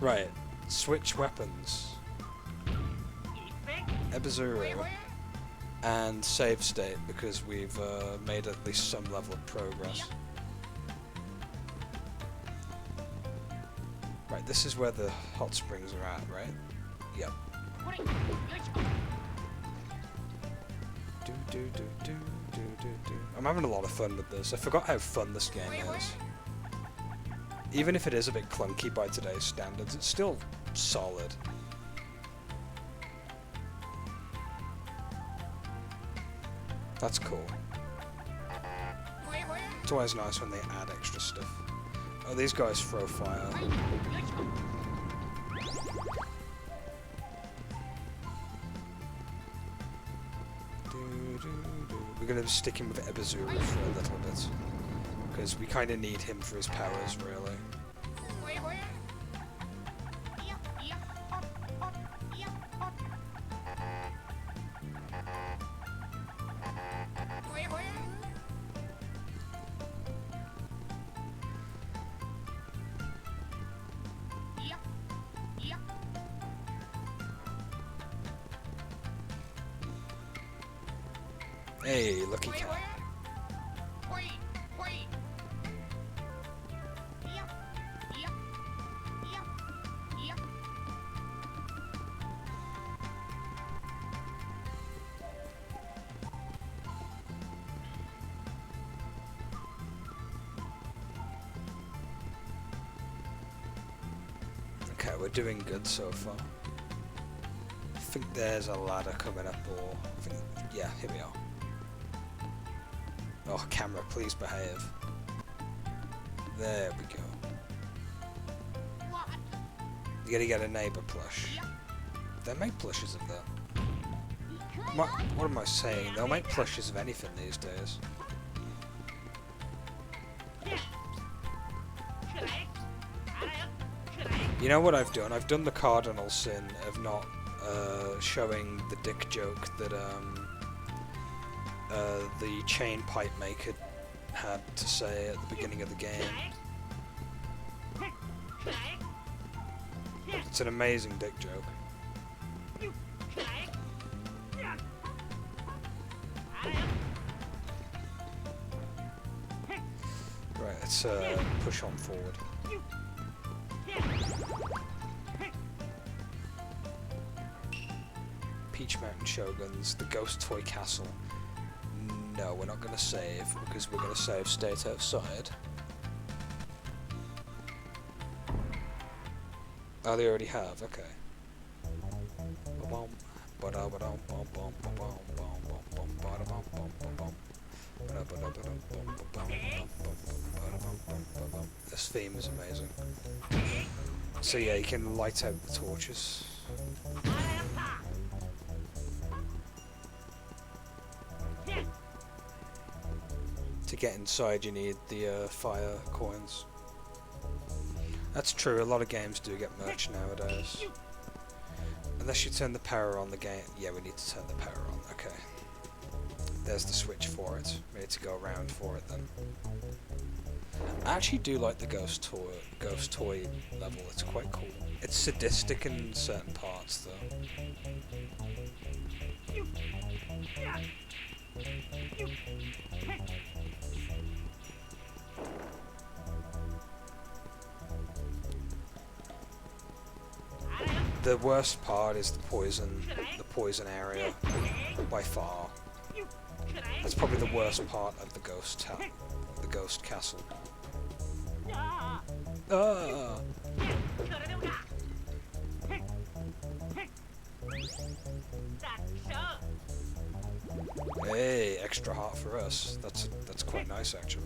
Speaker 1: Right. Switch weapons. Ebizuru. And save state, because we've made at least some level of progress. Right, this is where the hot springs are at, right? Yep. I'm having a lot of fun with this. I forgot how fun this game is. Even if it is a bit clunky by today's standards, it's still solid. That's cool. It's always nice when they add extra stuff. Oh, these guys throw fire. We're going to be sticking with Ebizuru for a little bit. Because we kind of need him for his powers, really. Hey, lucky cat. Okay, we're doing good so far. I think there's a ladder coming up, or... yeah, here we are. Oh, camera, please behave. There we go. You gotta get a neighbour plush. They make plushes of that. What am I saying? They'll make plushes of anything these days. You know what I've done? I've done the cardinal sin of not showing the dick joke that the chain pipe maker had to say at the beginning of the game. It's an amazing dick joke. Right, let's push on forward. Peach Mountain Shoguns, the Ghost Toy Castle. No, we're not going to save, because we're going to save state outside. Oh, they already have, okay. This theme is amazing. So yeah, you can light out the torches. To get inside you need the fire coins. That's true, a lot of games do get merch nowadays. Unless you turn the power on the game. Yeah, we need to turn the power on, okay. There's the switch for it. We need to go around for it then. I actually do like the ghost toy level, it's quite cool. It's sadistic in certain parts though. The worst part is the poison area, by far. That's probably the worst part of the ghost castle. Ah! Hey, extra heart for us. That's quite nice actually.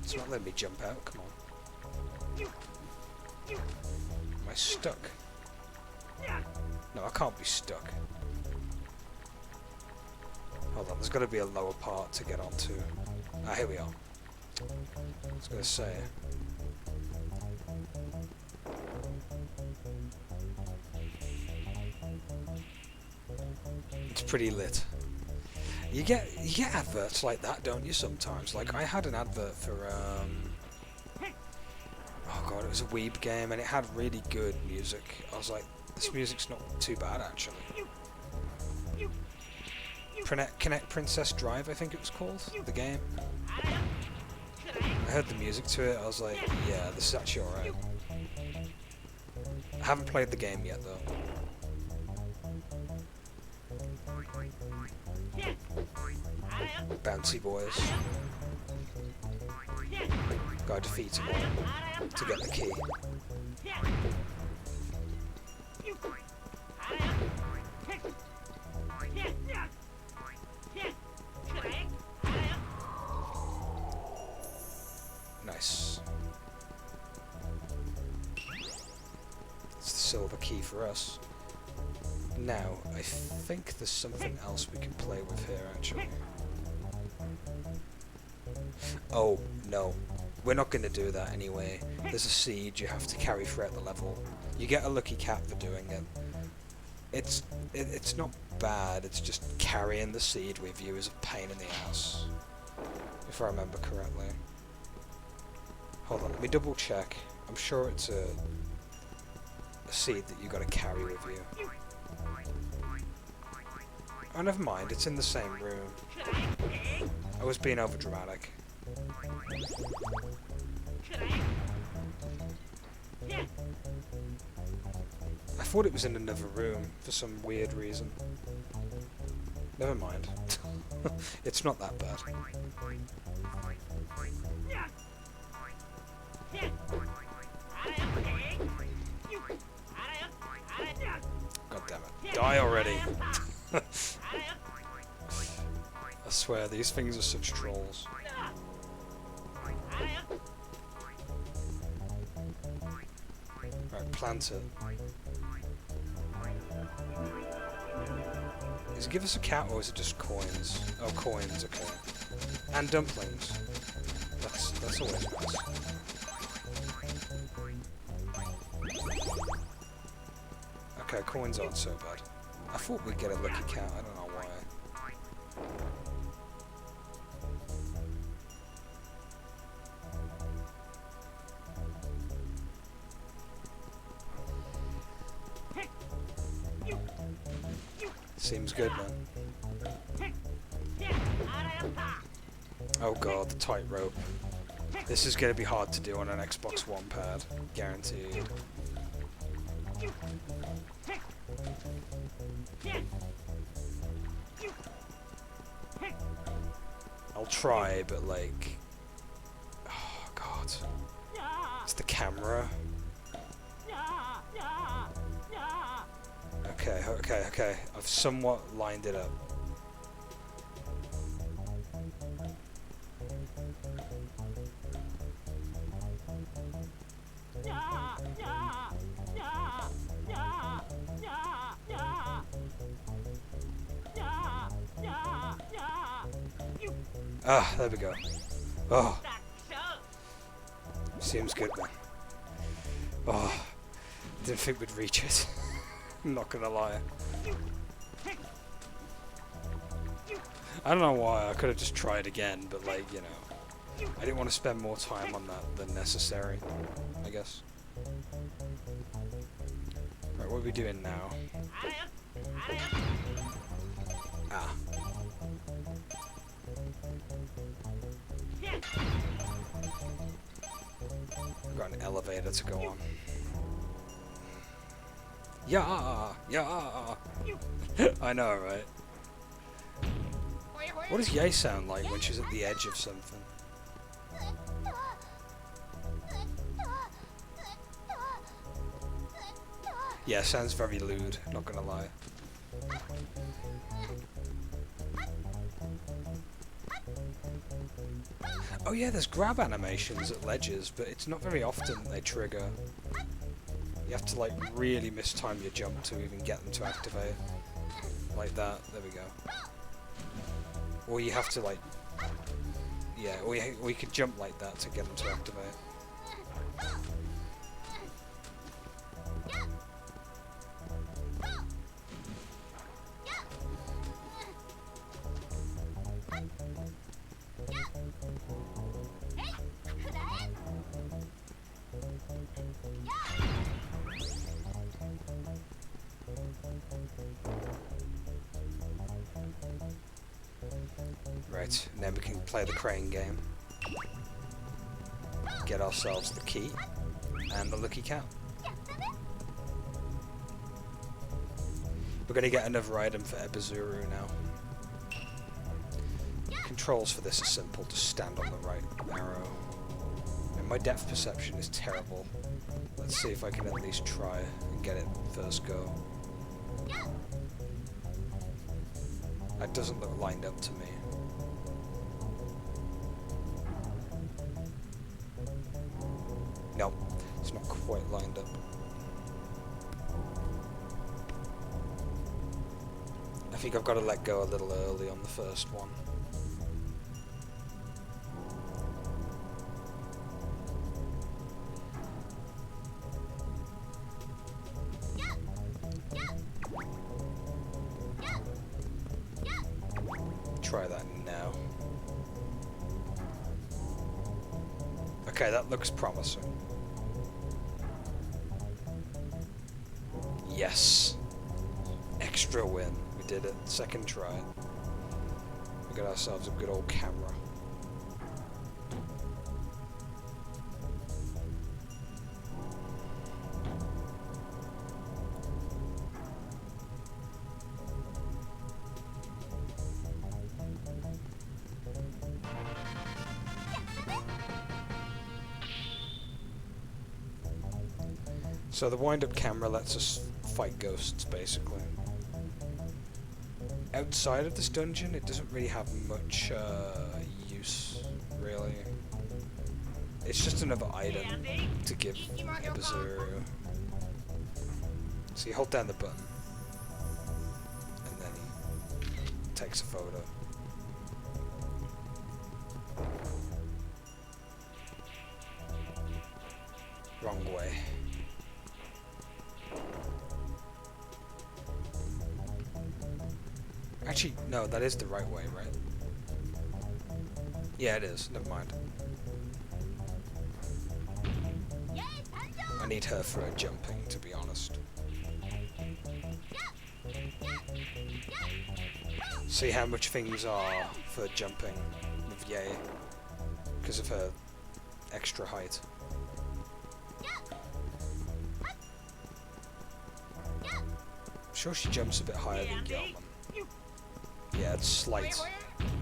Speaker 1: It's not letting me jump out, come on. Am I stuck? No, I can't be stuck. Hold on, there's got to be a lower part to get onto. Ah, here we are. I was going to say. It's pretty lit. You get adverts like that, don't you, sometimes? Like, I had an advert for, oh god, it was a weeb game, and it had really good music. I was like, this music's not too bad, actually. Connect Princess Drive, I think it was called, the game. I heard the music to it, I was like, yeah, this is actually alright. I haven't played the game yet, though. Bouncy boys. Gotta defeat them all to get the key. Nice. It's the silver key for us. Now, I think there's something else we can play with here, actually. Oh, no. We're not going to do that anyway. There's a seed you have to carry throughout the level. You get a lucky cat for doing it. It's not bad, it's just carrying the seed with you is a pain in the ass. If I remember correctly. Hold on, let me double check. I'm sure it's a seed that you got to carry with you. Oh, never mind, it's in the same room. I was being over dramatic. I thought it was in another room for some weird reason. Never mind. It's not that bad. God damn it. Die already! I swear, these things are such trolls. Right, plant it. Does it give us a cat or is it just coins? Oh, coins, okay. And dumplings. That's always nice. Okay, coins aren't so bad. I thought we'd get a lucky cat, I don't know why. Seems good, man. Oh god, the tightrope. This is going to be hard to do on an Xbox One pad. Guaranteed. I'll try, but like... Oh god. It's the camera. Okay. I've somewhat lined it up. Ah, there we go. Oh. Seems good, man. Oh. Didn't think we'd reach it. I'm not gonna lie. I don't know why, I could have just tried again, but like, you know, I didn't want to spend more time on that than necessary, I guess. Right, what are we doing now? Ah. got an elevator to go on. Yeah, yeah. I know, right? What does Yay sound like when she's at the edge of something? Yeah, sounds very lewd, not gonna lie. Oh yeah, there's grab animations at ledges, but it's not very often they trigger. You have to like really mistime your jump to even get them to activate. Like that, there we go. Or you have to like... Yeah, or you can jump like that to get them to activate. Right, and then we can play the crane game. Get ourselves the key and the lucky cow. We're going to get another item for Ebizuru now. Controls for this are simple, just stand on the right arrow. And my depth perception is terrible. Let's see if I can at least try and get it first go. That doesn't look lined up to me. No, it's not quite lined up. I think I've got to let go a little early on the first one. Try that now. Okay, that looks promising. Yes. Extra win. We did it. Second try. We got ourselves a good old camera. So the wind-up camera lets us fight ghosts, basically. Outside of this dungeon, it doesn't really have much use, really. It's just another item to give Ebizuru. So you hold down the button, and then he takes a photo. Wrong way. Actually, no, that is the right way, right? Yeah, it is. Never mind. I need her for her jumping, to be honest. See how much things are for jumping with Yay, because of her extra height. I'm sure she jumps a bit higher than Goemon. Yeah, it's slight,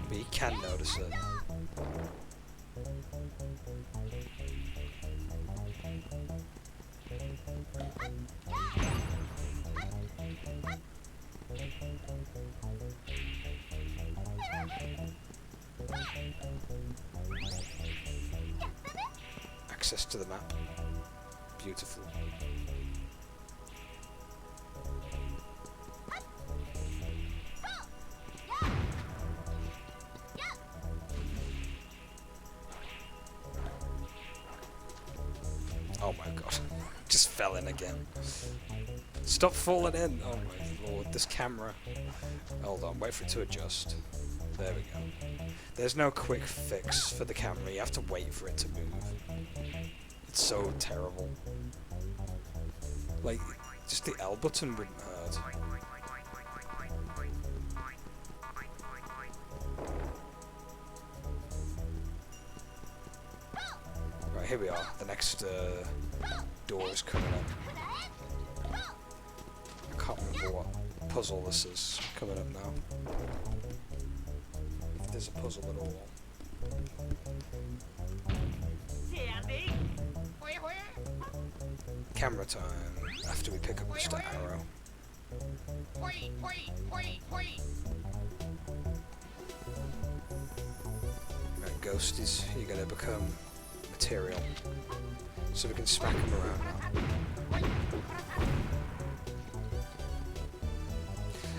Speaker 1: but you can notice it. Access to the map. Beautiful. Oh my god. Just fell in again. Stop falling in! Oh my lord, this camera. Hold on, wait for it to adjust. There we go. There's no quick fix for the camera, you have to wait for it to move. It's so terrible. Like, just the L button wouldn't hurt. Right, Right, here we are. The next door is coming up. I can't remember what puzzle this is coming up now. If there's a puzzle at all. Camera time, after we pick up Mr. Arrow. Right, ghosties, you're gonna become material. So we can smack them around now.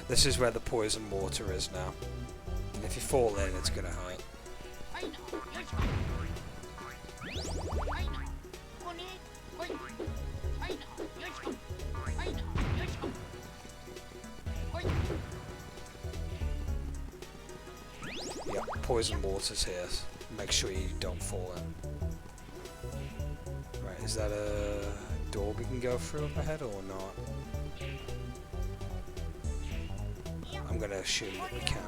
Speaker 1: This is where the poison water is now. And if you fall in, it's gonna hurt. Yep, poison water's here. Make sure you don't fall in. Right, is that a door we can go through up ahead or not? I'm gonna assume that we can.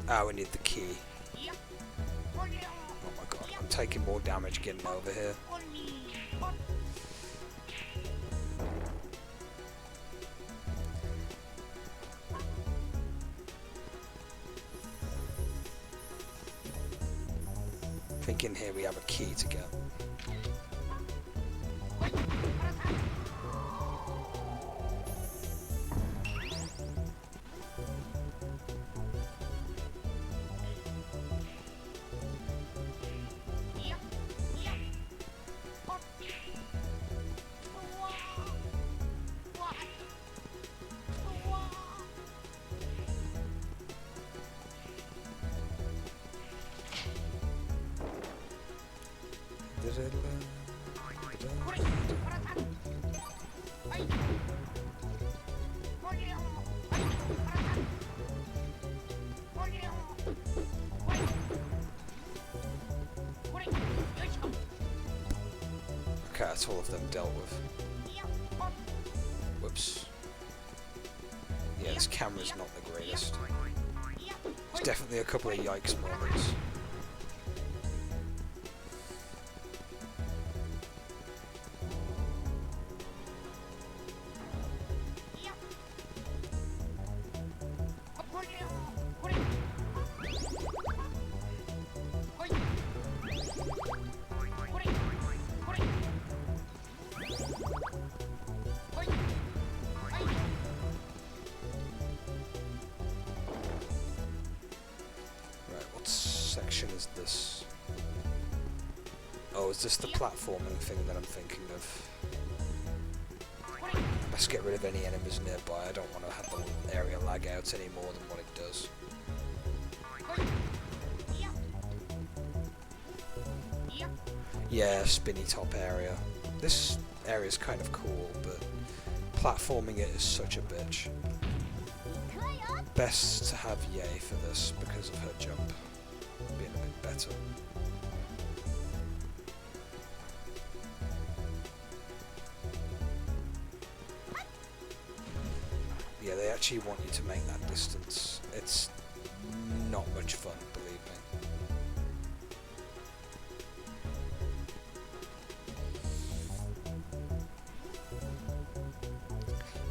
Speaker 1: Ah, we need the key. Oh my god, I'm taking more damage getting over here. I think in here we have a key to get. Okay, that's all of them dealt with. Whoops. Yeah, this camera's not the greatest. There's definitely a couple of yikes moments. Section is this? Oh, is this the platforming thing that I'm thinking of? I best get rid of any enemies nearby. I don't want to have the area lag out any more than what it does. Yeah, spinny top area. This area is kind of cool, but platforming it is such a bitch. Best to have Yay for this because of her jump being a bit better. Yeah, they actually want you to make that distance. It's not much fun, believe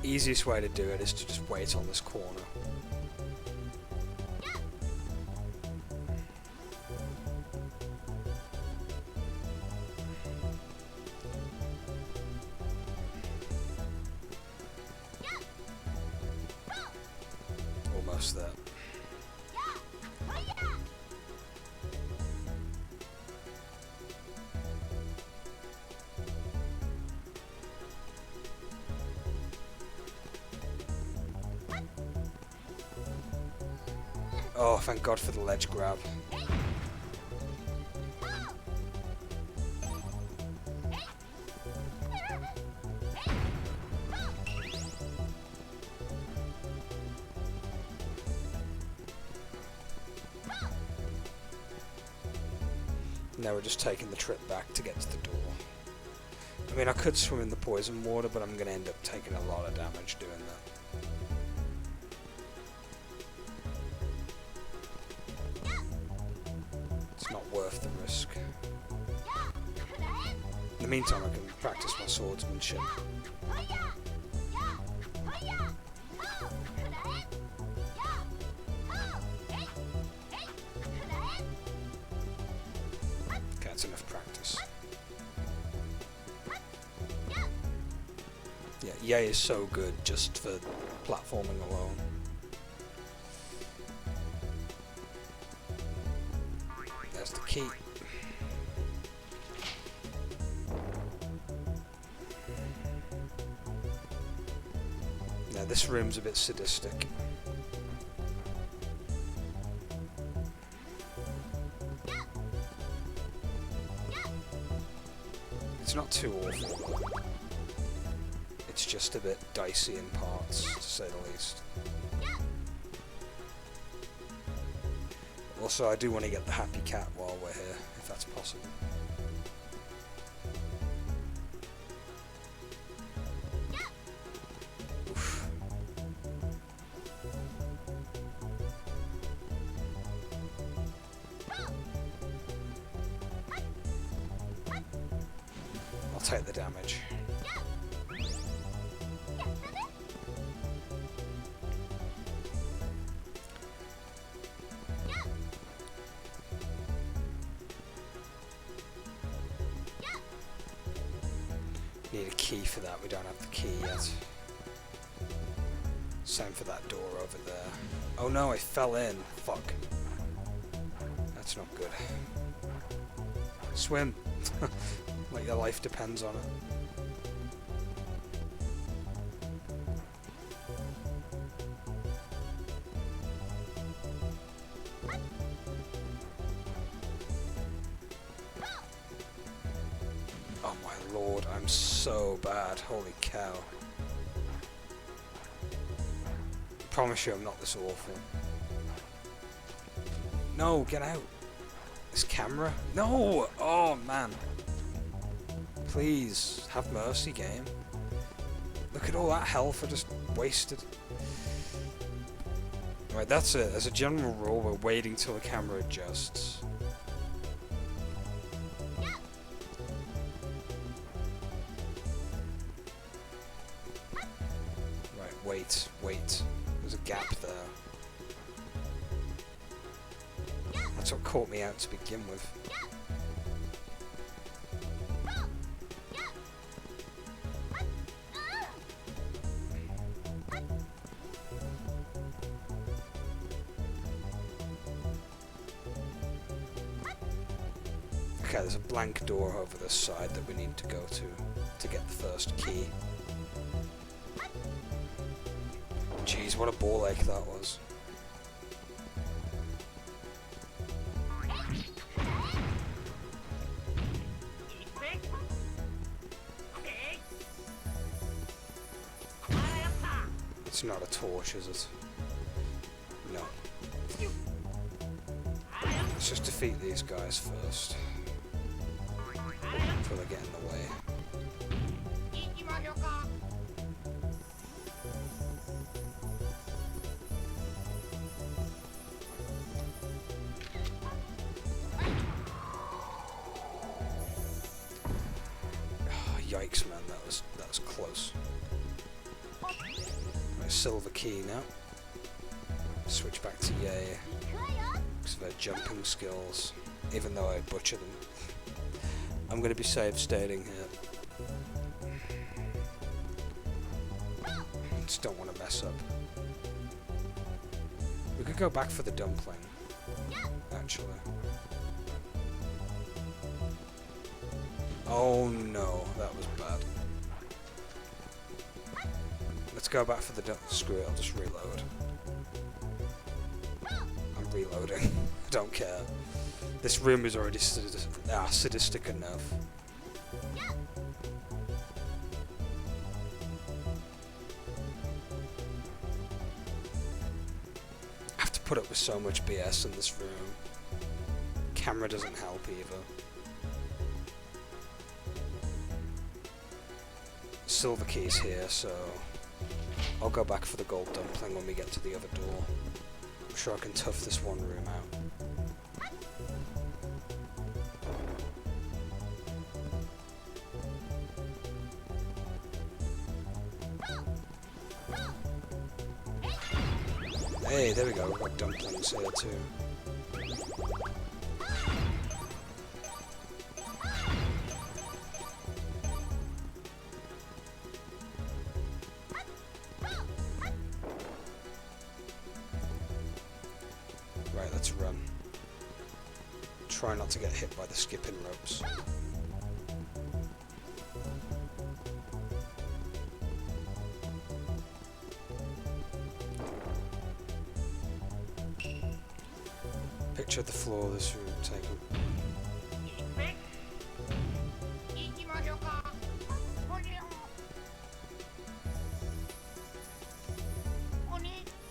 Speaker 1: me. Easiest way to do it is to just wait on this corner. Almost there. Oh, thank God for the ledge grab. Now we're just taking the trip back to get to the door. I mean, I could swim in the poison water, but I'm going to end up taking a lot of damage doing that. It's not worth the risk. In the meantime, I can practice my swordsmanship. Okay, that's enough practice. Yeah, Yay is so good just for platforming alone. There's the key. Now this room's a bit sadistic. It's not too awful though. It's just a bit dicey in parts, to say the least. Also, I do want to get the happy cat while we're here, if that's possible. Oof. I'll take the damage. Need a key for that, we don't have the key yet. Same for that door over there. Oh no, I fell in. Fuck. That's not good. Swim. Like your life depends on it. Oh my lord, I'm so bad. Holy cow. I promise you I'm not this awful. No, get out. This camera? No! Oh man. Please, have mercy, game. Look at all that health I just wasted. Right, that's it. As a general rule, we're waiting till the camera adjusts. Right, wait. There's a gap there. That's what caught me out to begin with. Okay, there's a blank door over this side that we need to go to get the first key. Jeez, what a ball ache that was. It's not a torch, is it? No. Let's just defeat these guys first. Before they get in the way. Yikes, man, that was close. Right, silver key now. Switch back to Yay. Because of their jumping skills. Even though I butcher them. I'm going to be safe stating here. Just don't want to mess up. We could go back for the dumpling. Actually. Oh no, that was bad. Let's go back for the dumpling. Screw it, I'll just reload. I'm reloading. I don't care. This room is already sadistic enough. I have to put up with so much BS in this room. Camera doesn't help either. Silver key's here, so I'll go back for the gold dumpling when we get to the other door. I'm sure I can tough this one room out. Hey, there we go, we've got dumplings here too. Right, let's run. Try not to get hit by the skipping ropes. Picture the floor of this room taken.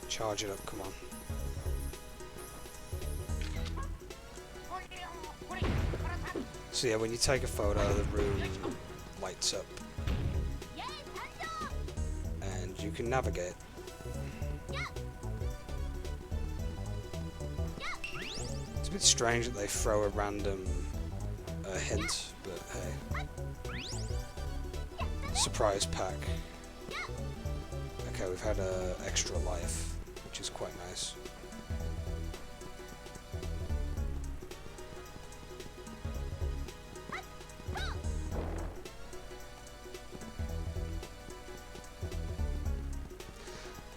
Speaker 1: Charge it up, come on. So yeah, when you take a photo, the room lights up. And you can navigate. It's a bit strange that they throw a random hint, but hey. Surprise pack. Okay, we've had an extra life, which is quite nice.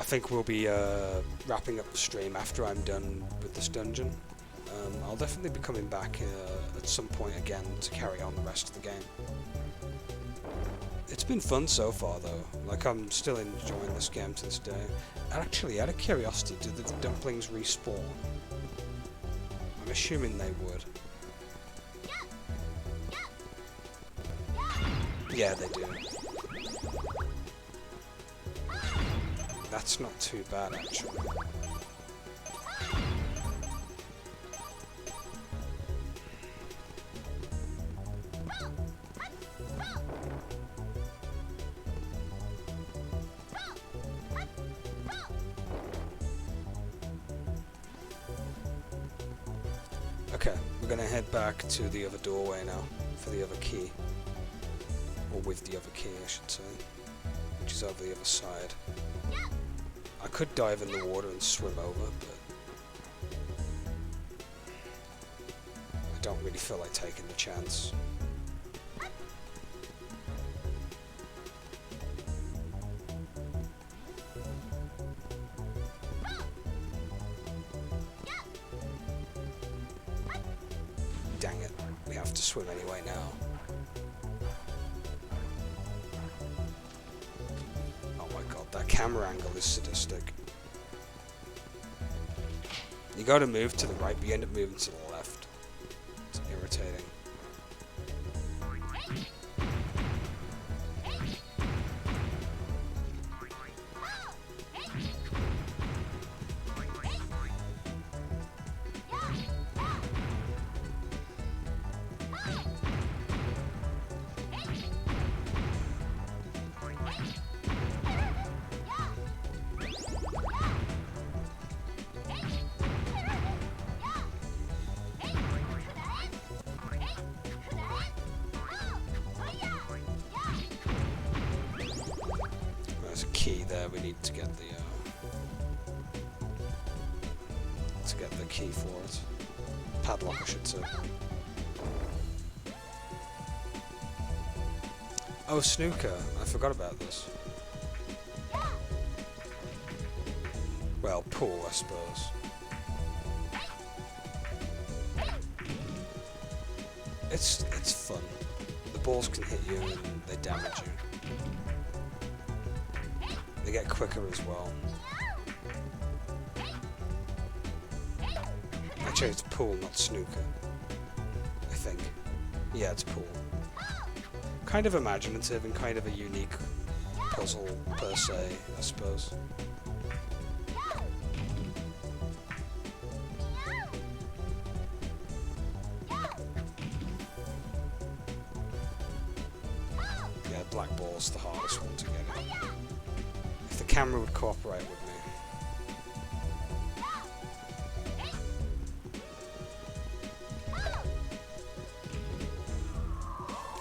Speaker 1: I think we'll be wrapping up the stream after I'm done with this dungeon. I'll definitely be coming back at some point again to carry on the rest of the game. It's been fun so far though, like I'm still enjoying this game to this day. Actually, out of curiosity, do the dumplings respawn? I'm assuming they would. Yeah, they do. That's not too bad actually. Okay, we're gonna head back to the other doorway now for the other key. Or with the other key, I should say. Which is over the other side. I could dive in the water and swim over, but I don't really feel like taking the chance. Dang it, we have to swim anyway now. That camera angle is sadistic. You gotta move to the right, but you end up moving to the left. It's irritating. Key there, we need to get the key for it. Padlock, I should say. Oh, snooker. I forgot about this. Well, pool, I suppose. It's fun. The balls can hit you and they damage you. They get quicker as well. Actually, it's pool, not snooker. I think. Yeah, it's pool. Kind of imaginative and kind of a unique puzzle per se, I suppose. Yeah, black ball's the hardest one to get in. If the camera would cooperate with me.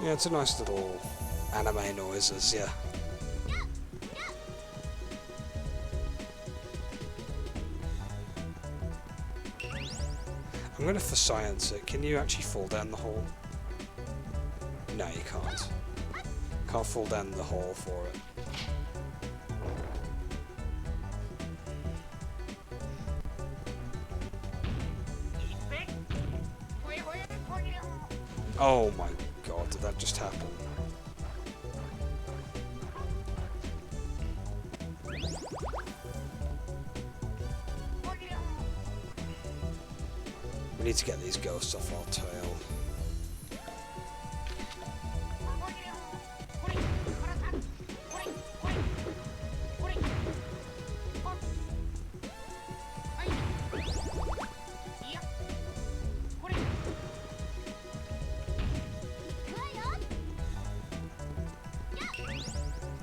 Speaker 1: Yeah, it's a nice little anime noises, yeah. gonna for science it. Can you actually fall down the hole? No, you can't. Can't fall down the hole for it. Oh my god, did that just happen? We need to get these ghosts off our tail.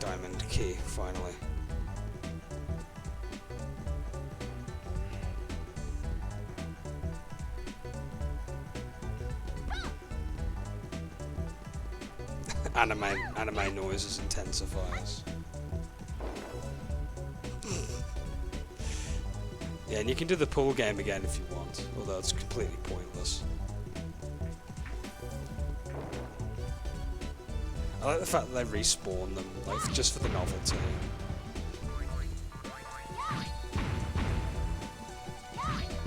Speaker 1: Diamond key, finally. Anime noises intensifies. Yeah, and you can do the pool game again if you want, although it's completely pointless. I like the fact that they respawn them, like, just for the novelty.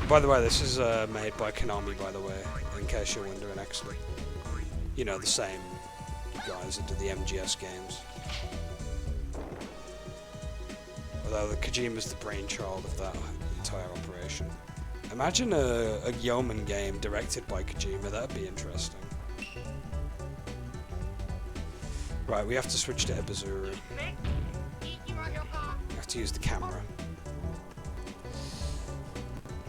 Speaker 1: By the way, this is made by Konami, by the way, in case you're wondering, actually. You know, the same guys that do the MGS games. Although Kojima's the brainchild of that entire operation. Imagine a Goemon game directed by Kojima, that'd be interesting. Right, we have to switch to Ebizuru. We have to use the camera.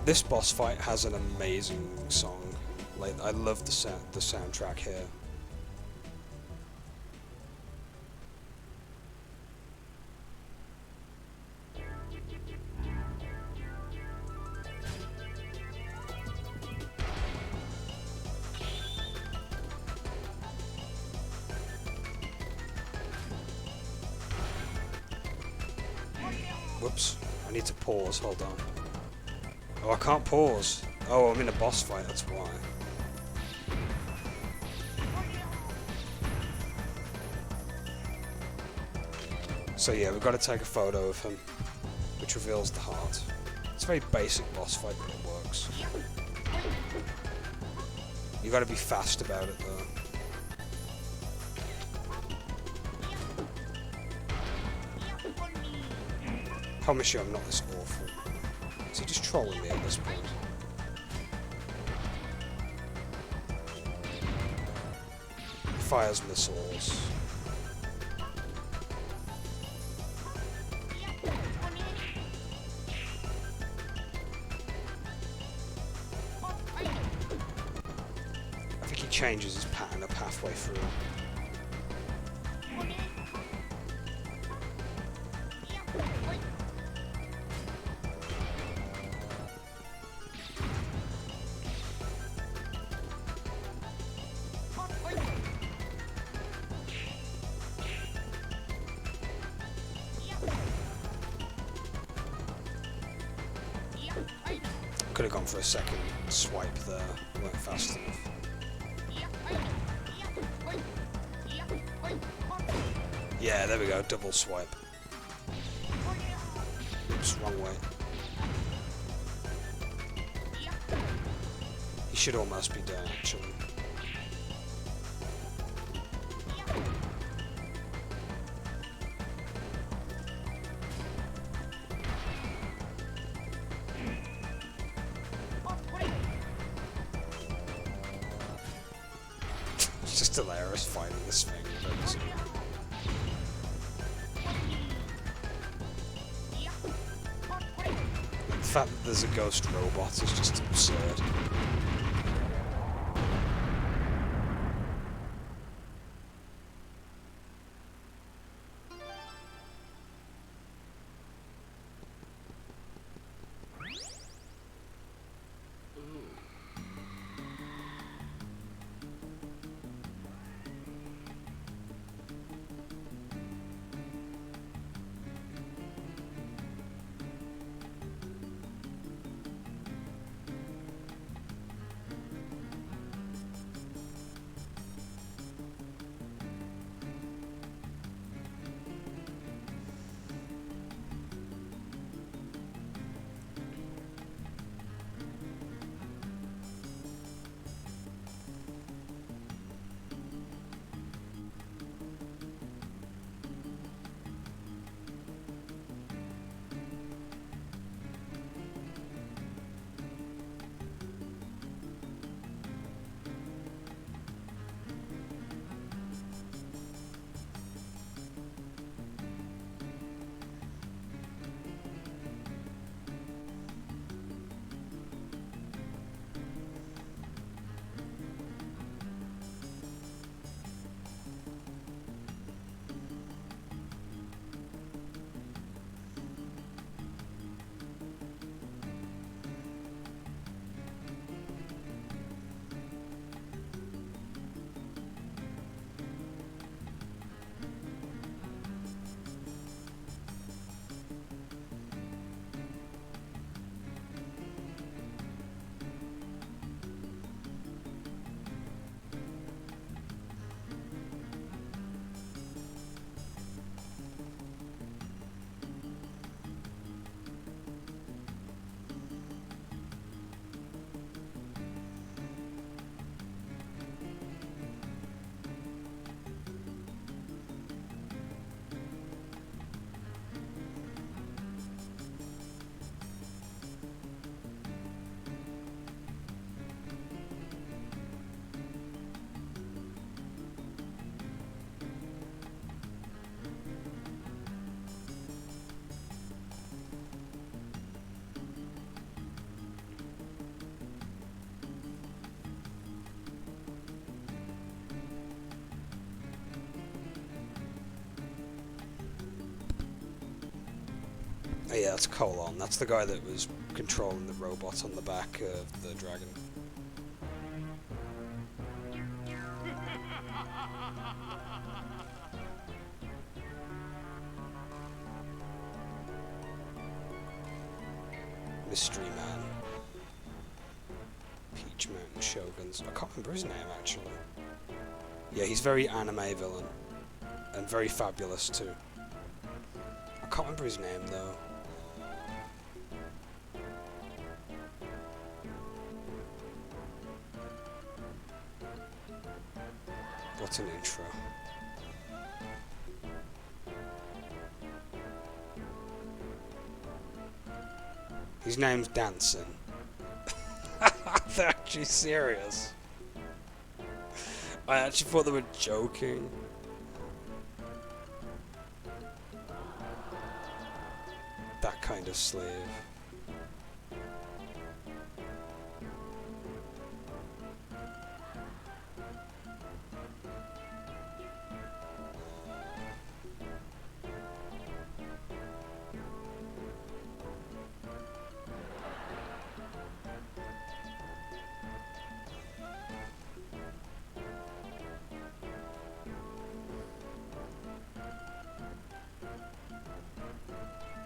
Speaker 1: This boss fight has an amazing song. Like, I love the soundtrack here. Whoops, I need to pause, hold on. Oh, I can't pause. Oh, I'm in a boss fight, that's why. So yeah, we've got to take a photo of him, which reveals the heart. It's a very basic boss fight, but it works. You got to be fast about it though. I promise you I'm not this awful. Is he just trolling me at this point? He fires missiles. I think he changes his pattern up halfway through. Could have gone for a second swipe there, weren't fast enough. Yeah, there we go, double swipe. Oops, wrong way. He should almost be down, actually. It's just hilarious fighting this thing. The fact that there's a ghost robot is just absurd. Oh yeah, that's Colon. That's the guy that was controlling the robot on the back of the dragon. Mystery Man. Peach Mountain Shoguns. I can't remember his name, actually. Yeah, he's very anime villain. And very fabulous, too. I can't remember his name, though. What an intro. His name's Dancing. They're actually serious. I actually thought they were joking. That kind of slave.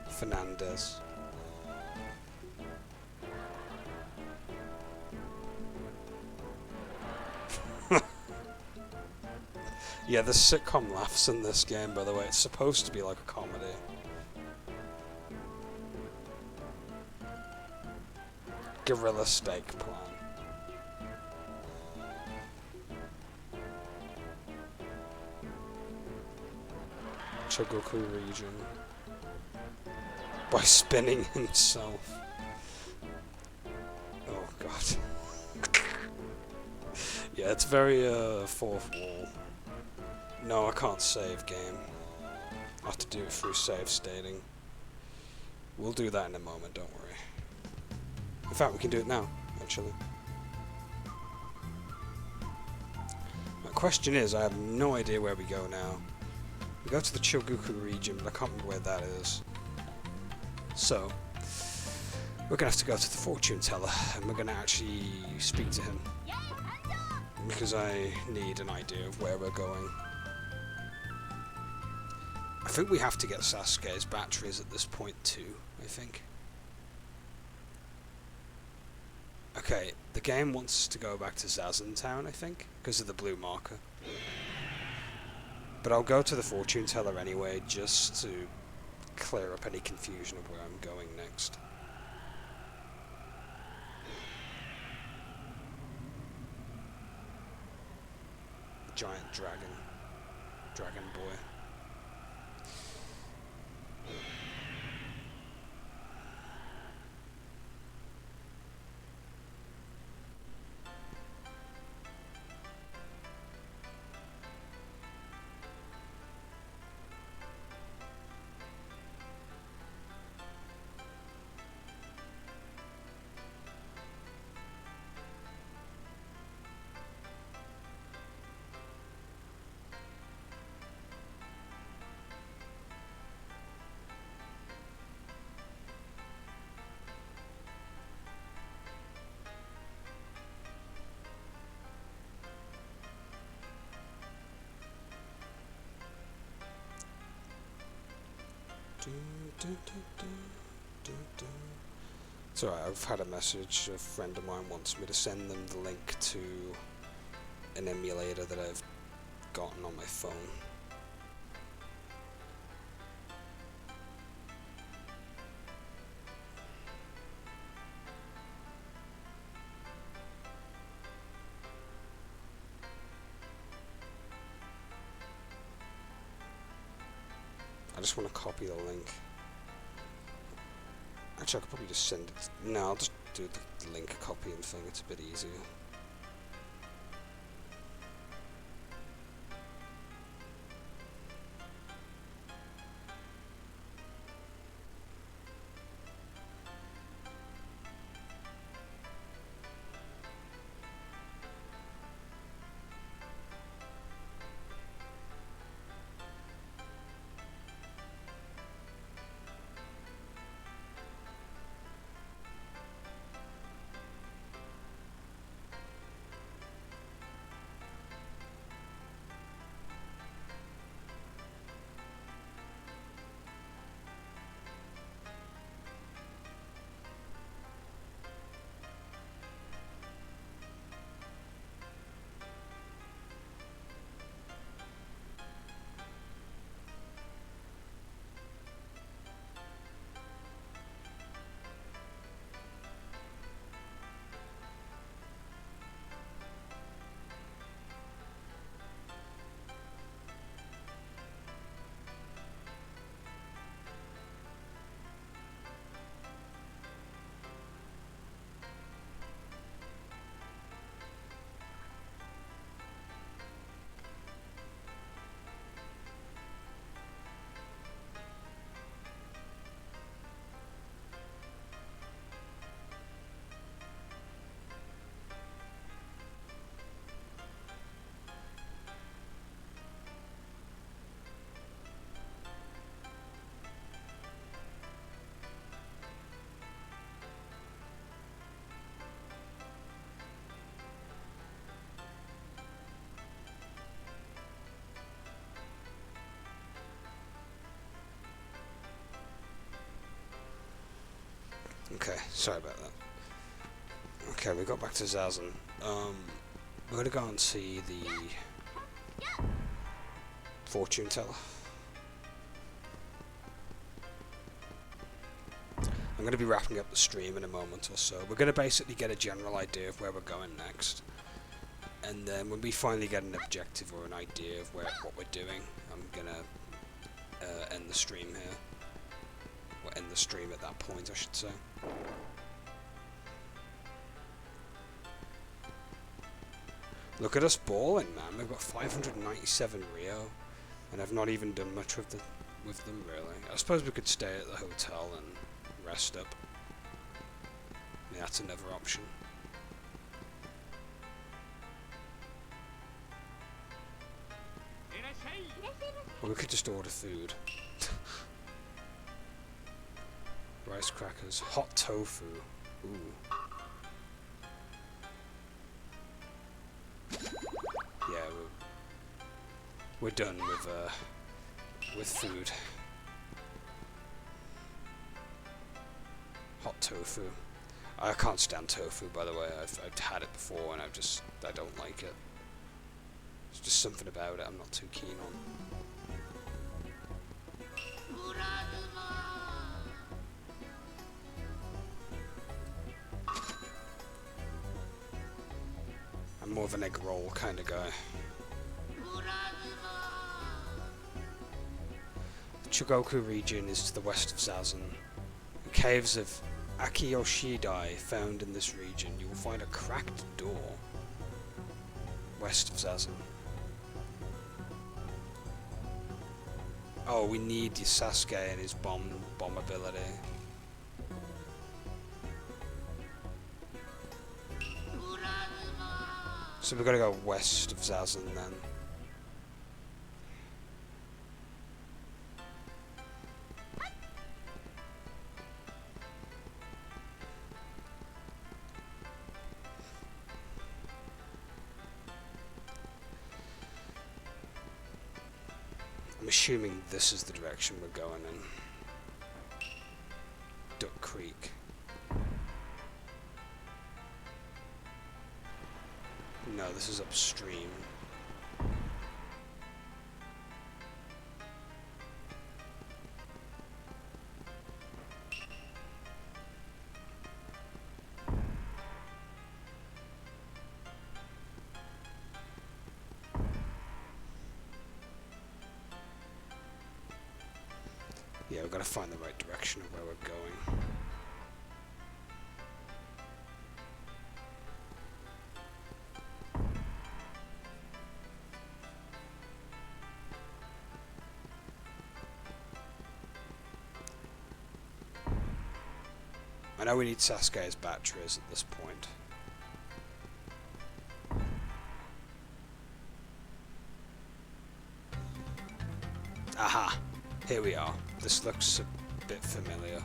Speaker 1: Fernandez. Yeah, the sitcom laughs in this game, by the way. It's supposed to be like a comedy. Guerrilla steak plan. Chogoku region. By spinning himself. Oh god. Yeah, it's very fourth wall. No, I can't save game. I have to do it through save stating. We'll do that in a moment, don't worry. In fact, we can do it now, actually. My question is, I have no idea where we go now. We go to the Chogoku region, but I can't remember where that is. So, we're going to have to go to the fortune teller, and we're going to actually speak to him. Because I need an idea of where we're going. I think we have to get Sasuke's batteries at this point too, I think. Okay, the game wants us to go back to Zazen Town, I think, because of the blue marker. But I'll go to the fortune teller anyway, just to clear up any confusion of where I'm going next. Giant dragon. Dragon boy. It's alright, I've had a message. A friend of mine wants me to send them the link to an emulator that I've gotten on my phone. I just want to copy the link. Actually, I could probably just send it. No, I'll just do the link copying thing. It's a bit easier. Okay, sorry about that. Okay, we got back to Zazen. We're gonna go and see the fortune teller. I'm gonna be wrapping up the stream in a moment or so. We're gonna basically get a general idea of where we're going next, and then when we finally get an objective or an idea of what we're doing, I'm gonna end the stream here. Or end the stream at that point, I should say. Look at us balling, man. We've got 597 Rio, and I've not even done much with them really. I suppose we could stay at the hotel and rest up. Yeah, that's another option. Or we could just order food. Rice crackers, hot tofu. Ooh. Yeah, we're done with food. Hot tofu. I can't stand tofu, by the way. I've had it before and I don't like it. There's just something about it I'm not too keen on. I'm more of an egg roll kind of guy. The Chogoku region is to the west of Zazen. The caves of Akiyoshidai found in this region. You will find a cracked door west of Zazen. Oh, we need Sasuke and his bomb ability. So we've got to go west of Zazen then. I'm assuming this is the direction we're going in. Duck Creek. No, this is upstream. Yeah, we've got to find the right direction of where we're going. I know we need Sasuke's batteries at this point. Aha! Here we are. This looks a bit familiar.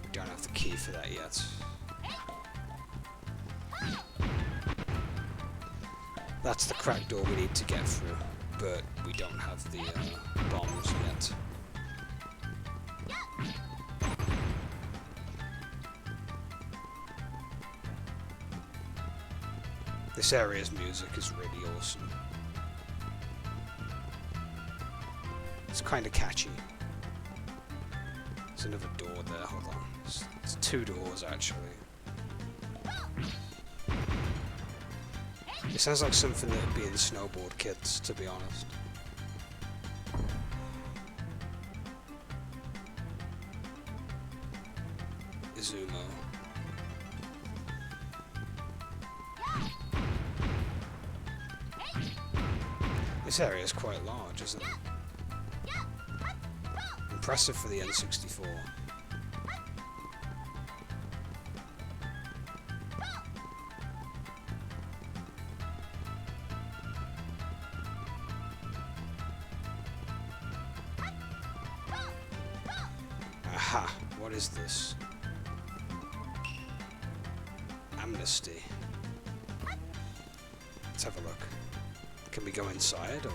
Speaker 1: We don't have the key for that yet. That's the cracked door we need to get through, but we don't have the bombs yet. This area's music is really awesome. It's kind of catchy. There's another door there, hold on. It's two doors actually. It sounds like something that would be in Snowboard Kids, to be honest. Izumo. This area is quite large, isn't it? Impressive for the N64. Aha, what is this? Amnesty. Let's have a look. Can we go inside, or...?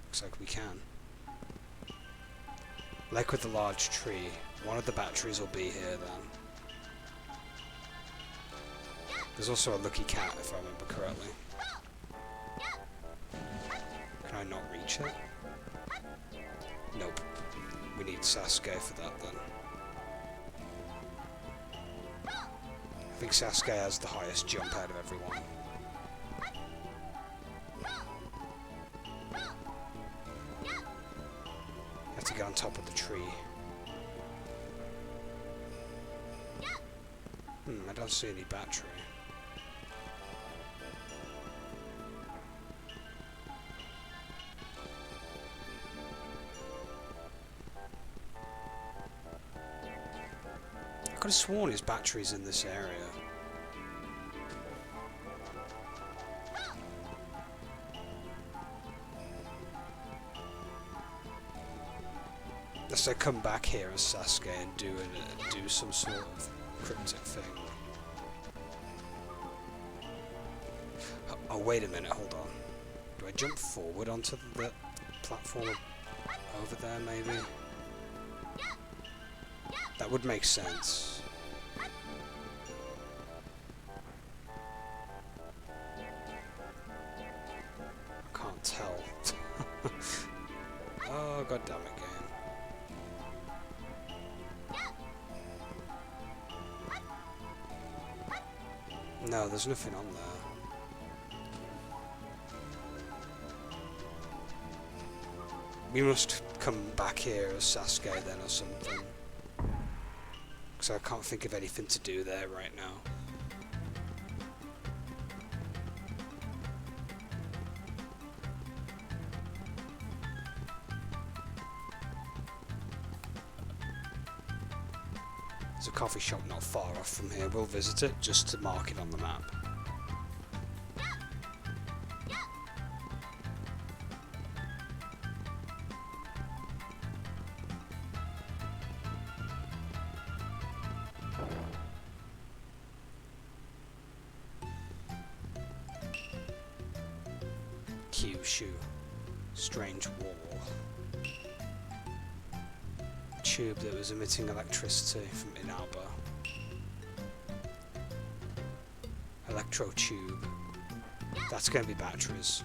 Speaker 1: Looks like we can. Like with the large tree, one of the batteries will be here then. There's also a lucky cat, if I remember correctly. Can I not reach it? Nope. We need Sasuke for that then. I think Sasuke has the highest jump out of everyone. You have to get on top of the tree. I don't see any battery. I could have sworn his battery's in this area. Unless I come back here as Sasuke and do some sort of cryptic thing. Oh, wait a minute, hold on. Do I jump forward onto the platform over there, maybe? That would make sense. I can't tell. Oh, goddammit, game. No, there's nothing on there. We must come back here as Sasuke then or something. Because I can't think of anything to do there right now. There's a coffee shop not far off from here. We'll visit it just to mark it on the map. Kyushu. Strange wall. Tube that was emitting electricity from Inaba. Electro tube. That's going to be batteries.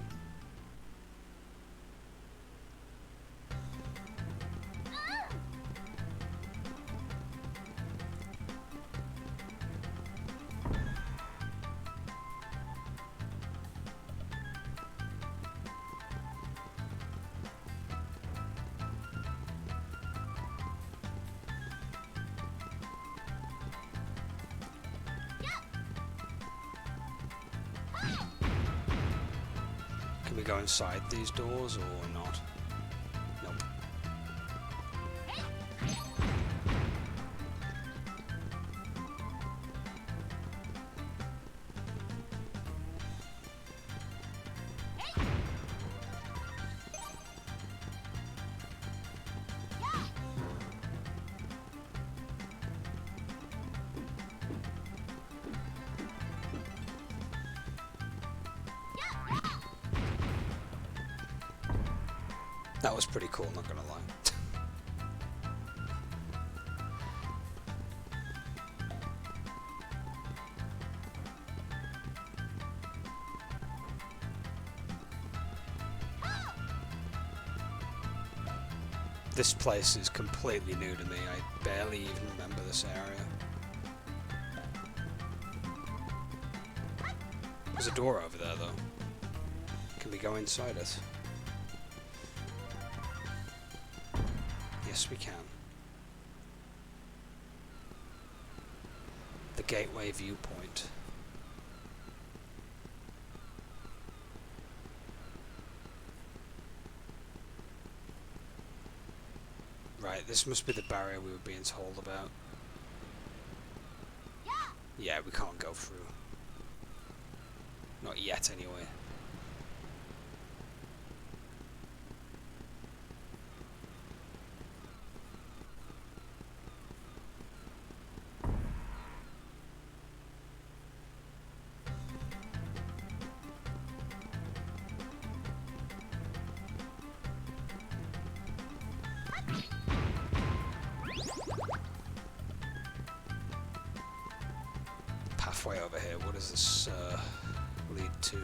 Speaker 1: Can we go inside these doors or not? Nope. That was pretty cool, not gonna lie. This place is completely new to me. I barely even remember this area. There's a door over there though. Can we go inside it? Yes, we can. The gateway viewpoint. Right, this must be the barrier we were being told about. Yeah, we can't go through. Not yet, anyway. over here. What does this lead to?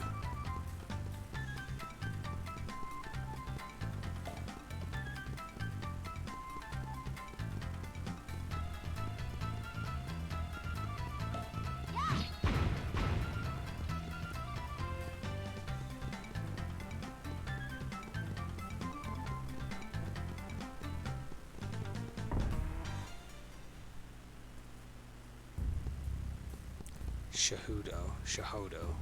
Speaker 1: Shahodo.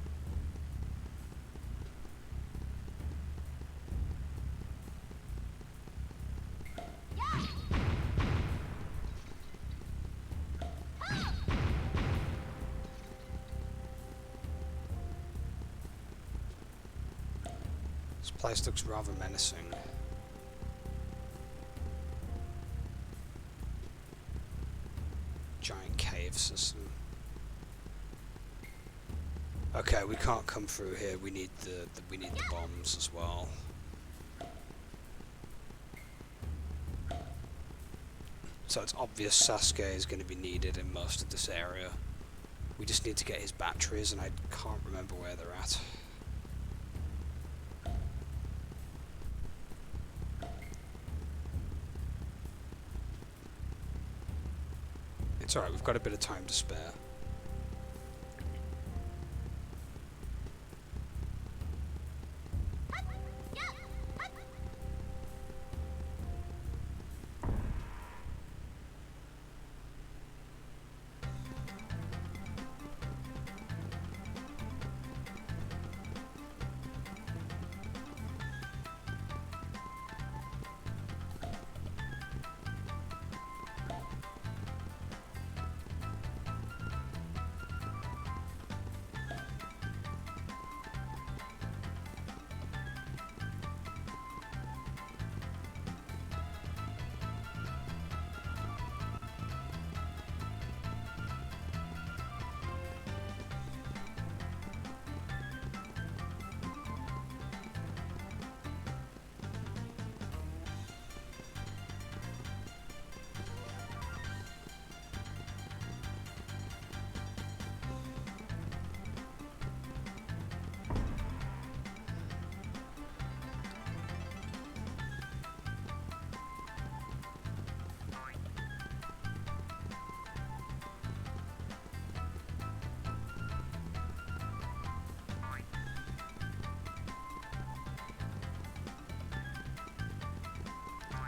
Speaker 1: This place looks rather menacing. Giant cave system. Okay, we can't come through here. We need the bombs as well. So it's obvious Sasuke is going to be needed in most of this area. We just need to get his batteries, and I can't remember where they're at. It's alright, we've got a bit of time to spare.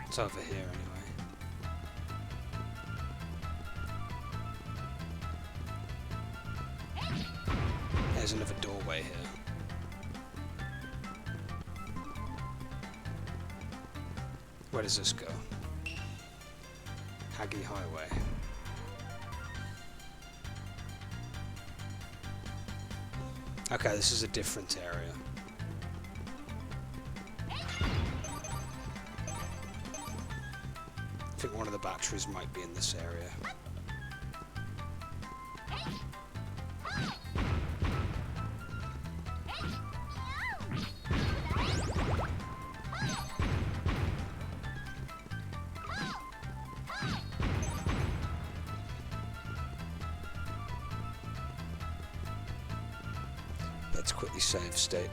Speaker 1: It's over here anyway. There's another doorway here. Where does this go? Hagi Highway. Okay, this is a different area. I think one of the batteries might be in this area. Let's quickly save state.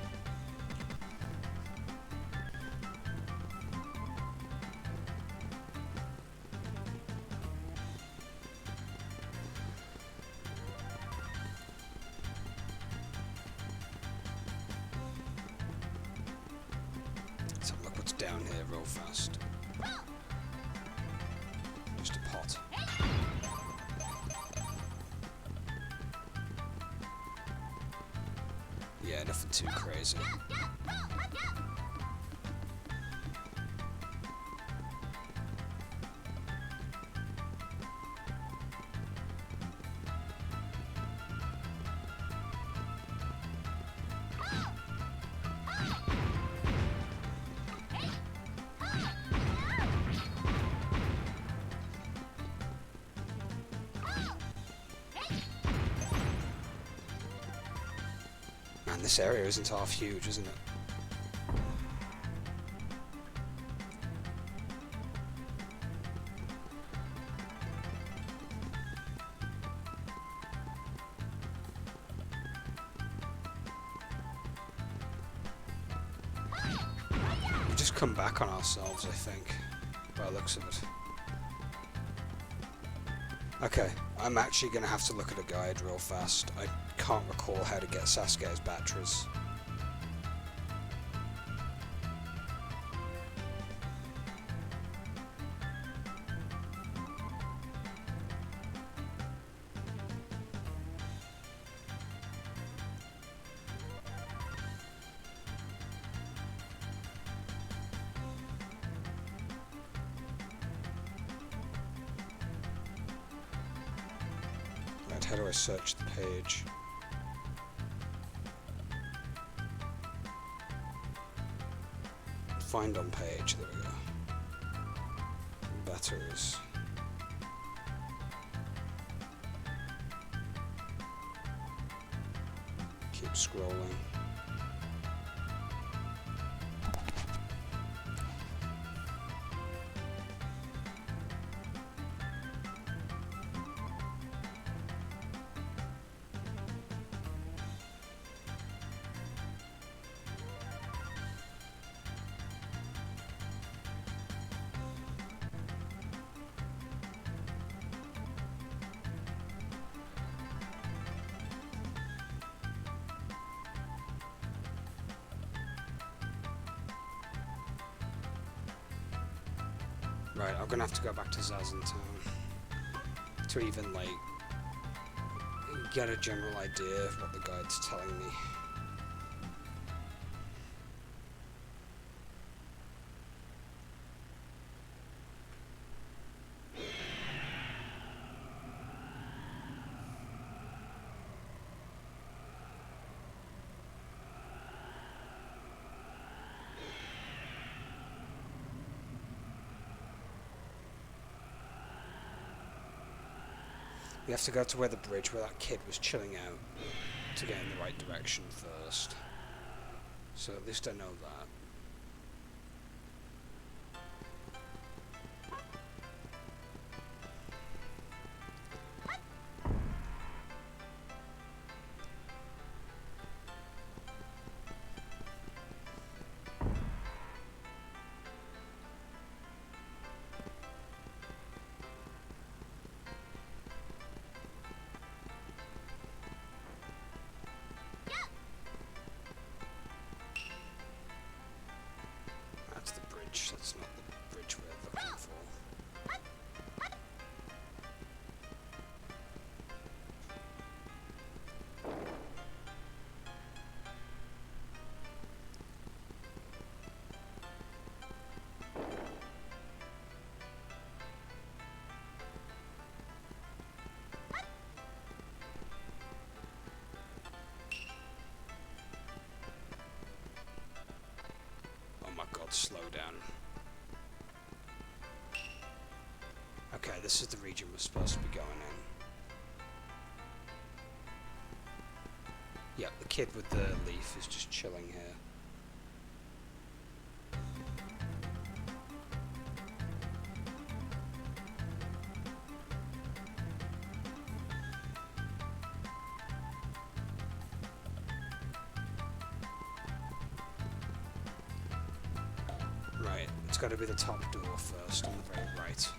Speaker 1: Let's have a look what's down here real fast. Just a pot. Yeah, nothing too crazy. Man, this area isn't half huge, isn't it? just come back on ourselves, I think, by the looks of it. Okay, I'm actually going to have to look at a guide real fast. I can't recall how to get Sasuke's batteries. How do I search the page? Find on page, there we go. Batteries. Keep scrolling. Right, I'm gonna have to go back to Zazentown to even, like, get a general idea of what the guide's telling me. We have to go to where the bridge where that kid was chilling out to get in the right direction first. So at least I know that. That's not the bridge we're looking for. Oh my god, slow down. Okay, this is the region we're supposed to be going in. Yep, the kid with the leaf is just chilling here. Right, it's got to be the top door first on the very right.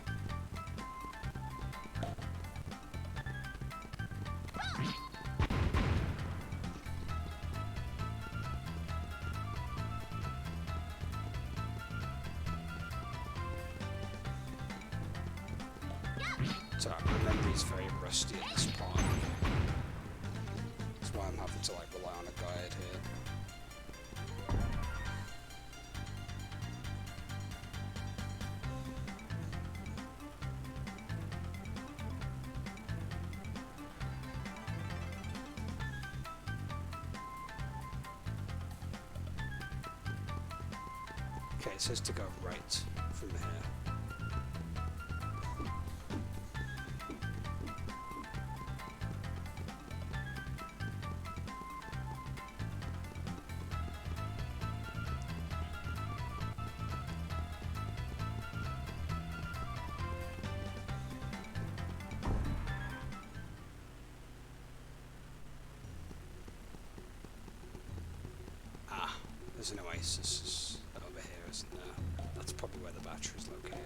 Speaker 1: So my memory's very rusty at this point. That's why I'm having to like rely on a guide here. Okay, it says to go right from here. There's an oasis over here, isn't isn't there? That's probably where the battery's located.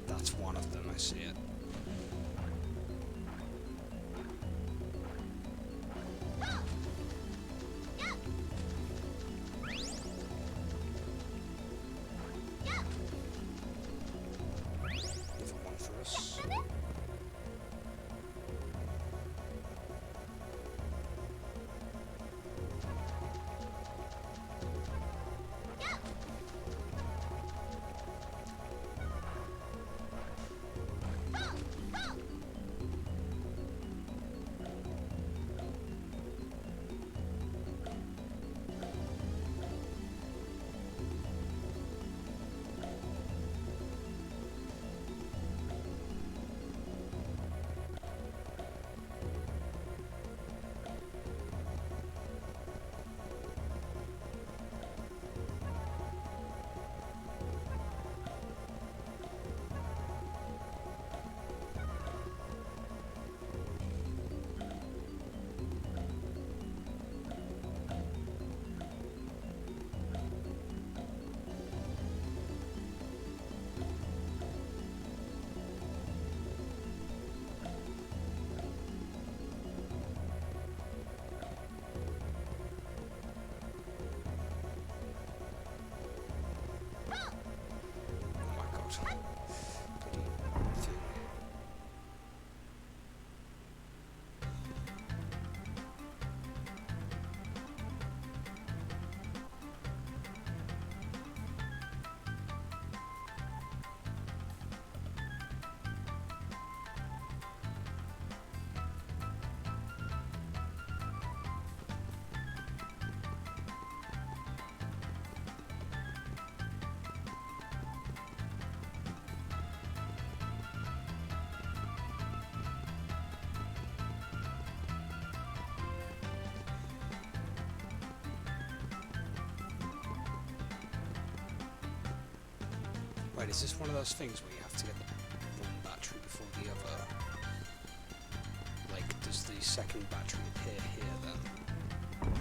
Speaker 1: That's one of them, I see it. Another one for us. Right, is this one of those things where you have to get one battery before the other? Like, does the second battery appear here then?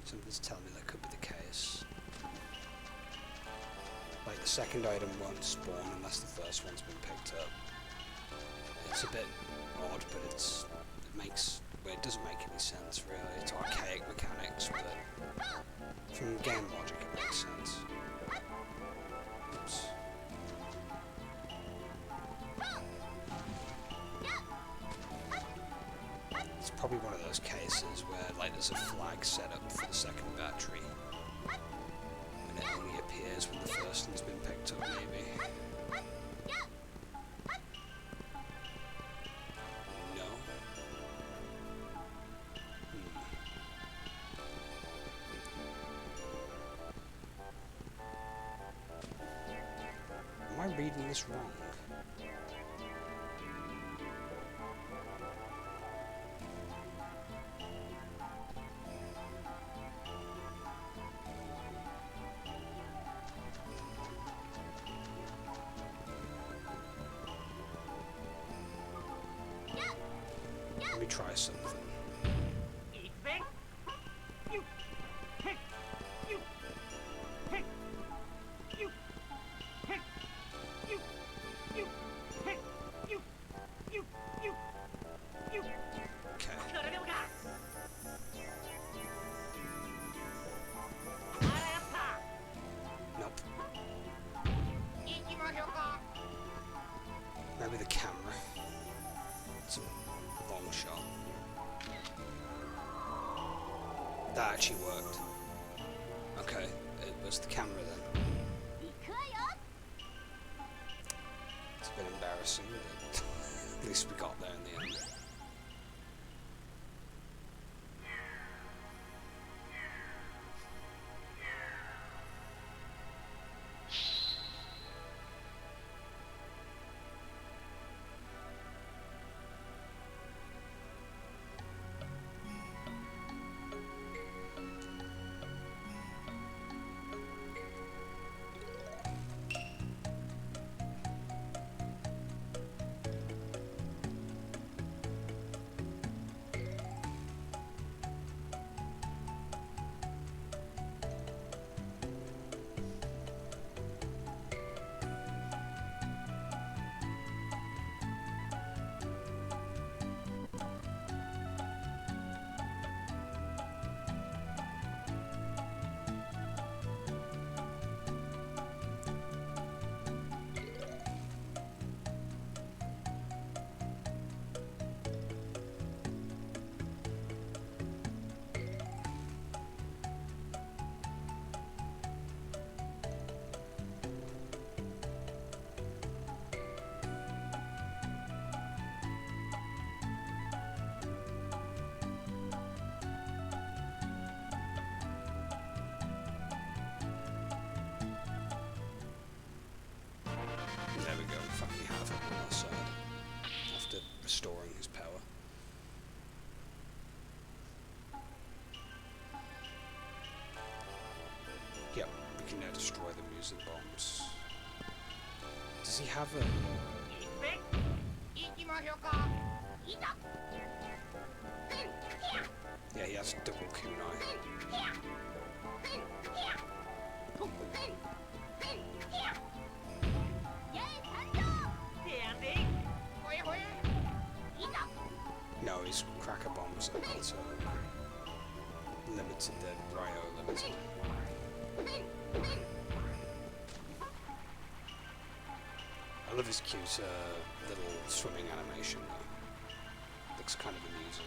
Speaker 1: Something's telling me that could be the case. Like, the second item won't spawn unless the first one's been picked up. It's a bit odd, but it doesn't make any sense really. It's archaic mechanics, but from game logic it makes sense. Oops. It's probably one of those cases where like there's a flag set up for the second battery and it only appears when the first one's been picked up, maybe. No? Am I reading this wrong? Let me try something. Maybe the camera. It's a long shot. That actually worked. Okay, it was the camera then. It's a bit embarrassing, but at least we got there in the end. does he have a... Yeah, he has double kunai. No, his cracker bombs are not limited, they're Ryo limited. I love his cute little swimming animation though. Looks kind of amusing.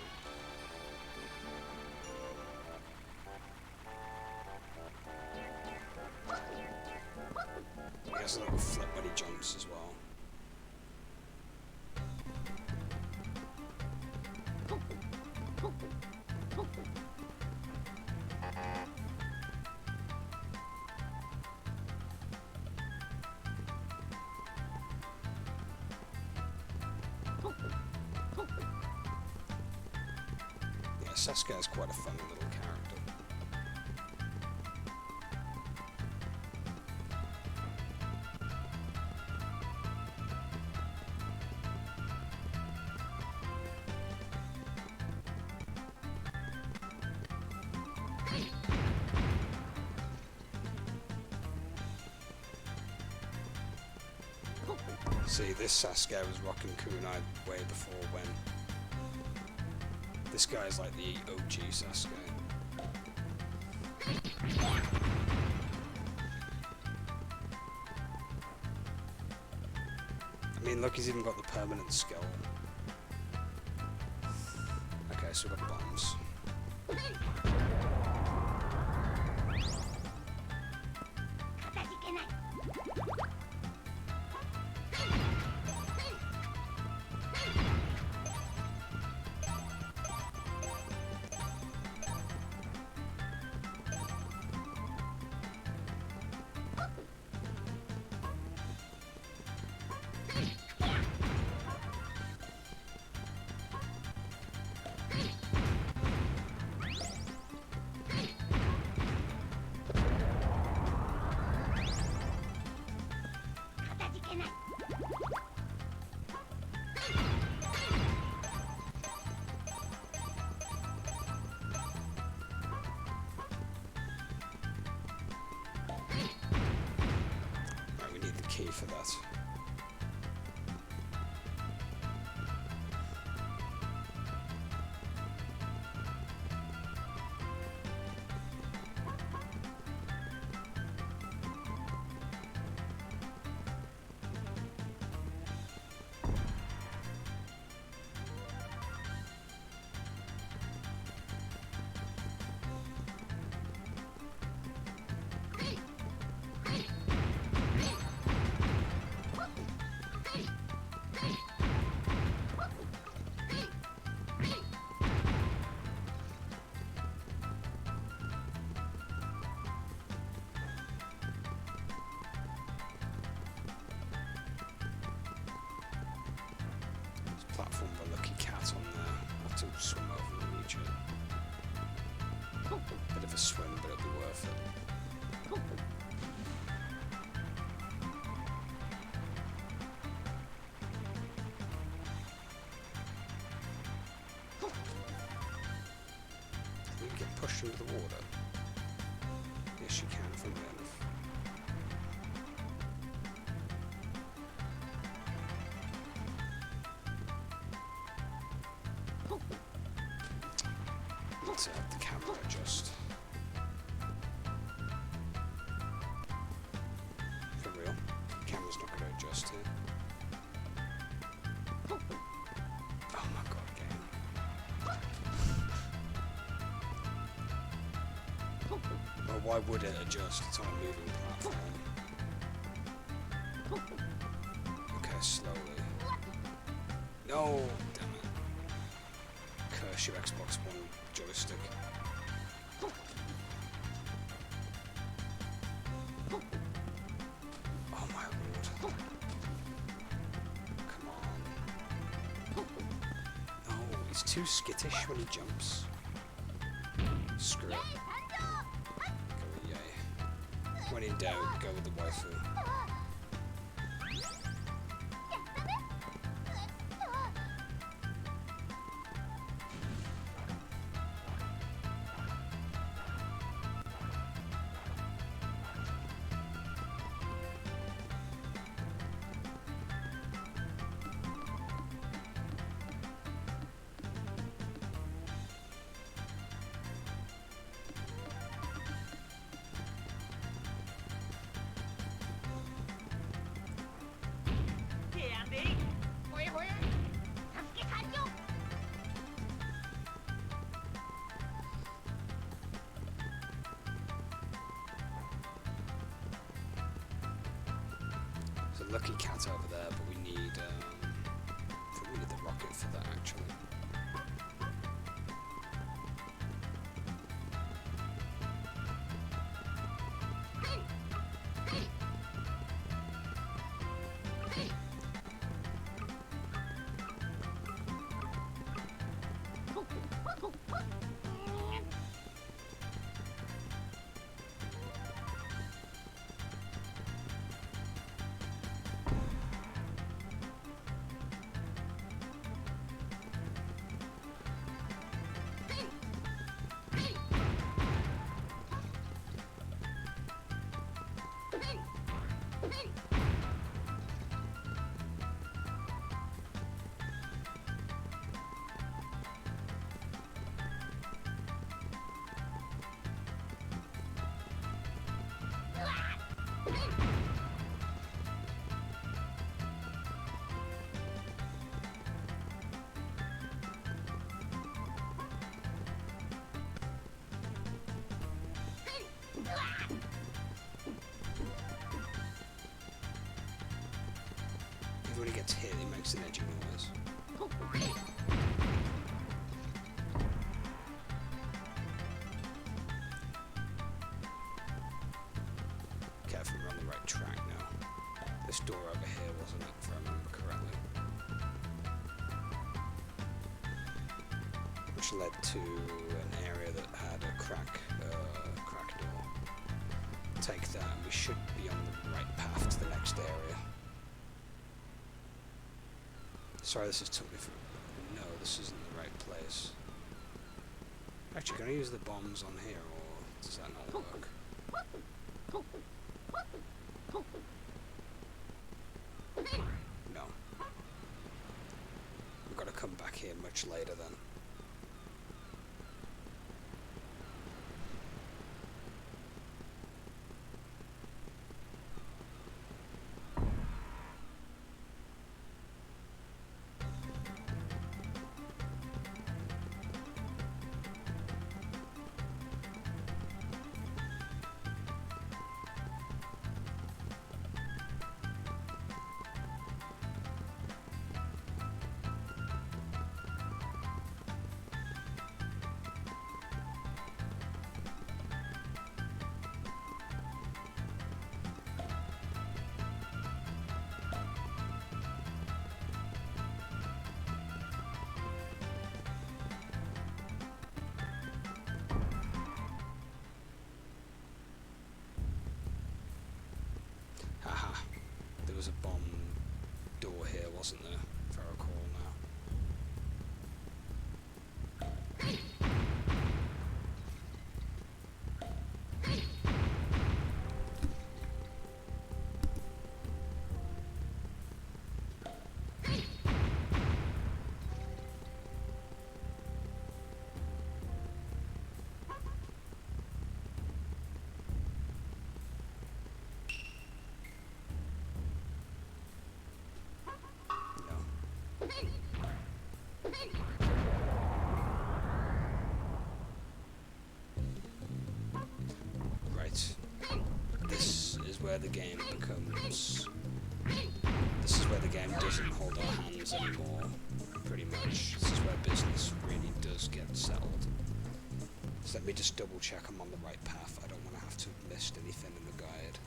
Speaker 1: He has a little flip when he jumps as well. Yeah, Sasuke is quite a fun little character. See, this Sasuke was rocking kunai way before when. This guy's like the OG Sasuke. I mean, look, he's even got the permanent skill. Okay, so we've got bombs. For that. Platform with a lucky cat on there. I'll have to swim over and reach it. Bit of a swim, but it'll be worth it. Can you get pushed into the water? Yes, you can, funnily enough. Let's have the camera adjust. For real, the camera's not going to adjust here. Oh my god, game. Well, why would it adjust? It's on a moving platform. Okay, slowly. No! Damn it. Curse your Xbox One joystick. Oh my lord. Come on. No, he's too skittish when he jumps. Screw it. Go with yay. When in doubt, go with the waifu. lucky cat over there, but we need, I think we need the rocket for that, actually. When he gets hit, he makes an edgy noise. Okay, I think we're on the right track now. This door over here wasn't it, if I remember correctly. Which led to an area that had a crack door. Take that, and we should be on the right path to the next area. Sorry, this is took me for... No, this isn't the right place. Actually, can I use the bombs on here, or does that not work? No. We've got to come back here much later then. There was a bomb door here, wasn't there, if I recall now. Right. This is where the game becomes... This is where the game doesn't hold our hands anymore, pretty much. This is where business really does get settled. So let me just double check I'm on the right path. I don't want to have to have missed anything in the guide.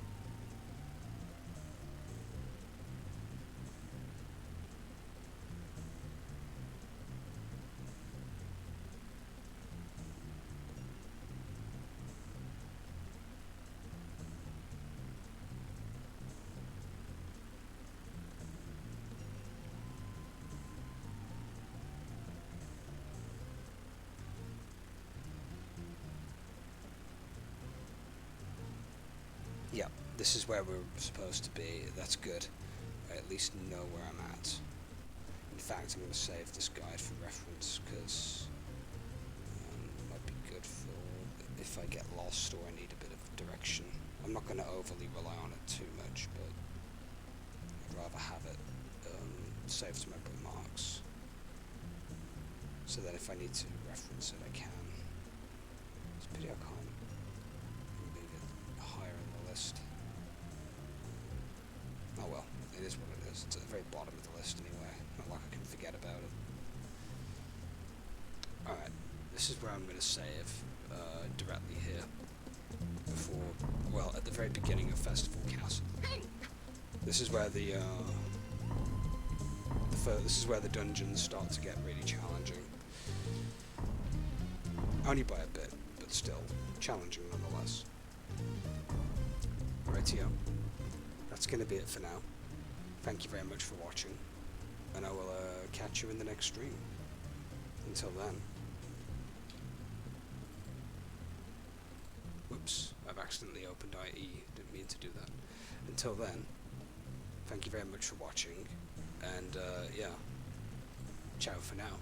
Speaker 1: Yep, this is where we're supposed to be. That's good. I at least know where I'm at. In fact, I'm going to save this guide for reference, because it might be good for if I get lost or I need a bit of direction. I'm not going to overly rely on it too much, but I'd rather have it saved to my bookmarks. So that if I need to reference it, I can. It's a pity I can't move it higher in the list. Oh well, this is where I'm going to save, directly here, before, well, at the very beginning of Festival Castle. This is where the dungeons start to get really challenging. Only by a bit, but still challenging nonetheless. Rightio. That's going to be it for now. Thank you very much for watching, and I will catch you in the next stream. Until then. Whoops, I've accidentally opened IE, didn't mean to do that. Until then, thank you very much for watching, and yeah, ciao for now.